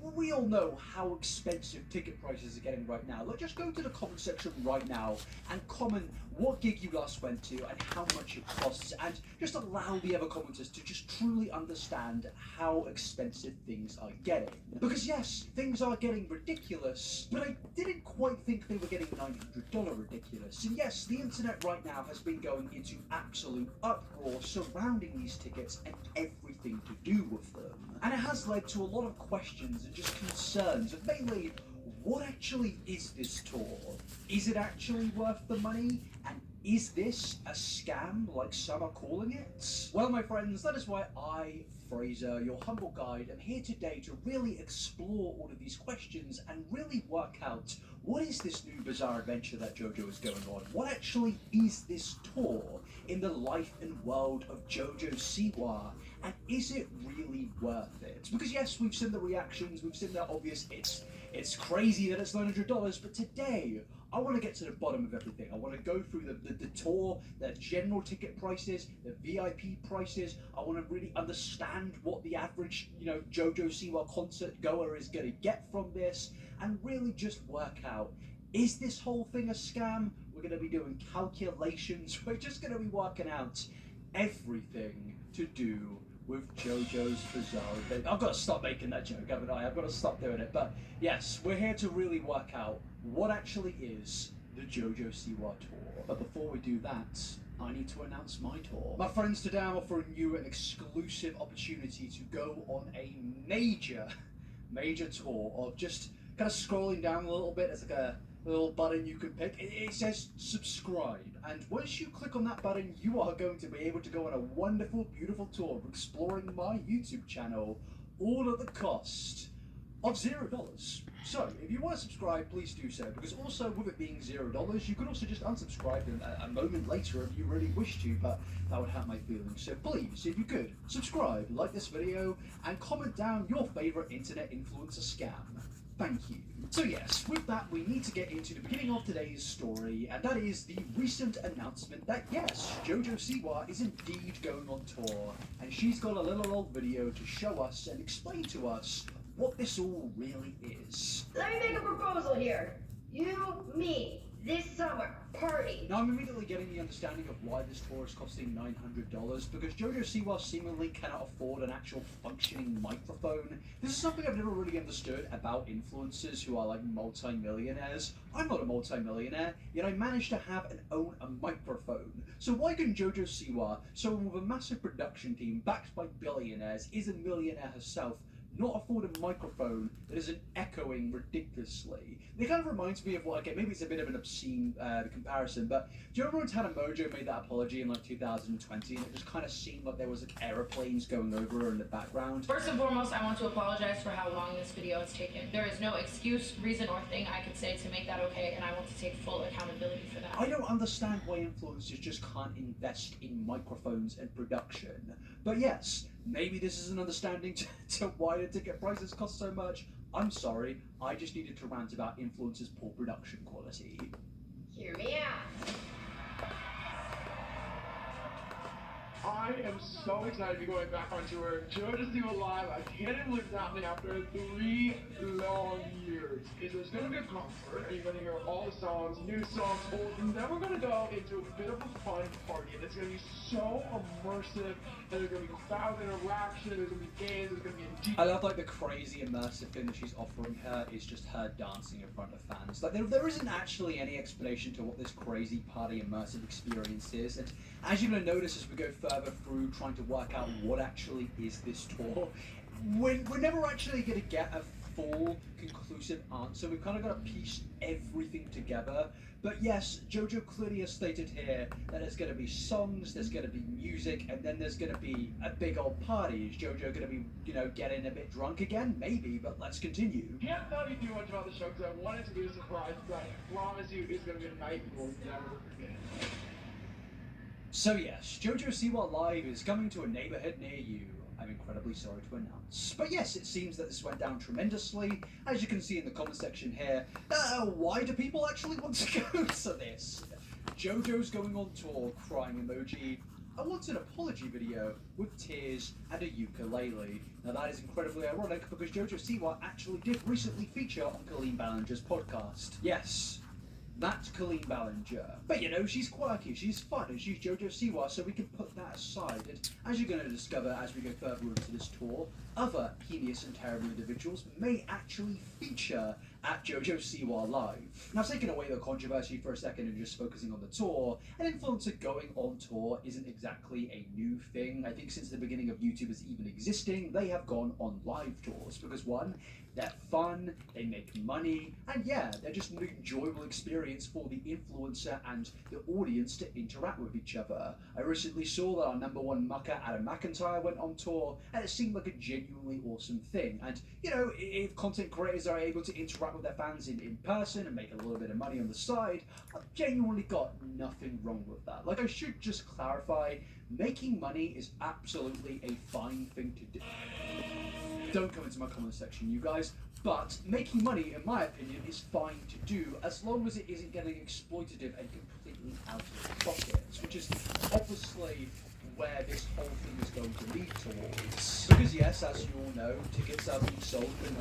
[SPEAKER 15] we all know how expensive ticket prices are getting right now. Let's just go to the comment section right now and comment what gig you last went to and how much it costs, and just allow the other commenters to just truly understand how expensive things are getting. Because yes, things are getting ridiculous, but I didn't quite think they were getting $900 ridiculous. And yes, the internet right now has been going into absolute uproar surrounding these tickets and everything to do with them. And it has led to a lot of questions and just concerns, and mainly, what actually is this tour? Is it actually worth the money? And is this a scam, like some are calling it? Well, my friends, that is why I, Fraser, your humble guide, am here today to really explore all of these questions and really work out what is this new bizarre adventure that JoJo is going on? What actually is this tour in the life and world of Jojo Siwa? And is it really worth it? Because yes, we've seen the reactions, we've seen the obvious it's crazy that it's $900, but today, I want to get to the bottom of everything. I want to go through the tour, the general ticket prices, the VIP prices. I want to really understand what the average, you know, Jojo Siwa concert goer is going to get from this, and really just work out, is this whole thing a scam? We're going to be doing calculations. We're just going to be working out everything to do with JoJo's Bizarre Adventure. I've got to stop making that joke, haven't I? I've got to stop doing it. But yes, we're here to really work out what actually is the JoJo Siwa tour. But before we do that, I need to announce my tour. My friends, today I'm offering you an exclusive opportunity to go on a major tour of just kind of scrolling down a little bit. There's like a little button you can pick. It says subscribe, and once you click on that button, you are going to be able to go on a wonderful, beautiful tour of exploring my YouTube channel, all at the cost of $0. So, if you want to subscribe, please do so, because also with it being $0, you could also just unsubscribe a moment later if you really wish to, but that would hurt my feelings. So please, if you could, subscribe, like this video, and comment down your favourite internet influencer scam. Thank you. So yes, with that, we need to get into the beginning of today's story, and that is the recent announcement that yes, JoJo Siwa is indeed going on tour, and she's got a little old video to show us and explain to us what this all really is.
[SPEAKER 2] Let me make a proposal here. You, me, this summer, party.
[SPEAKER 15] Now I'm immediately getting the understanding of why this tour is costing $900, because JoJo Siwa seemingly cannot afford an actual functioning microphone. This is something I've never really understood about influencers who are like multi-millionaires. I'm not a multi-millionaire, yet I managed to own a microphone. So why can JoJo Siwa, someone with a massive production team backed by billionaires, is a millionaire herself, not afford a microphone that isn't echoing ridiculously? It kind of reminds me of what, okay, maybe it's a bit of an obscene comparison, but do you remember when Tana Mojo made that apology in like 2020, and it just kind of seemed like there was like aeroplanes going over her in the background?
[SPEAKER 16] First and foremost, I want to apologize for how long this video has taken. There is no excuse, reason, or thing I could say to make that okay, and I want to take full accountability for that.
[SPEAKER 15] I don't understand why influencers just can't invest in microphones and production. But yes, maybe this is an understanding to why the ticket prices cost so much. I'm sorry, I just needed to rant about influencers' poor production quality.
[SPEAKER 2] Hear me out.
[SPEAKER 14] I am so excited to be going back on tour. JoJo Siwa Live, I can't even believe it's happening after 3 long years. There's going to be a concert, and you're going to hear all the songs, new songs, old, and then we're going to go into a bit of a fun party, and it's going to be so immersive, and there's going to be crowd interaction, there's going to be games, there's going to be a deep...
[SPEAKER 15] I love like the crazy immersive thing that she's offering her is just her dancing in front of fans. Like there isn't actually any explanation to what this crazy party immersive experience is, and as you're going to notice as we go further through trying to work out what actually is this tour, we're never actually going to get a full conclusive answer. We've kind of got to piece everything together. But yes, JoJo clearly has stated here that there's going to be songs, there's going to be music, and then there's going to be a big old party. Is JoJo going to be, getting a bit drunk again? Maybe, but let's continue.
[SPEAKER 14] Can't tell you too much about the show because I want it to be a surprise, but I promise you it's going to be a night you will never forget.
[SPEAKER 15] So yes, JoJo Siwa Live is coming to a neighborhood near you. I'm incredibly sorry to announce. But yes, it seems that this went down tremendously. As you can see in the comment section here, why do people actually want to go to this? JoJo's going on tour, crying emoji. I want an apology video with tears and a ukulele. Now that is incredibly ironic because JoJo Siwa actually did recently feature on Colleen Ballinger's podcast. Yes, that's Colleen Ballinger. But she's quirky, she's fun, and she's JoJo Siwa, so we can put that aside. And as you're going to discover as we go further into this tour, other heinous and terrible individuals may actually feature at JoJo Siwa Live. Now, taking away the controversy for a second and just focusing on the tour, an influencer going on tour isn't exactly a new thing. I think since the beginning of YouTubers even existing, they have gone on live tours because one, they're fun, they make money, and yeah, they're just an enjoyable experience for the influencer and the audience to interact with each other. I recently saw that our #1 mucker, Adam McIntyre, went on tour, and it seemed like a genuinely awesome thing. And, if content creators are able to interact with their fans in person and make a little bit of money on the side, I've genuinely got nothing wrong with that. Like, I should just clarify, making money is absolutely a fine thing to do. Don't come into my comment section, you guys, but making money, in my opinion, is fine to do as long as it isn't getting exploitative and completely out of pockets, which is obviously where this whole thing is going to lead towards. Because yes, as you all know, tickets are being sold for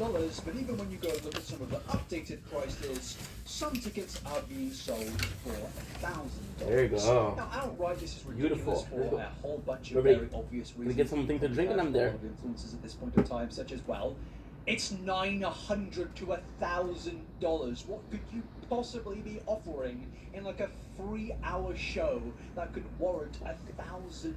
[SPEAKER 15] $900, but even when you go and look at some of the updated prices, some tickets are being sold for $1,000.
[SPEAKER 1] There you go.
[SPEAKER 15] Now, outright, this is ridiculous
[SPEAKER 1] Beautiful.
[SPEAKER 15] for a whole bunch of
[SPEAKER 1] Ruby,
[SPEAKER 15] very obvious reasons.
[SPEAKER 1] Can we get something to drink and I'm there?
[SPEAKER 15] Influences at this point in time, such as, well, it's $900 to $1,000. What could you possibly be offering in like a 3-hour show that could warrant $1,000?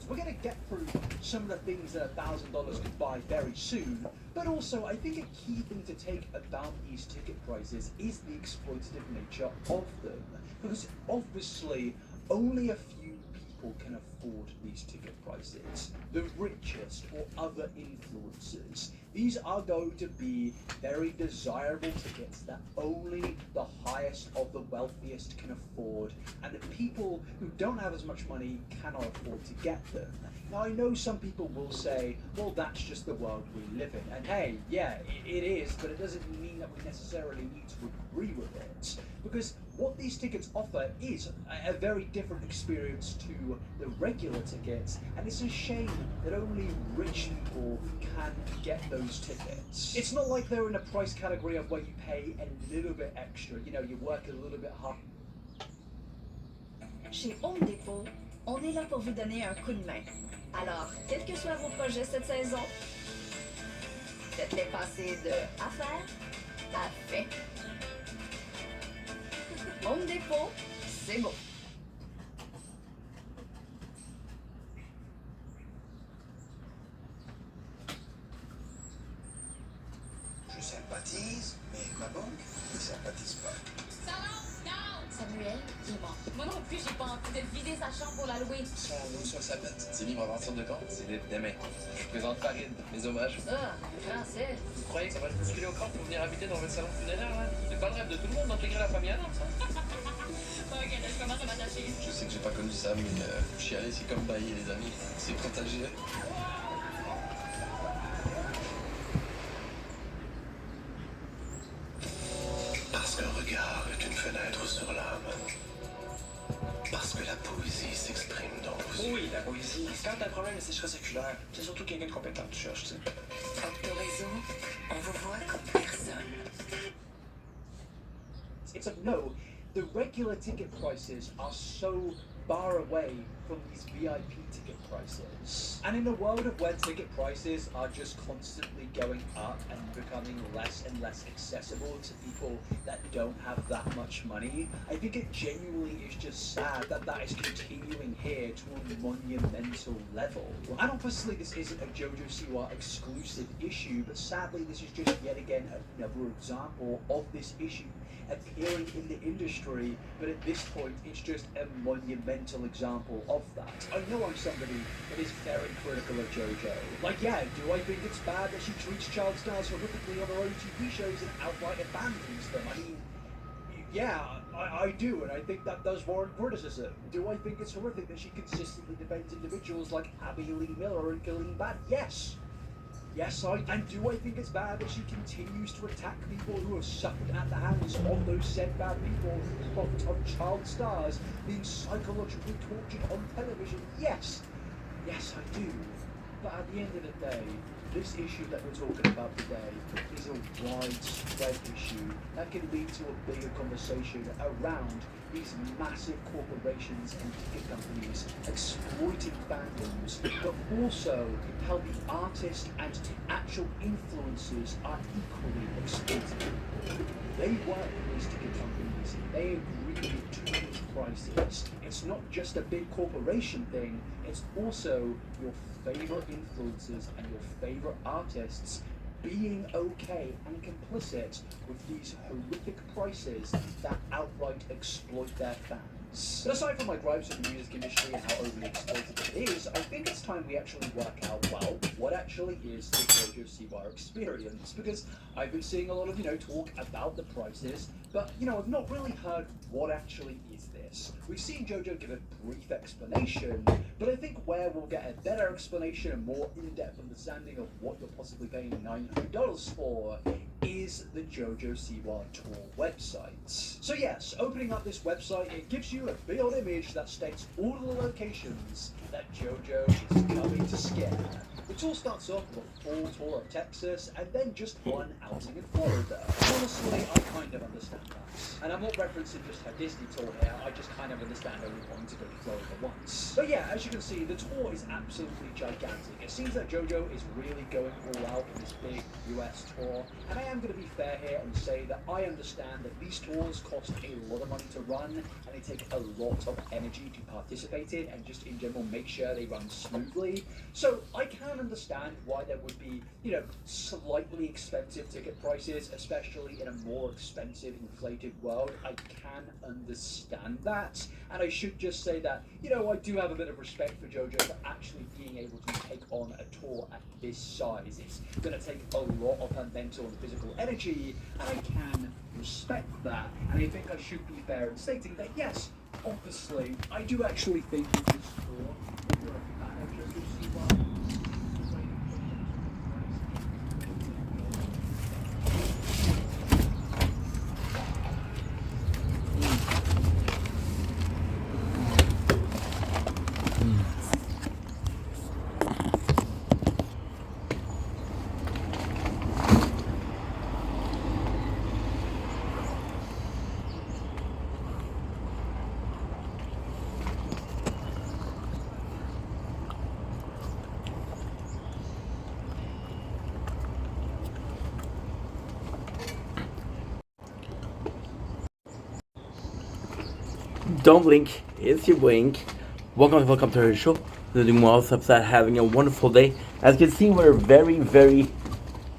[SPEAKER 15] We're gonna get through some of the things that $1,000 could buy very soon, but also I think a key thing to take about these ticket prices is the exploitative nature of them, because obviously only a few people can afford these ticket prices. The richest or other influencers. These are going to be very desirable tickets that only the highest of the wealthiest can afford, and the people who don't have as much money cannot afford to get them. Now, I know some people will say, well, that's just the world we live in. And hey, yeah, it is, but it doesn't mean that we necessarily need to agree with it. Because what these tickets offer is a very different experience to the regular tickets, and it's a shame that only rich people can get those tickets. It's not like they're in a price category of where you pay a little bit extra, you know, you work a little bit hard.
[SPEAKER 18] Chez Home Depot, on est là pour vous donner un coup de main. Alors, quels que soient vos projets cette saison, faites-les passer de à faire à fait. Home Depot, c'est beau.
[SPEAKER 11] Je sympathise, mais ma banque ne sympathise pas.
[SPEAKER 16] Samuel, dis-moi. Moi non plus, j'ai pas envie de vider sa chambre pour la louer.
[SPEAKER 11] Son nom sur sa bête. C'est libre à partir de quand? C'est libre demain. Je vous présente Farid, mes hommages.
[SPEAKER 16] Ah, français.
[SPEAKER 11] Vous croyez que ça va se bousculer au corps pour venir habiter dans votre salon funéraire, là? C'est pas le rêve de tout le monde d'intégrer la famille Adam, ça?
[SPEAKER 16] Ok, là, je commence à m'attacher.
[SPEAKER 11] Je sais que j'ai pas connu ça, mais chialer, c'est comme bailler, les amis. C'est contagieux. Parce qu'un regard est une fenêtre sur l'âme. Parce que la poésie s'exprime dans vos yeux. Oui, la poésie. Quand t'as un problème de sécheresse oculaire, c'est surtout quelqu'un de compétent que tu cherches, tu sais.
[SPEAKER 18] Octoréseau, on vous voit comme personne.
[SPEAKER 15] It's like, no, the regular ticket prices are so far away from these VIP ticket prices. And in a world of where ticket prices are just constantly going up and becoming less and less accessible to people that don't have that much money, I think it genuinely is just sad that that is continuing here to a monumental level. And obviously this isn't a JoJo Siwa exclusive issue, but sadly this is just yet again another example of this issue appearing in the industry, but at this point it's just a monumental example of that. I know I'm somebody that is very critical of JoJo. Like, yeah, do I think it's bad that she treats child stars horrifically on her own TV shows and outright abandons them? I mean, yeah, I do, and I think that does warrant criticism. Do I think it's horrific that she consistently defends individuals like Abby Lee Miller and Colleen Bad? Yes. Yes, and do I think it's bad that she continues to attack people who have suffered at the hands of those said bad people who profit on child stars being psychologically tortured on television? Yes. Yes, I do. But at the end of the day, this issue that we're talking about today is a widespread issue that can lead to a bigger conversation around these massive corporations and ticket companies exploiting fandoms, but also how the artists and actual influencers are equally exploited. They work with these ticket companies, they agree to these prices. It's not just a big corporation thing, it's also your favorite influencers and your favorite artists being okay and complicit with these horrific prices that outright exploit their fans. But aside from my gripes with the music industry and how overly exploited it is, I think it's time we actually work out, well, what actually is the JoJo Siwa experience, because I've been seeing a lot of, talk about the prices, but, I've not really heard what actually is this. We've seen JoJo give a brief explanation, but I think where we'll get a better explanation and more in-depth understanding of what you're possibly paying $900 for is is the JoJo Siwa Tour website. So yes, opening up this website, it gives you a big old image that states all of the locations that JoJo is coming to scare. The tour starts off with a full tour of Texas and then just one outing in Florida. Honestly, I kind of understand that. And I'm not referencing just her Disney tour here, I just kind of understand only wanting to go to Florida once. But yeah, as you can see, the tour is absolutely gigantic. It seems that JoJo is really going all out in this big US tour. And I am going to be fair here and say that I understand that these tours cost a lot of money to run and they take a lot of energy to participate in and just in general make sure they run smoothly. So I can understand why there would be, you know, slightly expensive ticket prices, especially in a more expensive, inflated world. I can understand that. And I should just say that, you know, I do have a bit of respect for JoJo for actually being able to take on a tour at this size. It's going to take a lot of her mental and physical energy, and I can respect that. And I think I should be fair in stating that, yes, obviously, I do actually think that this tour will be a fan of JoJo Siwa.
[SPEAKER 1] Don't blink, it's your blink. Welcome to our show. We're doing well, upset, having a wonderful day. As you can see, we're very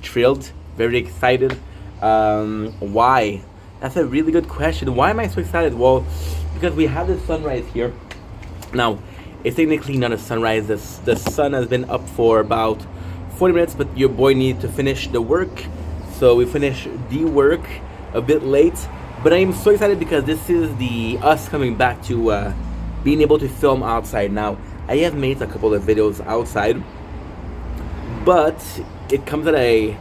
[SPEAKER 1] thrilled, very excited. Why? That's a really good question. Why am I so excited? Well, because we have the sunrise here. Now, it's technically not a sunrise. The sun has been up for about 40 minutes, but your boy needed to finish the work. So we finished the work a bit late. But I'm so excited because this is us coming back to being able to film outside. Now, I have made a couple of videos outside, but it comes at a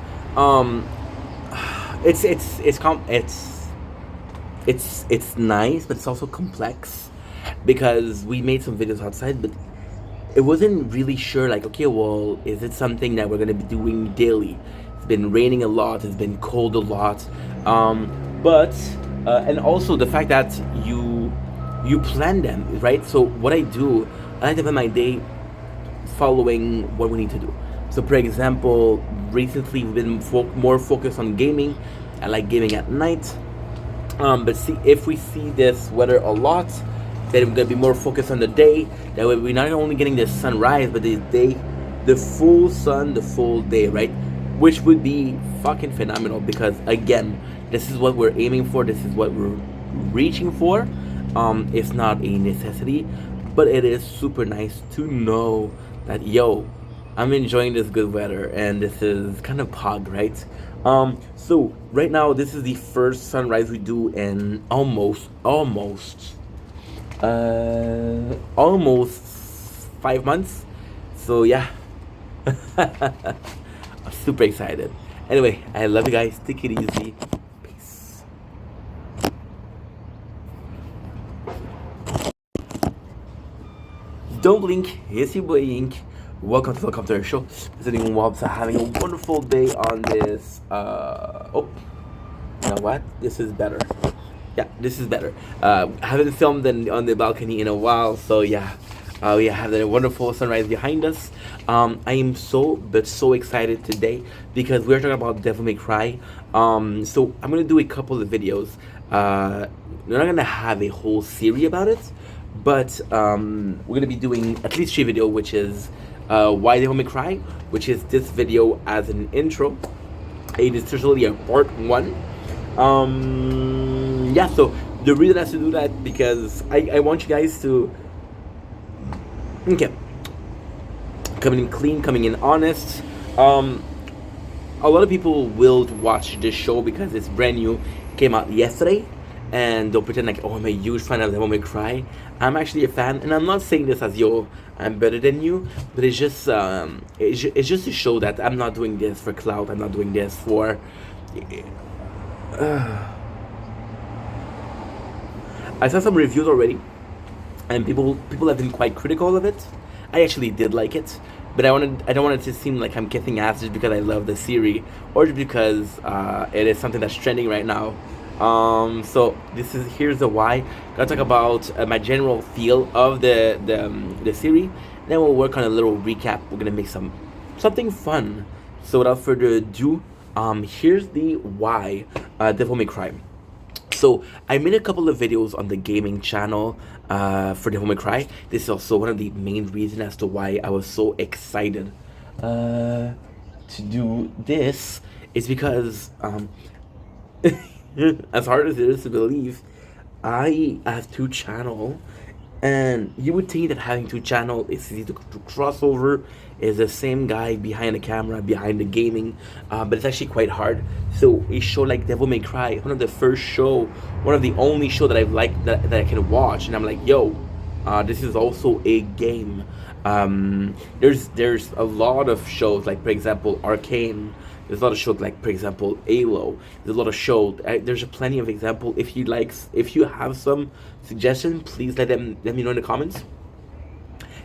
[SPEAKER 1] it's nice, but it's also complex because we made some videos outside, but it wasn't really sure. Like, okay, well, is it something that we're gonna be doing daily? It's been raining a lot. It's been cold a lot, and also the fact that you plan them, right? So what I do, I like to plan my day following what we need to do. So for example, recently we've been more focused on gaming. I like gaming at night, but if we see this weather a lot, then we're gonna be more focused on the day. That way we're not only getting the sunrise, but the full sun, the full day, right? Which would be fucking phenomenal because again, this is what we're aiming for. This is what we're reaching for. It's not a necessity, but it is super nice to know that, yo, I'm enjoying this good weather and this is kind of pog, right? So right now, this is the first sunrise we do in almost 5 months. So yeah, I'm super excited. Anyway, I love you guys. Take it easy. Don't blink, it's your boy Ink. Welcome to our show. Visiting Wobs, having a wonderful day on this. You know what? This is better. Yeah, this is better. Haven't filmed on the balcony in a while, so yeah. We have a wonderful sunrise behind us. I am so excited today because we're talking about Devil May Cry. So I'm gonna do a couple of videos. We're not gonna have a whole series about it, but we're gonna be doing at least 3 videos, which is why Devil May Cry, which is this video as an intro. It is usually a part 1. Yeah, so the reason I have to do that because I want you guys to coming in clean, coming in honest. A lot of people will watch this show because it's brand new, came out yesterday, and they'll pretend like, oh, I'm a huge fan of Devil May Cry. I'm actually a fan, and I'm not saying this as, yo, I'm better than you, but it's just to show that I'm not doing this for clout. I'm not doing this for I saw some reviews already, and people have been quite critical of it. I actually did like it, but I don't want it to seem like I'm kissing ass just because I love the series, or just because it is something that's trending right now. So here's the why. Gonna talk about my general feel of the series. Then we'll work on a little recap. We're gonna make something fun. So without further ado, here's the why Devil May Cry. So I made a couple of videos on the gaming channel for Devil May Cry. This is also one of the main reasons as to why I was so excited to do this. Is because as hard as it is to believe, I have 2 channels, and you would think that having 2 channels is easy to cross over, is the same guy behind the camera, behind the gaming, but it's actually quite hard. So a show like Devil May Cry, one of the first show, one of the only show that I've liked that I can watch, and I'm like, yo, this is also a game. There's a lot of shows, like for example Arcane. There's a lot of shows like, for example, Halo. There's a lot of shows. There's plenty of examples. If you have some suggestions, please let me know in the comments.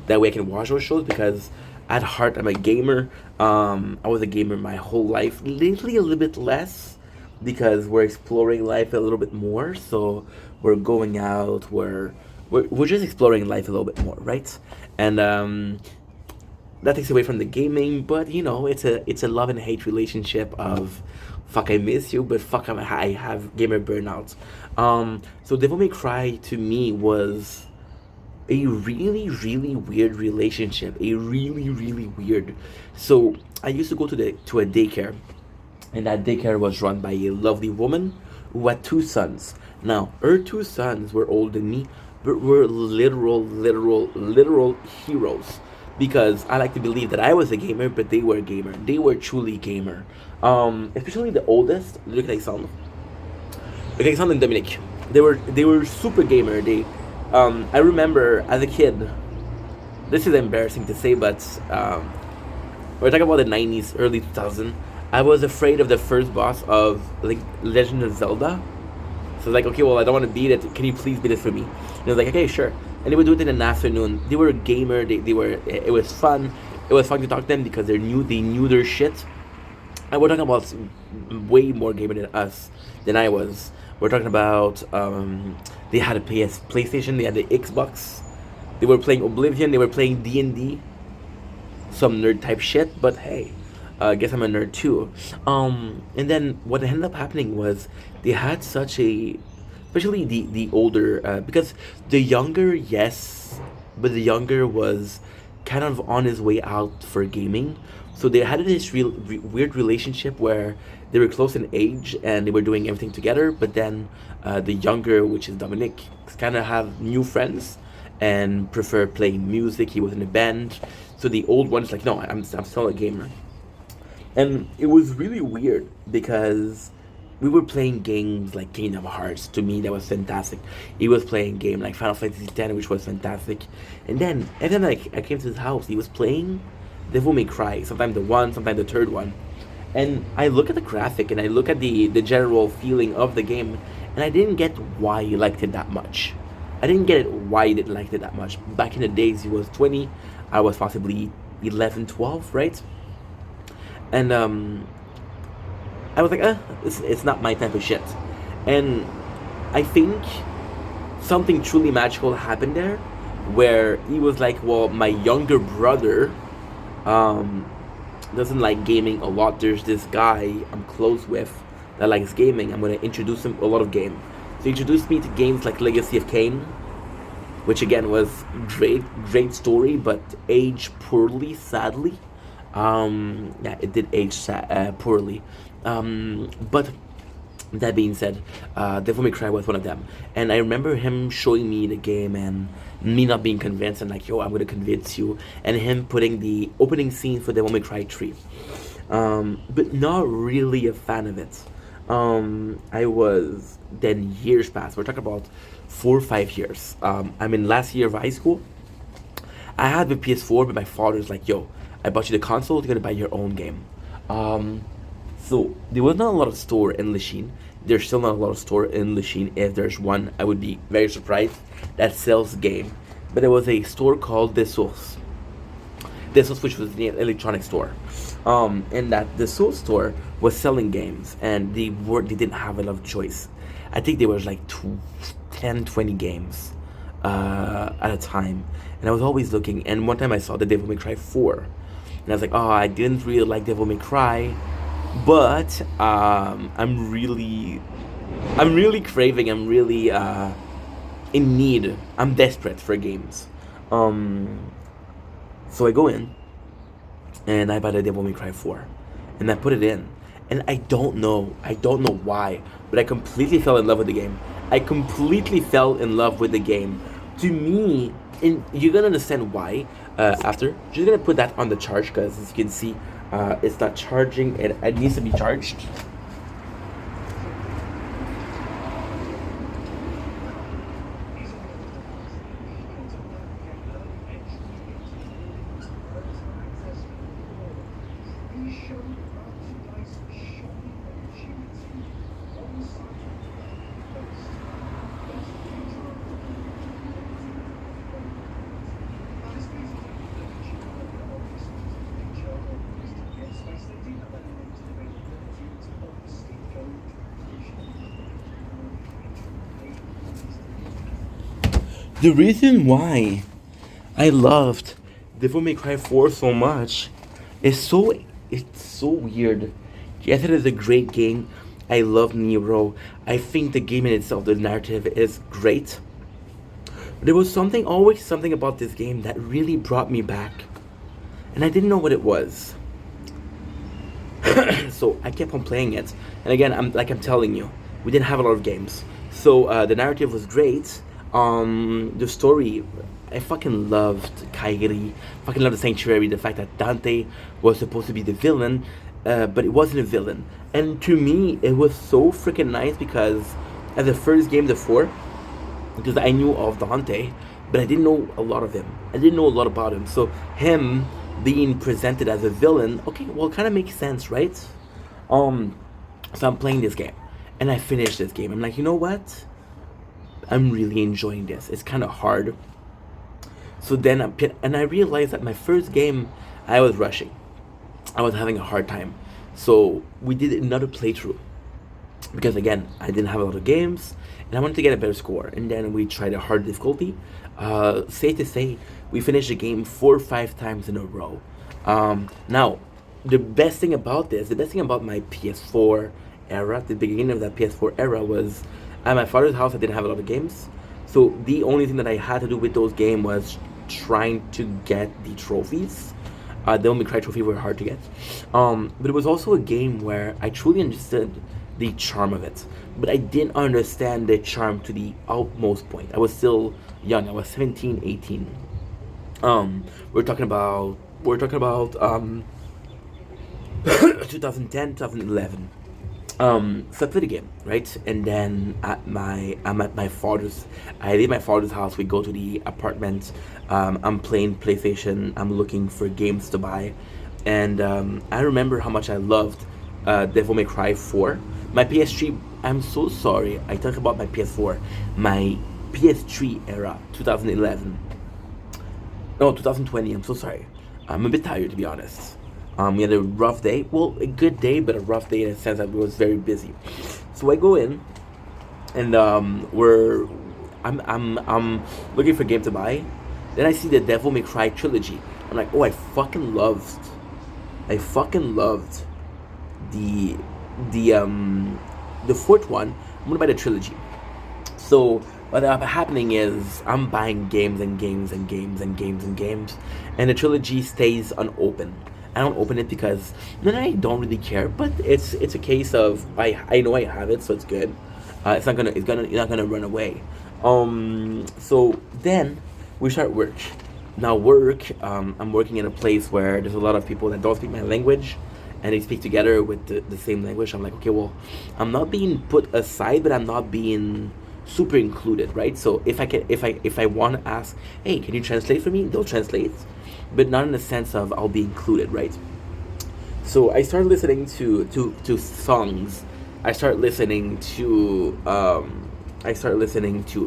[SPEAKER 1] That way I can watch those shows, because at heart I'm a gamer. I was a gamer my whole life. Lately a little bit less, because we're exploring life a little bit more. So we're going out. We're just exploring life a little bit more, right? And that takes away from the gaming, but you know, it's a love and hate relationship of fuck I miss you, but fuck I have gamer burnout. So Devil May Cry to me was a really, really weird relationship. A really, really weird. So I used to go to a daycare, and that daycare was run by a lovely woman who had 2 sons. Now her 2 sons were older than me, but were literal heroes. Because I like to believe that I was a gamer, but they were a gamer. They were truly gamer. Especially the oldest, Luc Alexandre and Dominic. They were super gamer. I remember as a kid, this is embarrassing to say, but we're talking about the 90s, early 2000s. I was afraid of the first boss of like Legend of Zelda. So like, okay, well, I don't want to beat it. Can you please beat it for me? And I was like, okay, sure. And they would do it in an afternoon. They were a gamer. It was fun. It was fun to talk to them because they knew their shit. And we're talking about way more gamer than I was. We're talking about they had a PlayStation. They had the Xbox. They were playing Oblivion. They were playing D&D. Some nerd type shit. But hey, I guess I'm a nerd too. And then what ended up happening was they had such a, especially the older, because the younger, yes, but the younger was kind of on his way out for gaming. So they had this weird relationship where they were close in age and they were doing everything together. But then the younger, which is Dominic, kind of have new friends and prefer playing music. He was in a band. So the old one's like, no, I'm still a gamer. And it was really weird because we were playing games like Kingdom Hearts. To me, that was fantastic. He was playing game like Final Fantasy X, which was fantastic. And then like I came to his house. He was playing Devil May Cry. Sometimes the 1, sometimes the 3rd one. And I look at the graphic and I look at the general feeling of the game, and I didn't get why he liked it that much. I didn't get it why he didn't like it that much. Back in the days, he was 20. I was possibly 11, 12, right? And I was like, it's not my type of shit. And I think something truly magical happened there, where he was like, well, my younger brother doesn't like gaming a lot. There's this guy I'm close with that likes gaming. I'm going to introduce him a lot of game. So he introduced me to games like Legacy of Kain, which again was great story, but aged poorly, sadly. Yeah, it did age poorly. But that being said, Devil May Cry was one of them. And I remember him showing me the game and me not being convinced, and like, yo, I'm gonna convince you. And him putting the opening scene for Devil May Cry 3. But not really a fan of it. I was, then years passed. We're talking about 4 or 5 years. I'm in last year of high school. I had the PS4, but my father's like, yo, I bought you the console, you're gonna buy your own game. So there was not a lot of store in Lachine. There's still not a lot of store in Lachine. If there's one, I would be very surprised, that sells game. But there was a store called The Source. The Source, which was the electronic store. And that The Source store was selling games, and they didn't have a lot of choice. I think there was like 10, 20 games at a time. And I was always looking, and one time I saw the Devil May Cry 4. And I was like, oh, I didn't really like Devil May Cry, but I'm really craving, I'm really in need, I'm desperate for games. So I go in, and I buy the Devil May Cry 4, and I put it in, and I don't know why, but I completely fell in love with the game. To me, you're gonna understand why after. Just gonna put that on the charge, because as you can see, it's not charging, and it needs to be charged. The reason why I loved Devil May Cry 4 so much is it's so weird. Yes, it is a great game. I love Nero. I think the game in itself, the narrative, is great. But there was always something about this game that really brought me back, and I didn't know what it was. So I kept on playing it, and again, I'm telling you, we didn't have a lot of games. So the narrative was great. The story, I fucking loved Kairi, fucking loved the Sanctuary, the fact that Dante was supposed to be the villain, but it wasn't a villain. And to me, it was so freaking nice, because as the first game, the 4, because I knew of Dante, but I didn't know a lot of him. I didn't know a lot about him. So him being presented as a villain, okay, well, it kind of makes sense, right? So I'm playing this game, and I finished this game. I'm like, you know what? I'm really enjoying this. It's kind of hard. So then I realized that my first game, I was rushing. I was having a hard time. So we did another playthrough, because again, I didn't have a lot of games, and I wanted to get a better score. And then we tried a hard difficulty. Safe to say, we finished the game 4 or 5 times in a row. Now, the best thing about my PS4 era, the beginning of that PS4 era, was at my father's house. I didn't have a lot of games, so the only thing that I had to do with those games was trying to get the trophies. The Devil May Cry trophy were hard to get, but it was also a game where I truly understood the charm of it, but I didn't understand the charm to the utmost point. I was still young. I was 17, 18. We're talking about 2010, 2011. So I played the game, right? And then I leave my father's house. We go to the apartment. I'm playing PlayStation. I'm looking for games to buy, and I remember how much I loved Devil May Cry 4. My PS3. I'm so sorry. I talk about my PS4. My PS3 era, 2011. No, 2020. I'm so sorry. I'm a bit tired, to be honest. We had a rough day. Well, a good day, but a rough day in the sense that we was very busy. So I go in, and I'm looking for a game to buy. Then I see the Devil May Cry trilogy. I'm like, oh, I fucking loved the 4th one. I'm gonna buy the trilogy. So what's happening is I'm buying games and games and games and games and games, and the trilogy stays unopened. I don't open it because then I don't really care, but it's a case of I know I have it, so it's good. It's not gonna run away. So then we start work. Now I'm working in a place where there's a lot of people that don't speak my language, and they speak together with the same language. I'm like, okay, well, I'm not being put aside, but I'm not being super included, right? So if I want to ask, hey, can you translate for me? They'll translate, but not in the sense of I'll be included, right? So I started listening to songs. I started listening to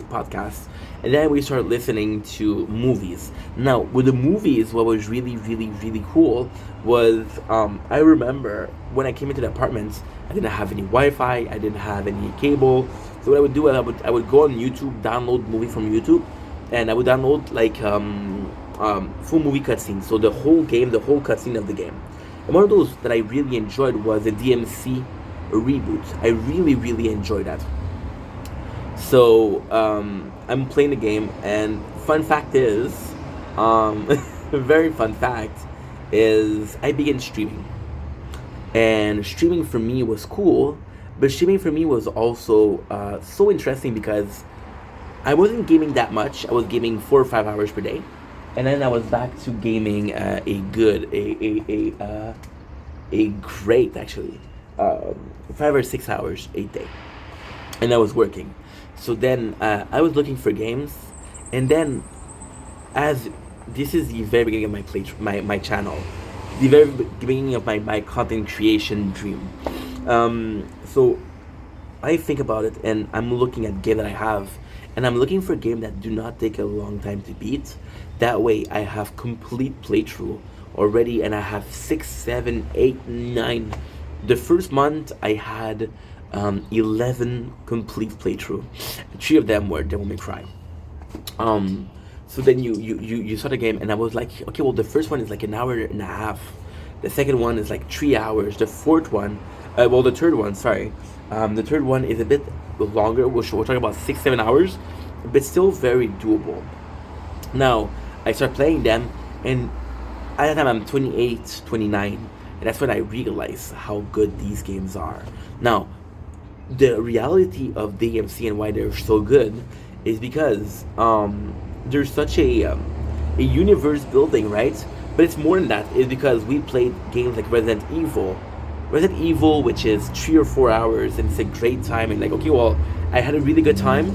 [SPEAKER 1] podcasts, and then we started listening to movies. Now with the movies, what was really really really cool was I remember when I came into the apartment, I didn't have any Wi-Fi, I didn't have any cable. So what I would do, I would go on YouTube, download movie from YouTube, and I would download like full movie cutscenes. So the whole game, the whole cutscene of the game. And one of those that I really enjoyed was the DMC reboot. I really really enjoyed that. So I'm playing the game, and fun fact is, very fun fact is, I began streaming, and streaming for me was cool, but streaming for me was also so interesting because I wasn't gaming that much. I was gaming 4 or 5 hours per day, and then I was back to gaming a great actually 5 or 6 hours a day, and I was working. So then I was looking for games, and then as this is the very beginning of my channel, the very beginning of my content creation dream. So I think about it, and I'm looking at game that I have, and I'm looking for game that do not take a long time to beat. That way I have complete playthrough already, and I have 6, 7, 8, 9. The first month I had 11 complete playthrough. 3 of them were Devil May Cry. So then you start a game, and I was like, okay, well the first one is like an hour and a half. The second one is like 3 hours. The fourth one, the third one, sorry. The third one is a bit longer. We're talking about 6, 7 hours, but still very doable. Now I start playing them, and at that time I'm 28, 29, and that's when I realized how good these games are. Now the reality of DMC and why they're so good is because there's such a universe building, right? But it's more than that. It's because we played games like Resident Evil, which is 3 or 4 hours, and it's a great time. And like, okay, well, I had a really good time.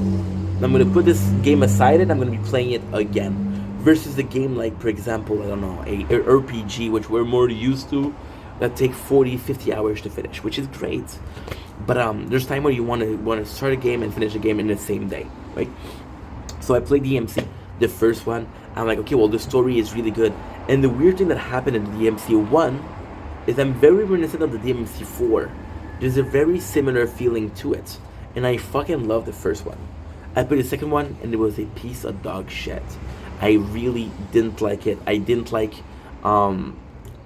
[SPEAKER 1] I'm gonna put this game aside, and I'm gonna be playing it again. Versus a game like, for example, I don't know, a RPG, which we're more used to, that take 40, 50 hours to finish, which is great. But there's time where you want to start a game and finish a game in the same day, right? So I played DMC, the first one. I'm like, okay, well, the story is really good. And the weird thing that happened in DMC 1 is I'm very reminiscent of the DMC 4. There's a very similar feeling to it, and I fucking love the first one. I played the second one, and it was a piece of dog shit. I really didn't like it. I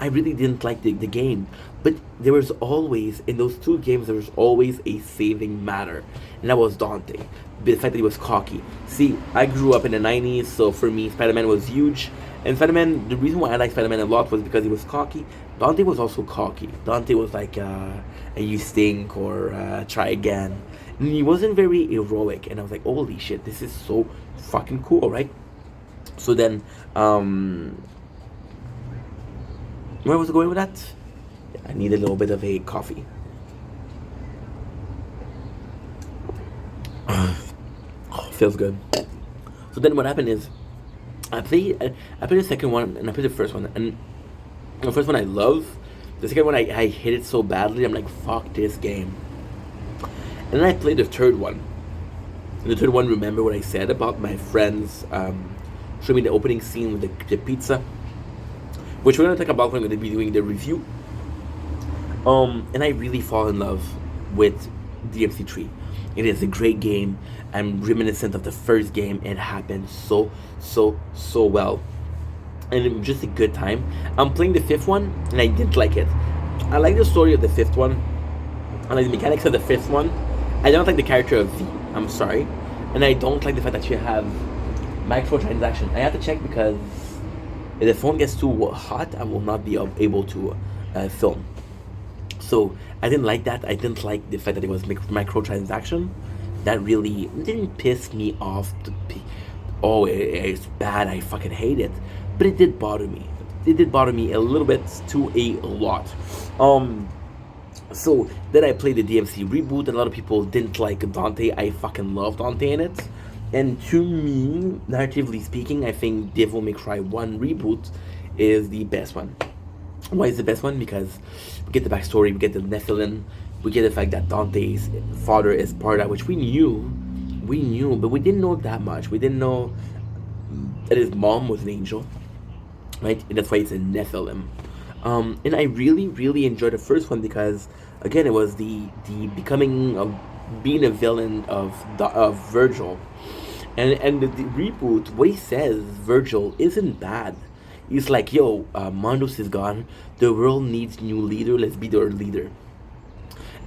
[SPEAKER 1] really didn't like the game. But there was always, in those 2 games, there was always a saving matter. And that was Dante. The fact that he was cocky. See, I grew up in the 90s, so for me, Spider-Man was huge. And Spider-Man, the reason why I liked Spider-Man a lot was because he was cocky. Dante was also cocky. Dante was like, you stink, or try again. And he wasn't very heroic. And I was like, holy shit, this is so fucking cool, right? So then, where was I going with that? I need a little bit of a coffee. Feels good. So then what happened is, I played the second one, and I played the first one. And the first one I love. The second one I hit it so badly, I'm like, fuck this game. And then I played the third one. And the third one, remember what I said about my friends showing me the opening scene with the pizza, which we're going to talk about when I'm going to be doing the review. And I really fall in love with DMC3. It is a great game. I'm reminiscent of the first game. It happened so well. And it was just a good time. I'm playing the fifth one, and I didn't like it. I like the story of the fifth one. I like the mechanics of the fifth one. I don't like the character of V. I'm sorry. And I don't like the fact that you have microtransaction. I have to check because if the phone gets too hot, I will not be able to film. So I didn't like that. I didn't like the fact that it was microtransaction. That really didn't piss me off. It's bad. I fucking hate it. But it did bother me. It did bother me a little bit to a lot. So then I played the DMC reboot, and a lot of people didn't like Dante. I fucking love Dante in it. And to me, narratively speaking, I think Devil May Cry 1 reboot is the best one. Why is the best one? Because we get the backstory, we get the Nephilim, we get the fact that Dante's father is Sparda, which we knew, but we didn't know that much. We didn't know that his mom was an angel, right? And that's why it's a Nephilim. And I really, really enjoyed the first one because, again, it was the becoming of being a villain of Virgil, and the reboot. What he says, Virgil, isn't bad. He's like, yo, Mondos is gone. The world needs new leader. Let's be their leader.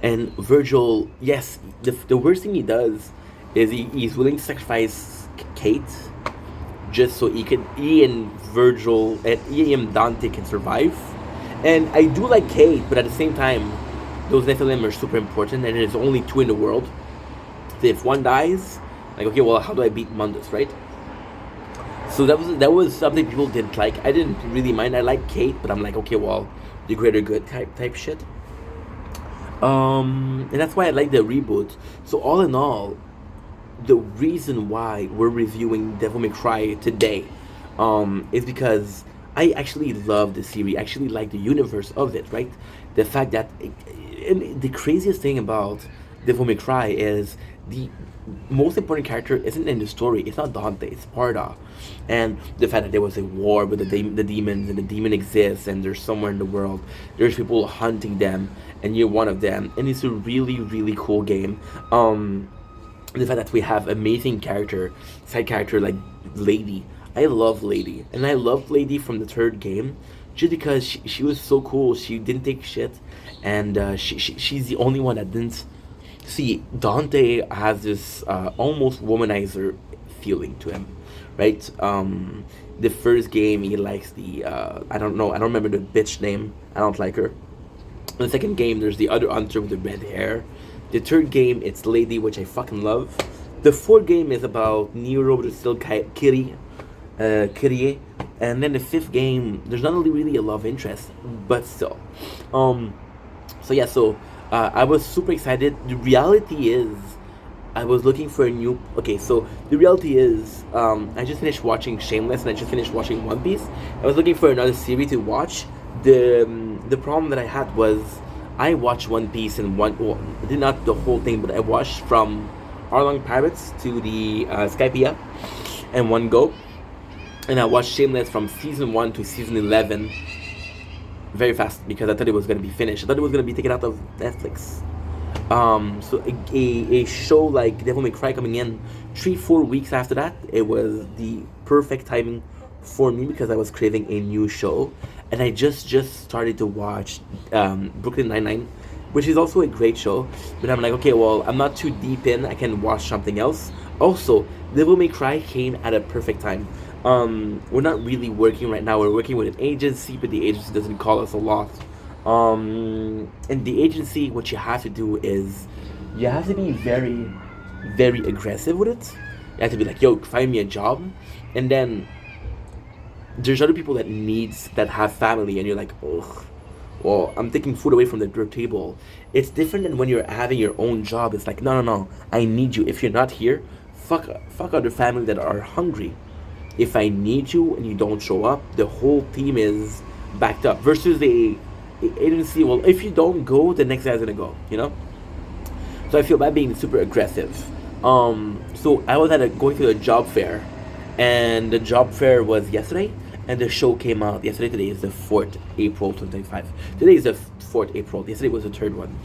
[SPEAKER 1] And Virgil, yes, the worst thing he does is he's willing to sacrifice Kate just so he and Virgil and he and Dante can survive. And I do like Kate, but at the same time, those Nephilim are super important, and there's only 2 in the world. So if one dies, like, okay, well, how do I beat Mondos, right? So that was something people didn't like. I didn't really mind. I like Kate, but I'm like, okay, well, the greater good type shit. And that's why I like the reboot. So all in all, the reason why we're reviewing Devil May Cry today is because I actually love the series. I actually like the universe of it, right? The fact that, and the craziest thing about Devil May Cry is the most important character isn't in the story. It's not Dante, it's Sparda. And the fact that there was a war with the demons, and the demon exists, and they're somewhere in the world. There's people hunting them, and you're one of them. And it's a really, really cool game. The fact that we have amazing side character like Lady. I love Lady. And I loved Lady from the 3rd game just because she was so cool. She didn't take shit. And she's the only one that didn't. See, Dante has this almost womanizer feeling to him, right? The first game, he likes the, I don't remember the bitch name. I don't like her. In the second game, there's the other hunter with the red hair. The 3rd game, it's Lady, which I fucking love. The 4th game is about Nero, but it's still Kyrie. And then the 5th game, there's not really a love interest, but still. I was super excited. The reality is, I was looking for a new... Okay, so the reality is, I just finished watching Shameless, and I just finished watching One Piece. I was looking for another series to watch. The problem that I had was, I watched One Piece in not the whole thing, but I watched from Arlong Pirates to the Skypiea in one go. And I watched Shameless from season 1 to season 11 very fast because I thought it was going to be finished. I thought it was going to be taken out of Netflix. So a show like Devil May Cry coming in 3-4 weeks after that, it was the perfect timing for me because I was craving a new show. And I just started to watch Brooklyn Nine-Nine, which is also a great show. But I'm like, okay, well, I'm not too deep in. I can watch something else. Also, Devil May Cry came at a perfect time. We're not really working right now. We're working with an agency, but the agency doesn't call us a lot. And the agency, what you have to do is you have to be very, very aggressive with it. You have to be like, yo, find me a job. And then there's other people that have family, and you're like, ugh, well, I'm taking food away from the table. It's different than when you're having your own job. It's like, no, I need you. If you're not here, fuck other family that are hungry. If I need you and you don't show up, the whole team is backed up. Versus the agency, well, if you don't go, the next guy's gonna go, you know? So I feel bad being super aggressive. So I was going to a job fair, and the job fair was yesterday, and the show came out yesterday. Today is the 4th April 2025. Today is the 4th April. Yesterday was the 3rd one.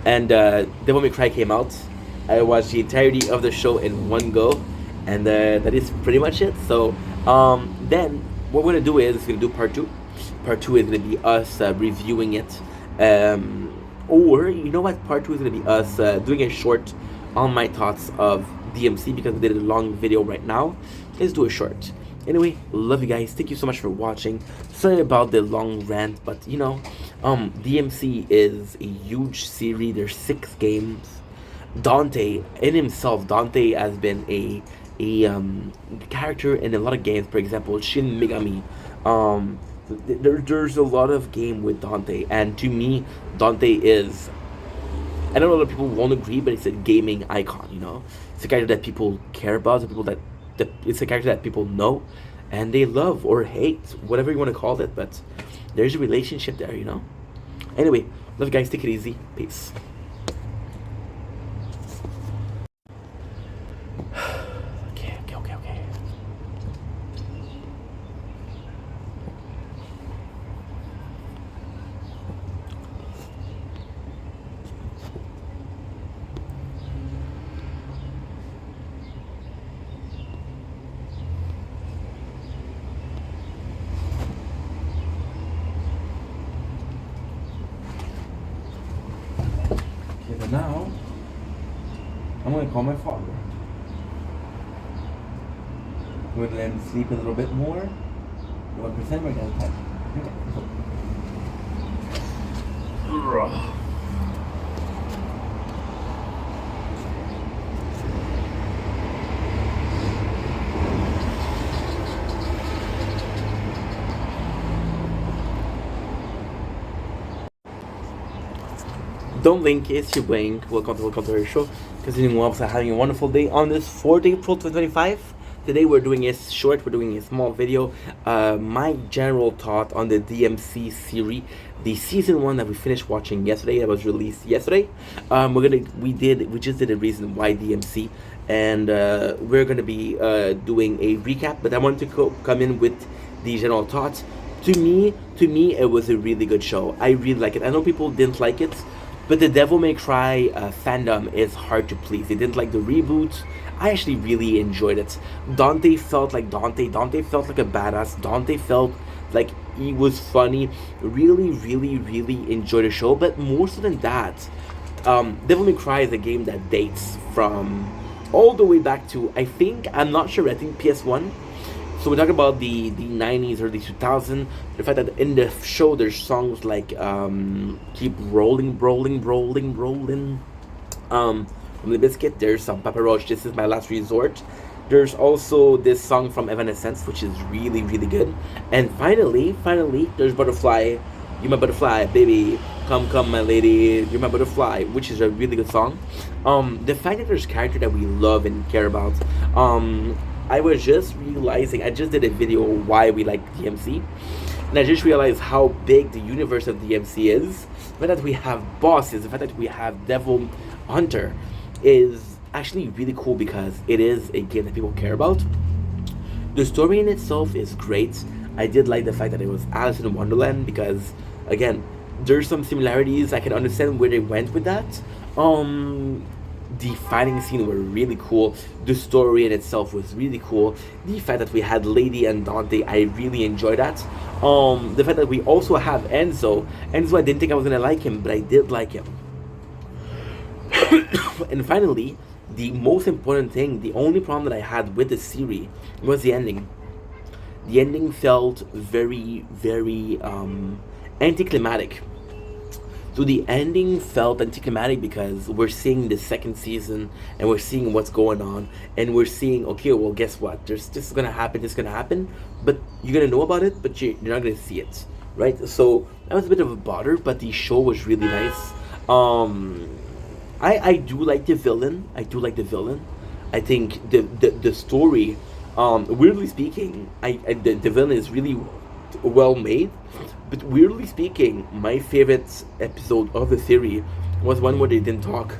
[SPEAKER 1] And Devil May Cry came out. I watched the entirety of the show in one go, and that is pretty much it. So then what we're gonna do is we're gonna do part 2. Part 2 is gonna be us reviewing it, or you know what? Part 2 is gonna be us doing a short on my thoughts of DMC because we did a long video right now. Let's do a short. Anyway, love you guys. Thank you so much for watching. Sorry about the long rant, but you know, DMC is a huge series. There's 6 games. Dante has been a character in a lot of games. For example, Shin Megami. There's a lot of game with Dante, and to me, Dante is, I don't know if people won't agree, but it's a gaming icon, you know? It's a character that people care about, it's a character that people know, and they love or hate, whatever you want to call it, but there's a relationship there, you know. Anyway, love you guys. Take it easy. Peace. Okay. Okay, but now I'm gonna call my father. We're gonna let him sleep a little bit more. 1%, we're gonna type. Don't blink, it's your blink. Welcome to our show. Continuing on, having a wonderful day on this 4th April 2025. Today we're doing a short, we're doing a small video. My general thought on the DMC series, the season 1 that we finished watching yesterday, that was released yesterday. We just did a reason why DMC, and we're gonna be doing a recap. But I wanted to come in with the general thoughts. To me, it was a really good show. I really like it. I know people didn't like it. But the Devil May Cry fandom is hard to please. They didn't like the reboot. I actually really enjoyed it. Dante felt like Dante. Dante felt like a badass. Dante felt like he was funny. Really, really, really enjoyed the show. But more so than that, Devil May Cry is a game that dates from all the way back to, I'm not sure, I think PS1. So we're talking about the 90s, early 2000s. The fact that in the show there's songs like Keep Rolling. From the Biscuit, there's some Papa Roach, This Is My Last Resort. There's also this song from Evanescence, which is really, really good. And finally, there's Butterfly. You're my butterfly, baby. Come, my lady. You're my butterfly, which is a really good song. The fact that there's characters that we love and care about. I was just realizing, I just did a video why we like DMC, and I just realized how big the universe of DMC is. The fact that we have bosses, the fact that we have Devil Hunter is actually really cool because it is a game that people care about. The story in itself is great. I did like the fact that it was Alice in Wonderland because, again, there's some similarities. I can understand where they went with that. The fighting scene were really cool. The story in itself was really cool. The fact that we had Lady and Dante, I really enjoyed that. The fact that we also have Enzo. Enzo, I didn't think I was gonna like him, but I did like him. And finally, the most important thing, the only problem that I had with the series was the ending. The ending felt very, very anticlimactic. So the ending felt anticlimactic because we're seeing the second season and we're seeing what's going on, and we're seeing, okay, well, guess what? This is gonna happen, but you're gonna know about it, but you're not gonna see it, right? So that was a bit of a bother, but the show was really nice. I do like the villain. I think the story, weirdly speaking, the villain is really well made. But weirdly speaking, my favorite episode of the series was one where they didn't talk.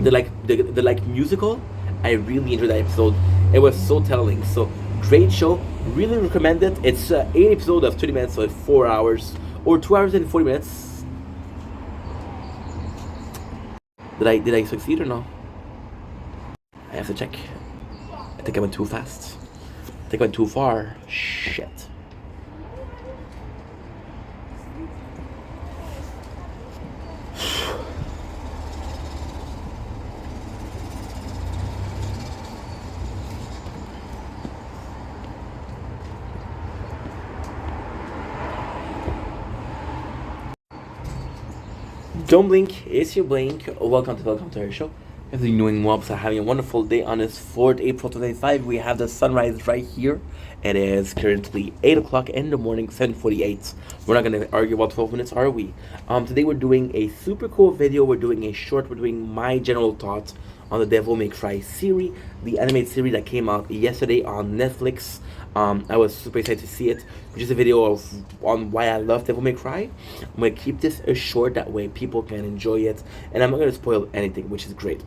[SPEAKER 1] The musical. I really enjoyed that episode. It was so telling. So great show. Really recommend it. It's 8 episodes of 20 minutes, so 4 hours or 2 hours and 40 minutes. Did I succeed or no? I have to check. I think I went too fast. I think I went too far. Shit. Don't blink, it's your blink. Welcome to our show. Continuing Wobs are having a wonderful day on this 4th April 2025. We have the sunrise right here. It is currently 8 o'clock in the morning, 7:48. We're not going to argue about 12 minutes, are we? Today we're doing a super cool video. We're doing a short. We're doing my general thoughts on the Devil May Cry series, the animated series that came out yesterday on Netflix. I was super excited to see it. Just a video on why I love Devil May Cry. I'm gonna keep this short, that way people can enjoy it, and I'm not gonna spoil anything, which is great.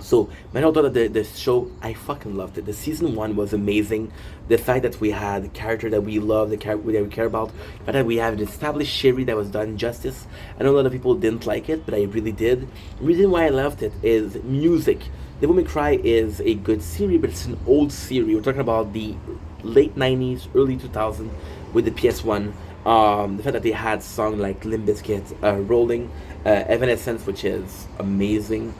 [SPEAKER 1] So, my whole thought of the show, I fucking loved it. The season 1 was amazing. The fact that we had the character that we love, the character that we care about, the fact that we have an established Sherry that was done justice. I know a lot of people didn't like it, but I really did. The reason why I loved it is music. Devil May Cry is a good series, but it's an old series. We're talking about the late 90s, early 2000s with the PS1. The fact that they had songs like Limp Bizkit, Rolling, Evanescence, which is amazing.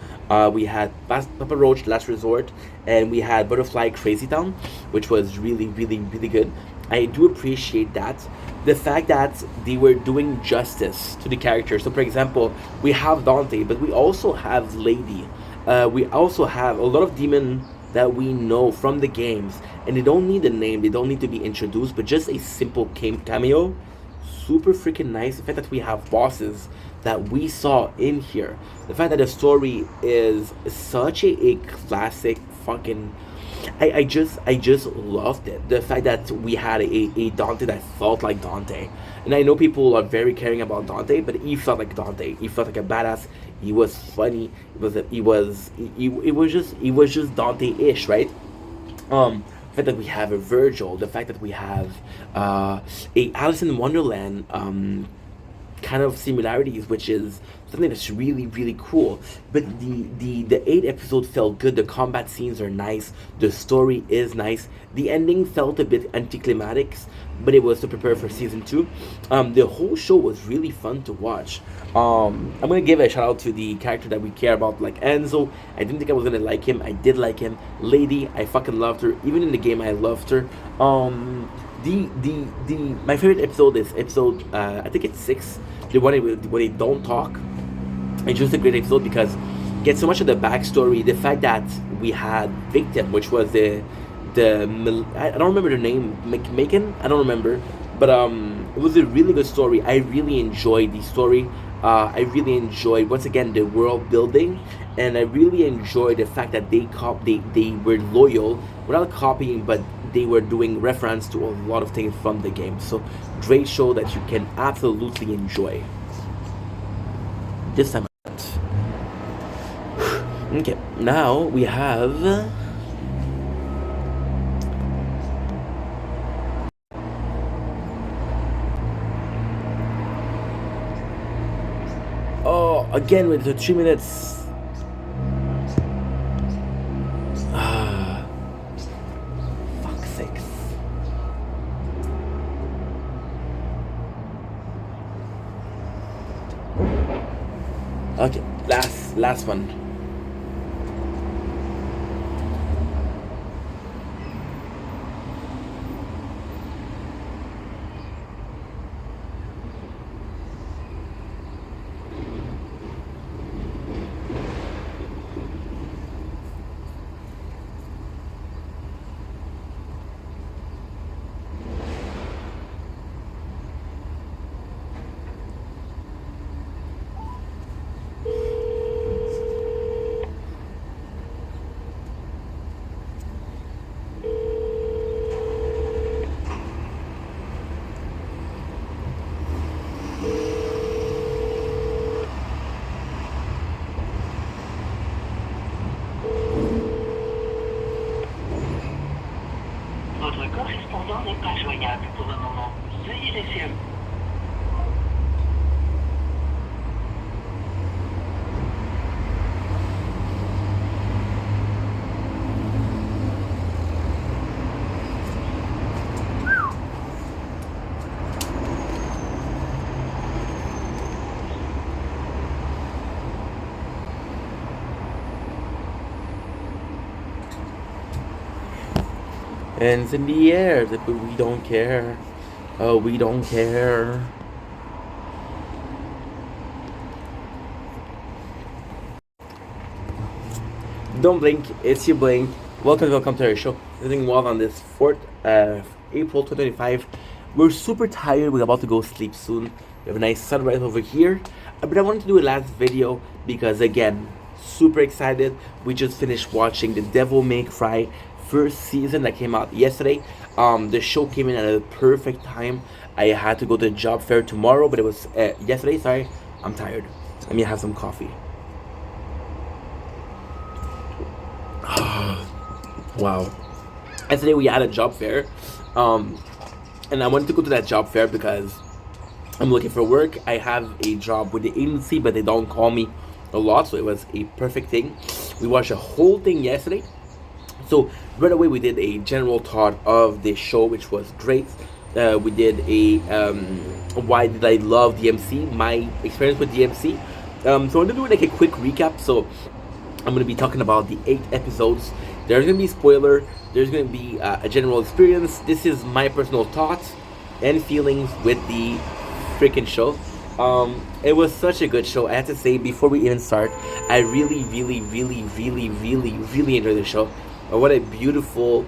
[SPEAKER 1] We had Papa Roach, Last Resort, and we had Butterfly, Crazy Town, which was really, really, really good. I do appreciate that. The fact that they were doing justice to the characters. So, for example, we have Dante, but we also have Lady. We also have a lot of demons that we know from the games, and they don't need a name, they don't need to be introduced, but just a simple cameo. Super freaking nice. The fact that we have bosses that we saw in here, the fact that the story is such a classic fucking, I just loved it. The fact that we had a Dante that felt like Dante, and I know people are very caring about Dante, but he felt like Dante. He felt like a badass. He was funny. It was just Dante-ish, right? The fact that we have a Virgil, the fact that we have a Alice in Wonderland kind of similarities, which is something that's really, really cool. But the 8 episode felt good. The combat scenes are nice. The story is nice. The ending felt a bit anticlimactic, but it was to prepare for season 2. The whole show was really fun to watch. I'm gonna give a shout out to the character that we care about, like Enzo. I didn't think I was gonna like him. I did like him. Lady, I fucking loved her. Even in the game, I loved her. My favorite episode is episode I think it's 6, the one where they don't talk. It's just a great episode because it gets so much of the backstory. The fact that we had Victim, which was I don't remember the name, Macon, I don't remember, but it was a really good story. I really enjoyed the story. I really enjoyed, once again, the world building, and I really enjoyed the fact that they were loyal without copying, but they were doing reference to a lot of things from the game. So great show that you can absolutely enjoy. This time. Okay, now we have again with the 3 minutes. Fuck's sakes. Okay, last one.
[SPEAKER 6] Votre correspondant n'est pas joignable pour le moment. Veuillez laisser un...
[SPEAKER 1] Hands in the air, but we don't care. Oh, we don't care. Don't blink, it's your blink. Welcome to our show. We're doing well on this 4th April 2025. We're super tired, we're about to go sleep soon. We have a nice sunrise over here. But I wanted to do a last video because, again, Super excited. We just finished watching the Devil May Cry first season that came out yesterday. The show came in at a perfect time. I had to go to the job fair tomorrow, but it was yesterday. Sorry, I'm tired. Let me have some coffee. Wow. Yesterday we had a job fair, and I wanted to go to that job fair because I'm looking for work. I have a job with the agency, but they don't call me a lot, so it was a perfect thing. We watched the whole thing yesterday. So right away we did a general thought of the show, which was great. We did a why did I love DMC, my experience with DMC. So I'm gonna do like a quick recap. So I'm gonna be talking about the 8 episodes. There's gonna be spoiler. There's gonna be a general experience. This is my personal thoughts and feelings with the freaking show. It was such a good show. I have to say, before we even start, I really enjoyed the show. What a beautiful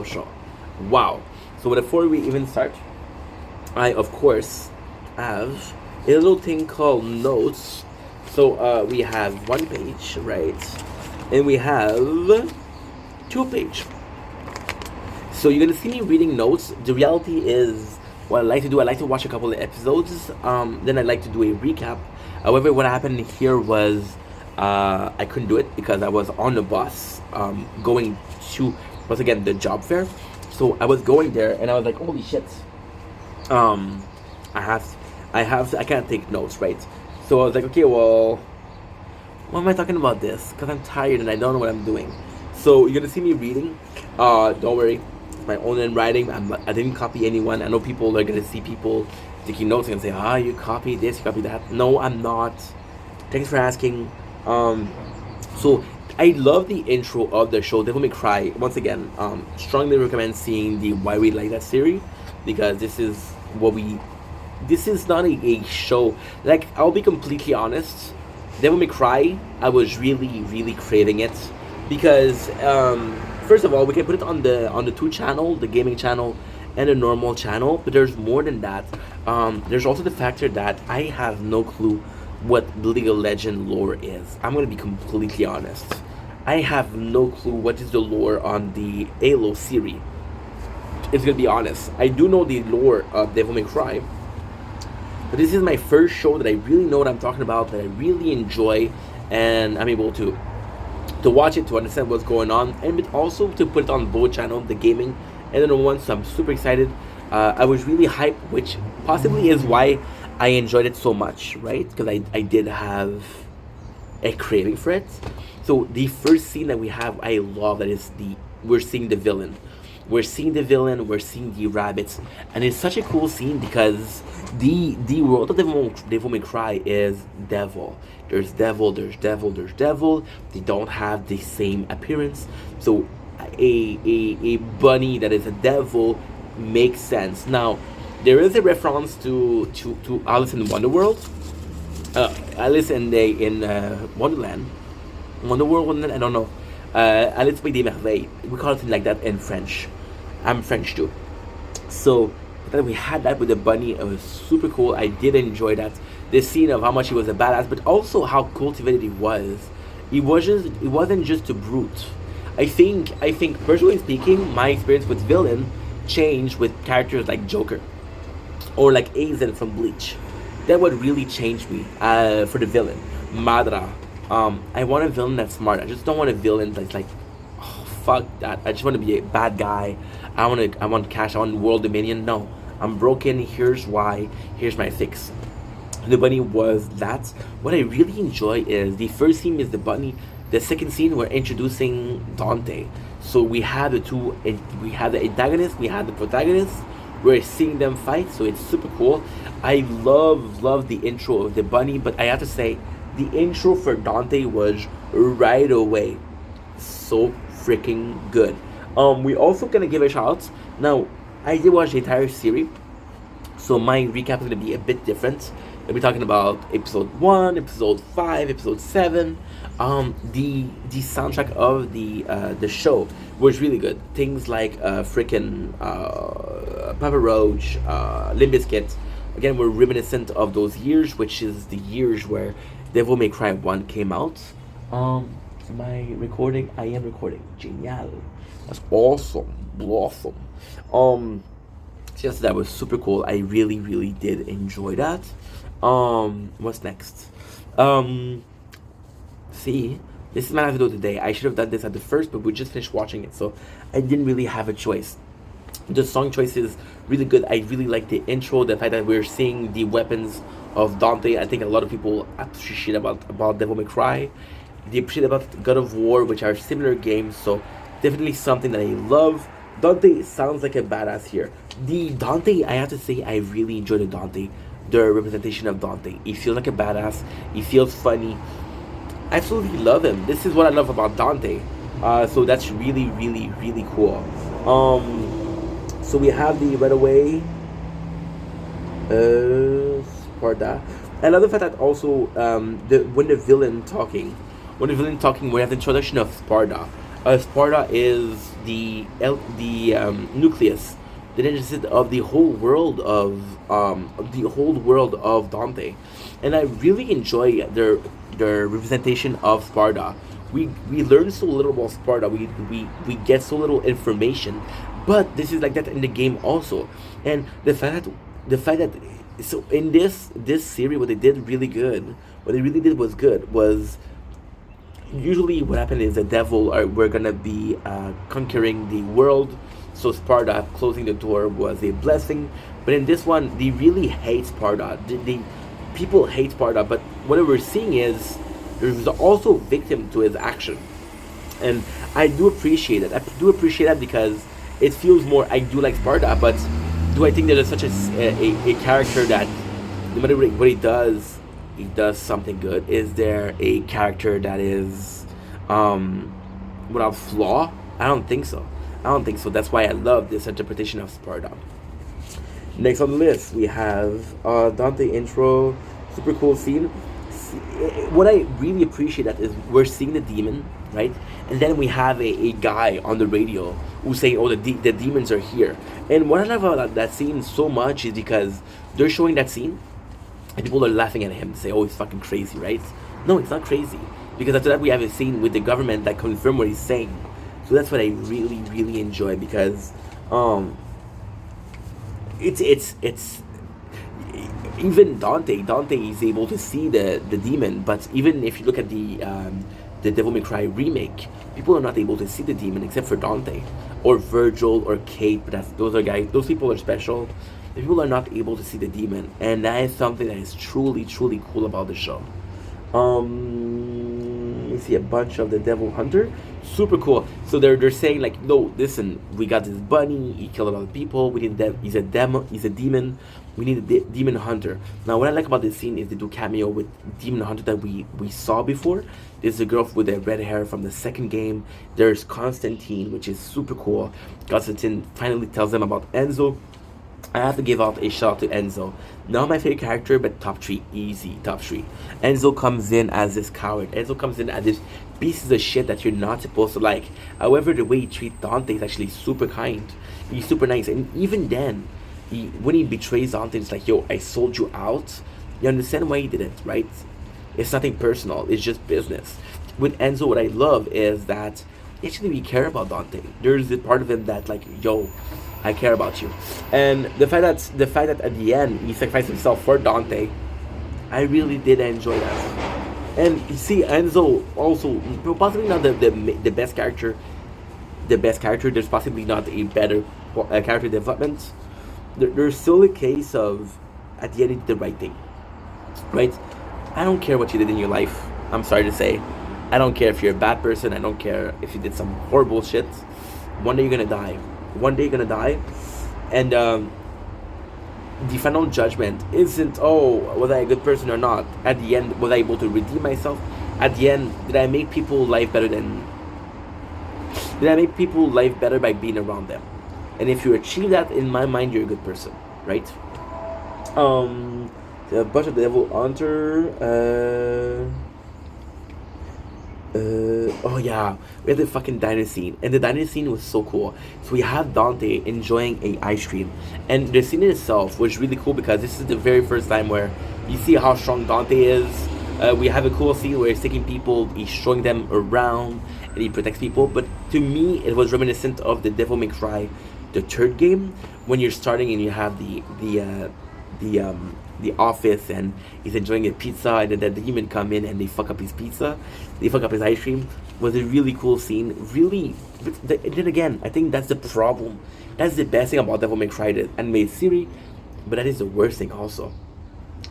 [SPEAKER 1] show. Wow. So before we even start, I of course have a little thing called notes. So we have 1 page, right? And we have 2 page. So you're gonna see me reading notes. The reality is, what I like to do, I like to watch a couple of episodes. Then I like to do a recap. However, what happened here was I couldn't do it because I was on the bus going to, once again, the job fair. So I was going there and I was like, holy shit. I can't take notes, right? So I was like, okay, well, why am I talking about this? Because I'm tired and I don't know what I'm doing. So you're gonna see me reading. Don't worry, it's my own handwriting. I didn't copy anyone. I know people are gonna see people taking notes and say, you copied this, you copied that. No, I'm not. Thanks for asking. So I love the intro of the show, Devil May Cry. Once again, strongly recommend seeing the Why We Like That series, because this is not a show. Like, I'll be completely honest, Devil May Cry, I was really craving it, because first of all, we can put it on the 2 channel, the gaming channel and the normal channel, but there's more than that. There's also the factor that I have no clue what League of Legends lore is. I'm gonna be completely honest. I have no clue what is the lore on the Halo series. It's gonna be honest. I do know the lore of Devil May Cry, but this is my first show that I really know what I'm talking about, that I really enjoy, and I'm able to watch it, to understand what's going on, and also to put it on both channels, the gaming and the normal one. So I'm super excited. I was really hyped, which possibly is why I enjoyed it so much, right? Because I did have a craving for it. So the first scene that we have, I love, that is we're seeing the villain. We're seeing the rabbits, and it's such a cool scene because the world of Devil May Cry is devil. There's devil. They don't have the same appearance. So a bunny that is a devil makes sense. Now, there is a reference to Alice in Wonderworld. Alice in Wonderland. Wonderworld, I don't know. Alice Pays des Merveilles. We call it like that in French. I'm French too. So then we had that with the bunny. It was super cool. I did enjoy that. The scene of how much he was a badass, but also how cultivated he was. It wasn't just a brute. I think personally speaking, my experience with villain changed with characters like Joker or like Aizen from Bleach. That would really change me for the villain. Madara. I want a villain that's smart. I just don't want a villain that's like, oh, fuck that. I just want to be a bad guy. I want cash. I want world dominion. No, I'm broken. Here's why. Here's my fix. The bunny was that. What I really enjoy is the first scene is the bunny. The second scene, we're introducing Dante. So we have the two. We have the antagonist. We have the protagonist. We're seeing them fight. So it's super cool. I love the intro of the bunny, but I have to say, the intro for Dante was right away so freaking good. We also gonna give a shout out. Now, I did watch the entire series, so my recap is gonna be a bit different. We'll be talking about episode 1, episode 5, episode 7. The soundtrack of the show was really good. Things like freaking Papa Roach, Limp Bizkit. Again, we're reminiscent of those years, which is the years where Devil May Cry 1 came out. Am I recording? I am recording. Genial. That's awesome. Blossom. Yes, that was super cool. I really, really did enjoy that. What's next? See, this is my last video today. I should have done this at the first, but we just finished watching it, so I didn't really have a choice. The song choice is really good. I really like the intro, the fact that we're seeing the weapons of Dante. I think a lot of people appreciate about Devil May Cry. They appreciate about God of War, which are similar games, so definitely something that I love. Dante sounds like a badass here. The Dante, I have to say, I really enjoy the Dante, the representation of Dante. He feels like a badass. He feels funny. I absolutely love him. This is what I love about Dante. So that's really, really, really cool. So we have the right away Sparda. I love the fact that also when the villain talking, we have the introduction of Sparda. Sparda is the nucleus, the genesis of the whole world of Dante, and I really enjoy their representation of Sparda. We learn so little about Sparda. We get so little information, but this is like that in the game also. And the fact that so in this series, what they did really good, was usually what happened is the devil we're gonna be conquering the world, so Sparda closing the door was a blessing. But in this one, they really hate Sparda. People hate Sparda, but what we're seeing is there's also victim to his action, and I do appreciate it. I do appreciate that because it feels more. I do like Sparda, but do I think there's such a character that no matter what he does something good? Is there a character that is without flaw? I don't think so. That's why I love this interpretation of Sparda. Next on the list, we have Dante intro, super cool scene. What I really appreciate that is we're seeing the demon, right? And then we have a guy on the radio who's saying, oh, the demons are here. And what I love about that scene so much is because they're showing that scene, and people are laughing at him to say, oh, he's fucking crazy, right? No, it's not crazy. Because after that, we have a scene with the government that confirm what he's saying. So that's what I really, really enjoy, because it's even Dante is able to see the demon, but even if you look at the Devil May Cry remake, people are not able to see the demon except for Dante or Virgil or Kate. But those people are special. The people are not able to see the demon, and that is something that is truly, truly cool about the show. We see a bunch of the Devil Hunter, super cool. So they're saying like, no, listen, we got this bunny, he killed a lot of people. We need he's a demon. We need a demon hunter. Now, what I like about this scene is they do cameo with demon hunter that we saw before. There's a girl with the red hair from the second game. There's Constantine, which is super cool. Constantine finally tells them about Enzo. I have to give out a shout out to Enzo. Not my favorite character, but top 3, easy, top 3. Enzo comes in as this coward. Enzo comes in as this pieces of shit that you're not supposed to like. However, the way he treats Dante is actually super kind. He's super nice. And even then, when he betrays Dante, it's like, yo, I sold you out. You understand why he did it, right? It's nothing personal. It's just business. With Enzo, what I love is that actually we care about Dante. There's the part of him that like, yo, I care about you. And the fact that at the end he sacrificed himself for Dante, I really did enjoy that. And you see Enzo also possibly not the best character. There's possibly not a better character development. There's still a case of at the end he did the right thing, right? I don't care what you did in your life. I'm sorry to say, I don't care if you're a bad person. I don't care if you did some horrible shit. One day you're gonna die. And the final judgment isn't, oh, was I a good person or not? At the end, was I able to redeem myself? At the end, did I make people life better by being around them? And if you achieve that, in my mind, you're a good person, right? A bunch of the Devil Hunter. Oh yeah, we had the fucking diner scene, and the diner scene was so cool. So we have Dante enjoying a ice cream, and the scene in itself was really cool because this is the very first time where you see how strong Dante is. We have a cool scene where he's taking people, he's showing them around, and he protects people. But to me, it was reminiscent of the Devil May Cry, the third game, when you're starting and you have the office and he's enjoying a pizza, and then the demon come in and they fuck up his pizza, they fuck up his ice cream. Was a really cool scene. Really, then again, I think that's the problem. That's the best thing about Devil May Cry, the animated series, but that is the worst thing also.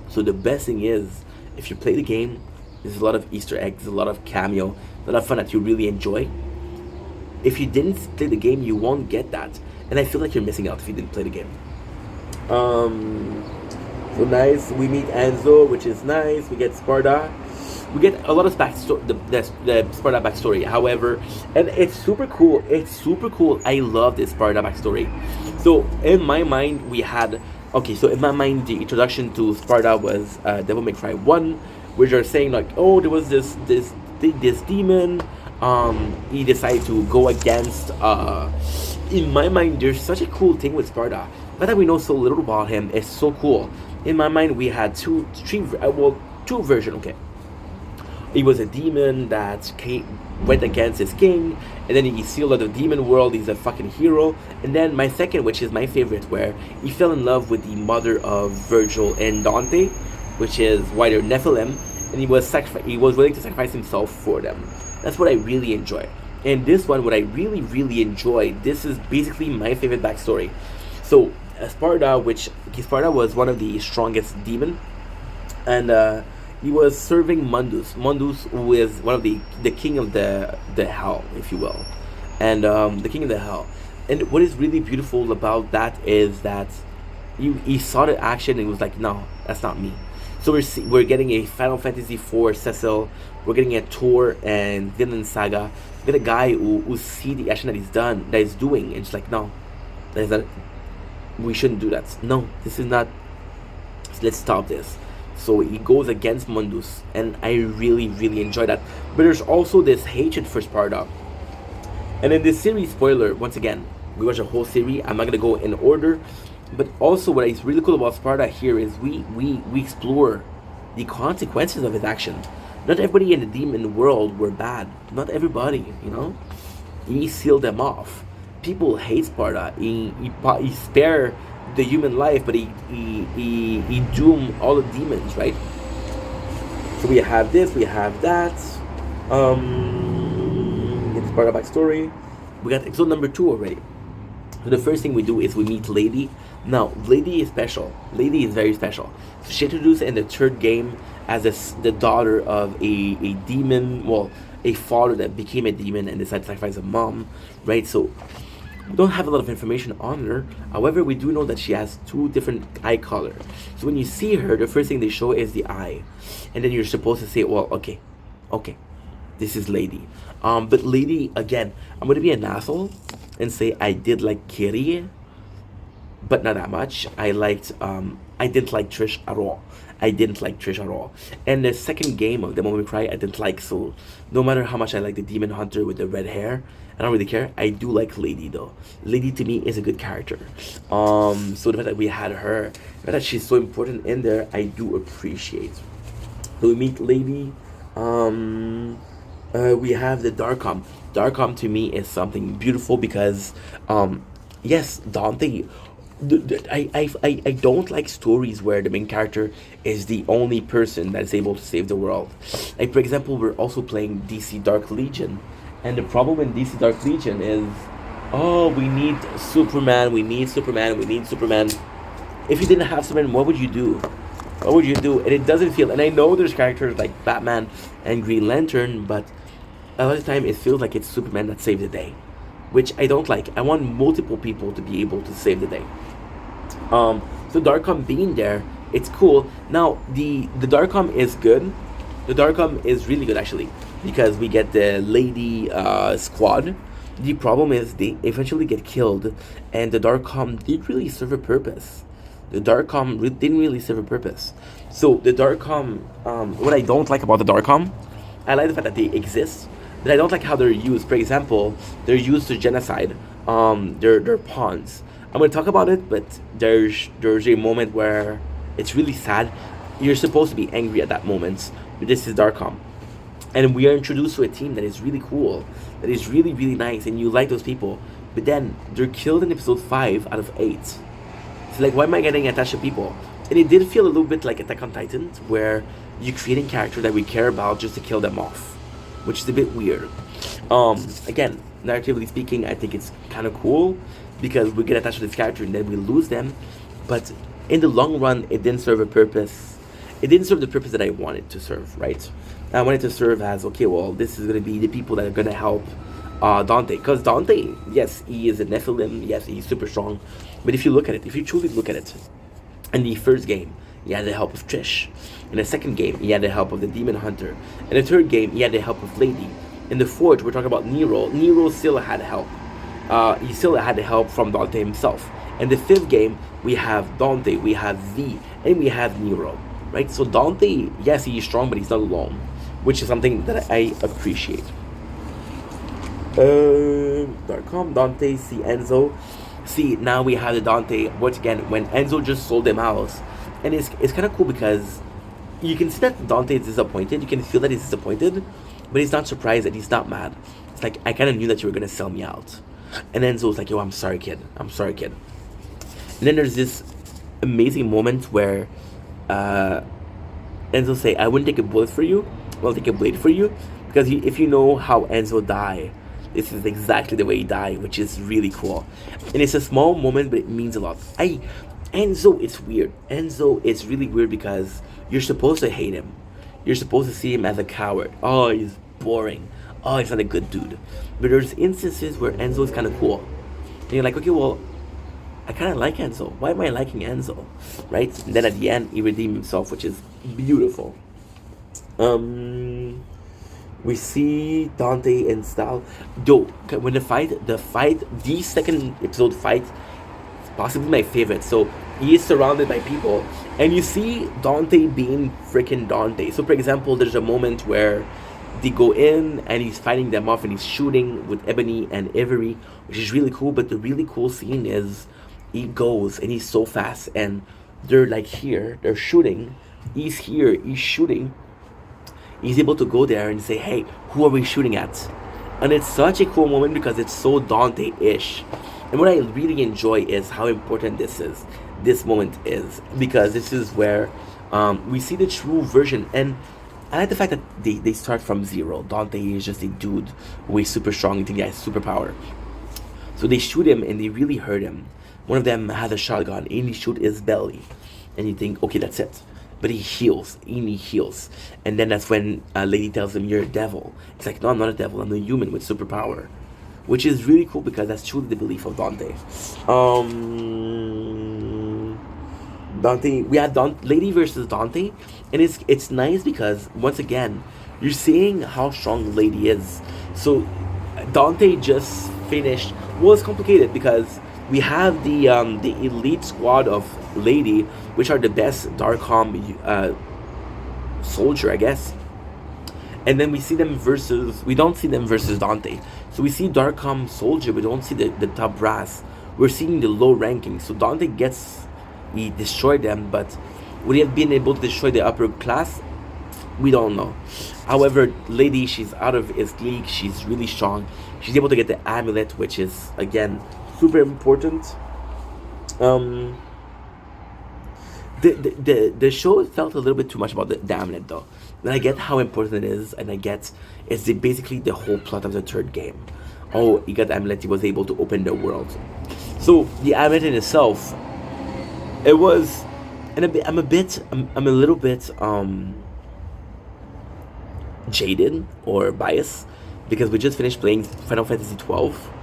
[SPEAKER 1] So the best thing is, if you play the game, there's a lot of Easter eggs, a lot of cameo, a lot of fun that you really enjoy. If you didn't play the game, you won't get that, and I feel like you're missing out if you didn't play the game. So nice. We meet Enzo, which is nice. We get Sparda. We get a lot of backstory, the Sparda backstory. However, and it's super cool. It's super cool. I love this Sparda backstory. So in my mind, we had so in my mind, the introduction to Sparda was Devil May Cry 1, which are saying like, oh, there was this demon. He decided to go against. In my mind, there's such a cool thing with Sparda. Now that we know so little about him, it's so cool. In my mind, we had two versions. Okay, he was a demon that went against his king, and then he sealed out the demon world. He's a fucking hero. And then my second, which is my favorite, where he fell in love with the mother of Virgil and Dante, which is why they're Nephilim, and he was willing to sacrifice himself for them. That's what I really enjoy. And this one, what I really, really enjoy, this is basically my favorite backstory. So Sparda was one of the strongest demon, and he was serving Mundus. Mundus, who is one of the king of the hell, if you will, and the king of the hell. And what is really beautiful about that is that he saw the action and he was like, no, that's not me. So we're getting a Final Fantasy IV Cecil. We're getting a Thor and Vinland Saga. We get a guy who see the action that he's doing, and it's like, no, that is not. We shouldn't do that. No, this is not. Let's stop this. So he goes against Mundus, and I really, really enjoy that. But there's also this hatred for Sparda. And in this series, spoiler, once again, we watch a whole series. I'm not gonna go in order, but also what is really cool about Sparda here is we explore the consequences of his action. Not everybody in the demon world were bad. Not everybody, you know. He sealed them off. People hate Sparda. He spare the human life, but he doom all the demons, right? So we have this, we have that. Get the Sparda backstory. We got episode number 2 already. So the first thing we do is we meet Lady. Now, Lady is special. Lady is very special. So she introduced in the third game as the daughter of a demon, well, a father that became a demon and decided to sacrifice a mom, right? So we don't have a lot of information on her. However, we do know that she has 2 different eye colors. So when you see her, the first thing they show is the eye. And then you're supposed to say, well, okay, this is Lady. But Lady, again, I'm going to be an asshole and say I did like Kyrie, but not that much. I didn't like Trish at all. And the second game of Devil May Cry, I didn't like. So no matter how much I like the Demon Hunter with the red hair, I don't really care. I do like Lady though. Lady to me is a good character. So the fact that we had her, the fact that she's so important in there, I do appreciate. So we meet Lady. We have the Darkom. Darkom to me is something beautiful because, yes, Dante. I don't like stories where the main character is the only person that is able to save the world. Like, for example, we're also playing DC Dark Legion, and the problem in DC Dark Legion is, oh, we need Superman. If you didn't have Superman, what would you do? And it doesn't feel, and I know there's characters like Batman and Green Lantern, but a lot of the time it feels like it's Superman that saved the day, which I don't like. I want multiple people to be able to save the day. So Darkom being there, it's cool. Now the Darkom is good. The Darkom is really good actually, because we get the Lady squad. The problem is they eventually get killed, and the Darkom didn't really serve a purpose. So the Darkom, what I don't like about the Darkom, I like the fact that they exist, but I don't like how they're used. For example, they're used to genocide. They're pawns. I'm going to talk about it, but there's a moment where it's really sad. You're supposed to be angry at that moment, This is Darkom. And we are introduced to a team that is really cool, that is really, really nice, and you like those people. But then they're killed in episode 5 out of 8. So like, why am I getting attached to people? And it did feel a little bit like Attack on Titan, where you're creating characters that we care about just to kill them off, which is a bit weird. Again, narratively speaking, I think it's kind of cool because we get attached to this character and then we lose them. But in the long run, it didn't serve a purpose. It didn't serve the purpose that I wanted to serve, right? I wanted to serve as, okay, well, this is going to be the people that are going to help Dante. Because Dante, yes, he is a Nephilim. Yes, he's super strong. But if you look at it, if you truly look at it, in the first game, he had the help of Trish. In the second game, he had the help of the Demon Hunter. In the third game, he had the help of Lady. In the fourth, we're talking about Nero. Nero still had help. He still had the help from Dante himself. In the fifth game, we have Dante, we have V, and we have Nero. Right? So Dante, yes, he is strong, but he's not alone, which is something that I appreciate. Darkom, Dante, see Enzo. See, now we have the Dante, once again, when Enzo just sold him out. And it's kind of cool because you can see that Dante is disappointed. You can feel that he's disappointed, but he's not surprised that he's not mad. It's like, I kind of knew that you were going to sell me out. And Enzo's like, yo, I'm sorry, kid. I'm sorry, kid. And then there's this amazing moment where Enzo say, I wouldn't take a bullet for you. I'll take a blade for you. Because if you know how Enzo died, this is exactly the way he died, which is really cool. And it's a small moment, but it means a lot. Enzo, it's weird. Enzo, it's really weird because you're supposed to hate him. You're supposed to see him as a coward. Oh, he's boring. Oh, he's not a good dude. But there's instances where Enzo is kind of cool. And you're like, okay, well, I kind of like Enzo. Why am I liking Enzo? Right? And then at the end, he redeemed himself, which is beautiful. We see Dante in style. Though, when the second episode fight, is possibly my favorite. So, he is surrounded by people. And you see Dante being freaking Dante. So, for example, there's a moment where they go in and he's fighting them off and he's shooting with Ebony and Ivory, which is really cool. But the really cool scene is he goes and he's so fast and they're like here, they're shooting. He's here, he's shooting. He's able to go there and say, hey, who are we shooting at? And it's such a cool moment because it's so Dante-ish. And what I really enjoy is how important this moment is. Because this is where we see the true version. And I like the fact that they start from zero. Dante is just a dude who is super strong. You think he has superpower. So they shoot him and they really hurt him. One of them has a shotgun and he shoot his belly. And you think, okay, that's it. But he heals, and he heals. And then that's when Lady tells him, you're a devil. He's like, no, I'm not a devil, I'm a human with superpower. Which is really cool because that's truly the belief of Dante. Dante, we had Lady versus Dante. And it's nice because, once again, you're seeing how strong Lady is. So, Dante just finished. Well, it's complicated because we have the elite squad of Lady, which are the best Darkom soldier, I guess. And then we see them we don't see them versus Dante. So we see Darkom soldier, we don't see the top brass. We're seeing the low ranking. So Dante he destroyed them, but would he have been able to destroy the upper class? We don't know. However, Lady, she's out of his league. She's really strong. She's able to get the amulet, which is, again, super important. The show felt a little bit too much about the amulet though. And I get how important it is, and I get it's basically the whole plot of the third game. Oh, he got the amulet, he was able to open the world. So the amulet in itself, it was, and I'm a little bit jaded or biased because we just finished playing Final Fantasy 12.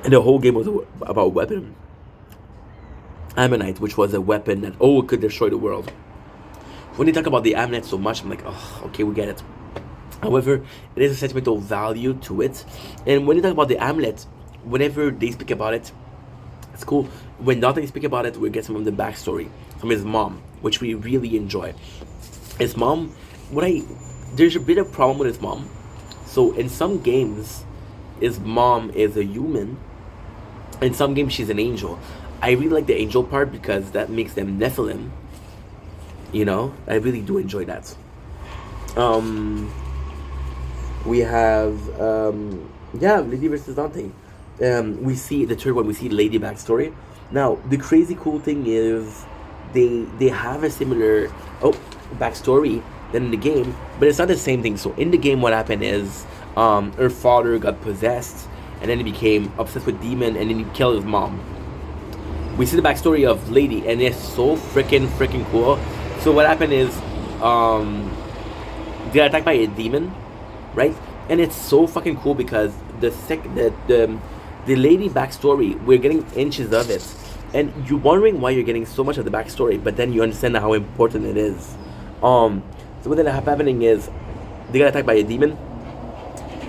[SPEAKER 1] And the whole game was about weapon. Ammonite, which was a weapon that, it could destroy the world. When they talk about the amulet so much, I'm like, oh, okay, we get it. However, it is a sentimental value to it. And when they talk about the amulet, whenever they speak about it, it's cool. When Dante speak about it, we get some of the backstory from his mom, which we really enjoy. His mom, there's a bit of problem with his mom. So in some games, his mom is a human. In some games, she's an angel. I really like the angel part because that makes them Nephilim. You know, I really do enjoy that. We have Lady versus Dante. We see the third one. We see Lady backstory. Now the crazy cool thing is they have a similar backstory than in the game, but it's not the same thing. So in the game, what happened is her father got possessed, and then he became obsessed with demon, and then he killed his mom. We see the backstory of Lady, and it's so freaking cool. So what happened is they got attacked by a demon, right? And it's so fucking cool because the Lady backstory, we're getting inches of it, and you're wondering why you're getting so much of the backstory, but then you understand how important it is. So what ended up happening is they got attacked by a demon.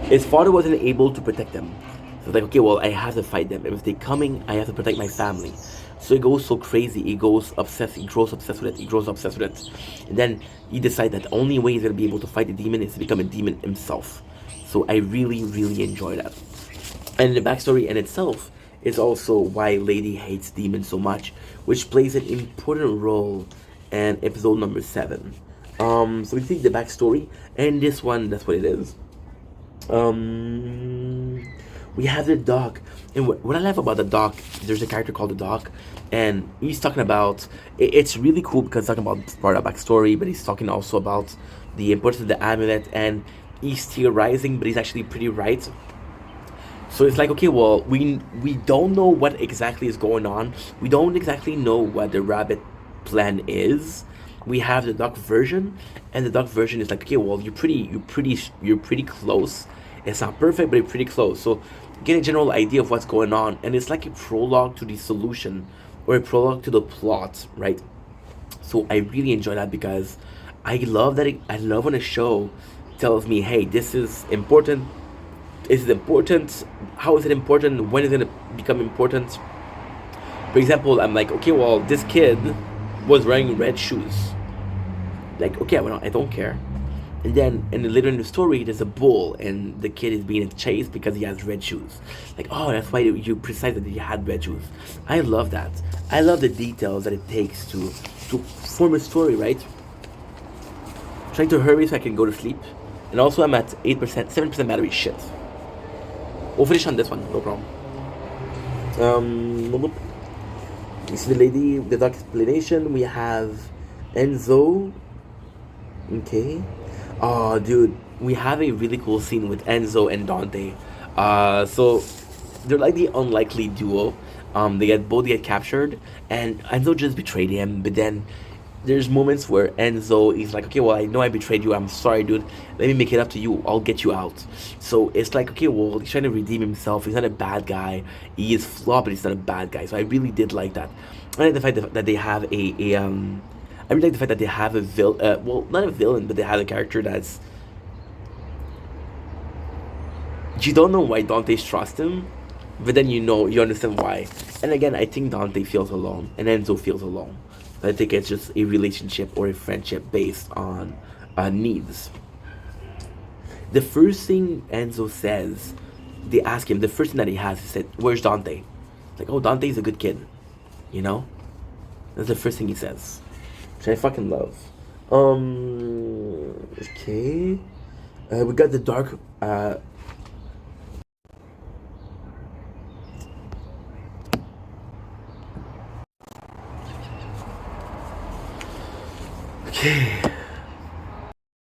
[SPEAKER 1] His father wasn't able to protect them. So it's like, okay, well, I have to fight them. If they're coming, I have to protect my family. So he goes so crazy. He grows obsessed with it. And then he decides that the only way he's going to be able to fight the demon is to become a demon himself. So I really enjoy that. And the backstory in itself is also why Lady hates demons so much, which plays an important role in episode number 7. So we see the backstory, and this one, that's what it is. We have the Doc, and what I love about the Doc, there's a character called the Doc, and he's talking about, it's really cool because he's talking about part of the backstory, but he's talking also about the importance of the amulet, and he's theorizing, but he's actually pretty right. So it's like, okay, well, we don't know what exactly is going on. We don't exactly know what the rabbit plan is. We have the Doc version, and the Doc version is like, okay, well, you're pretty close. It's not perfect, but you're pretty close. So get a general idea of what's going on, and it's like a prologue to the solution or a prologue to the plot, right? So I really enjoy that because I love that. I love when a show tells me, hey, this is important. Is it important? How is it important? When is it going to become important? For example, I'm like, okay, well, this kid was wearing red shoes. Like, okay, well, I don't care. And then, later in the story, there's a bull, and the kid is being chased because he has red shoes. Like, oh, that's why you precise that he had red shoes. I love that. I love the details that it takes to form a story, right? Trying to hurry so I can go to sleep. And also, I'm at 7% battery. Shit. We'll finish on this one, no problem. You see the Lady, the Doc explanation. We have Enzo. Okay. Oh, dude, we have a really cool scene with Enzo and Dante. So they're like the unlikely duo. They both get captured, and Enzo just betrayed him. But then there's moments where Enzo is like, okay, well, I know I betrayed you. I'm sorry, dude. Let me make it up to you. I'll get you out. So it's like, okay, well, he's trying to redeem himself. He's not a bad guy. He is flawed, but he's not a bad guy. So I really did like that. I like the fact that they have I really like the fact that they have a villain, well, not a villain, but they have a character that's, you don't know why Dante trusts him, but then you understand why. And again, I think Dante feels alone, and Enzo feels alone. So I think it's just a relationship or a friendship based on needs. The first thing Enzo says, they ask him, the first thing that he has, he said, where's Dante? It's like, oh, Dante's a good kid, you know? That's the first thing he says. Which I fucking love. Okay. We got the Dark. Okay.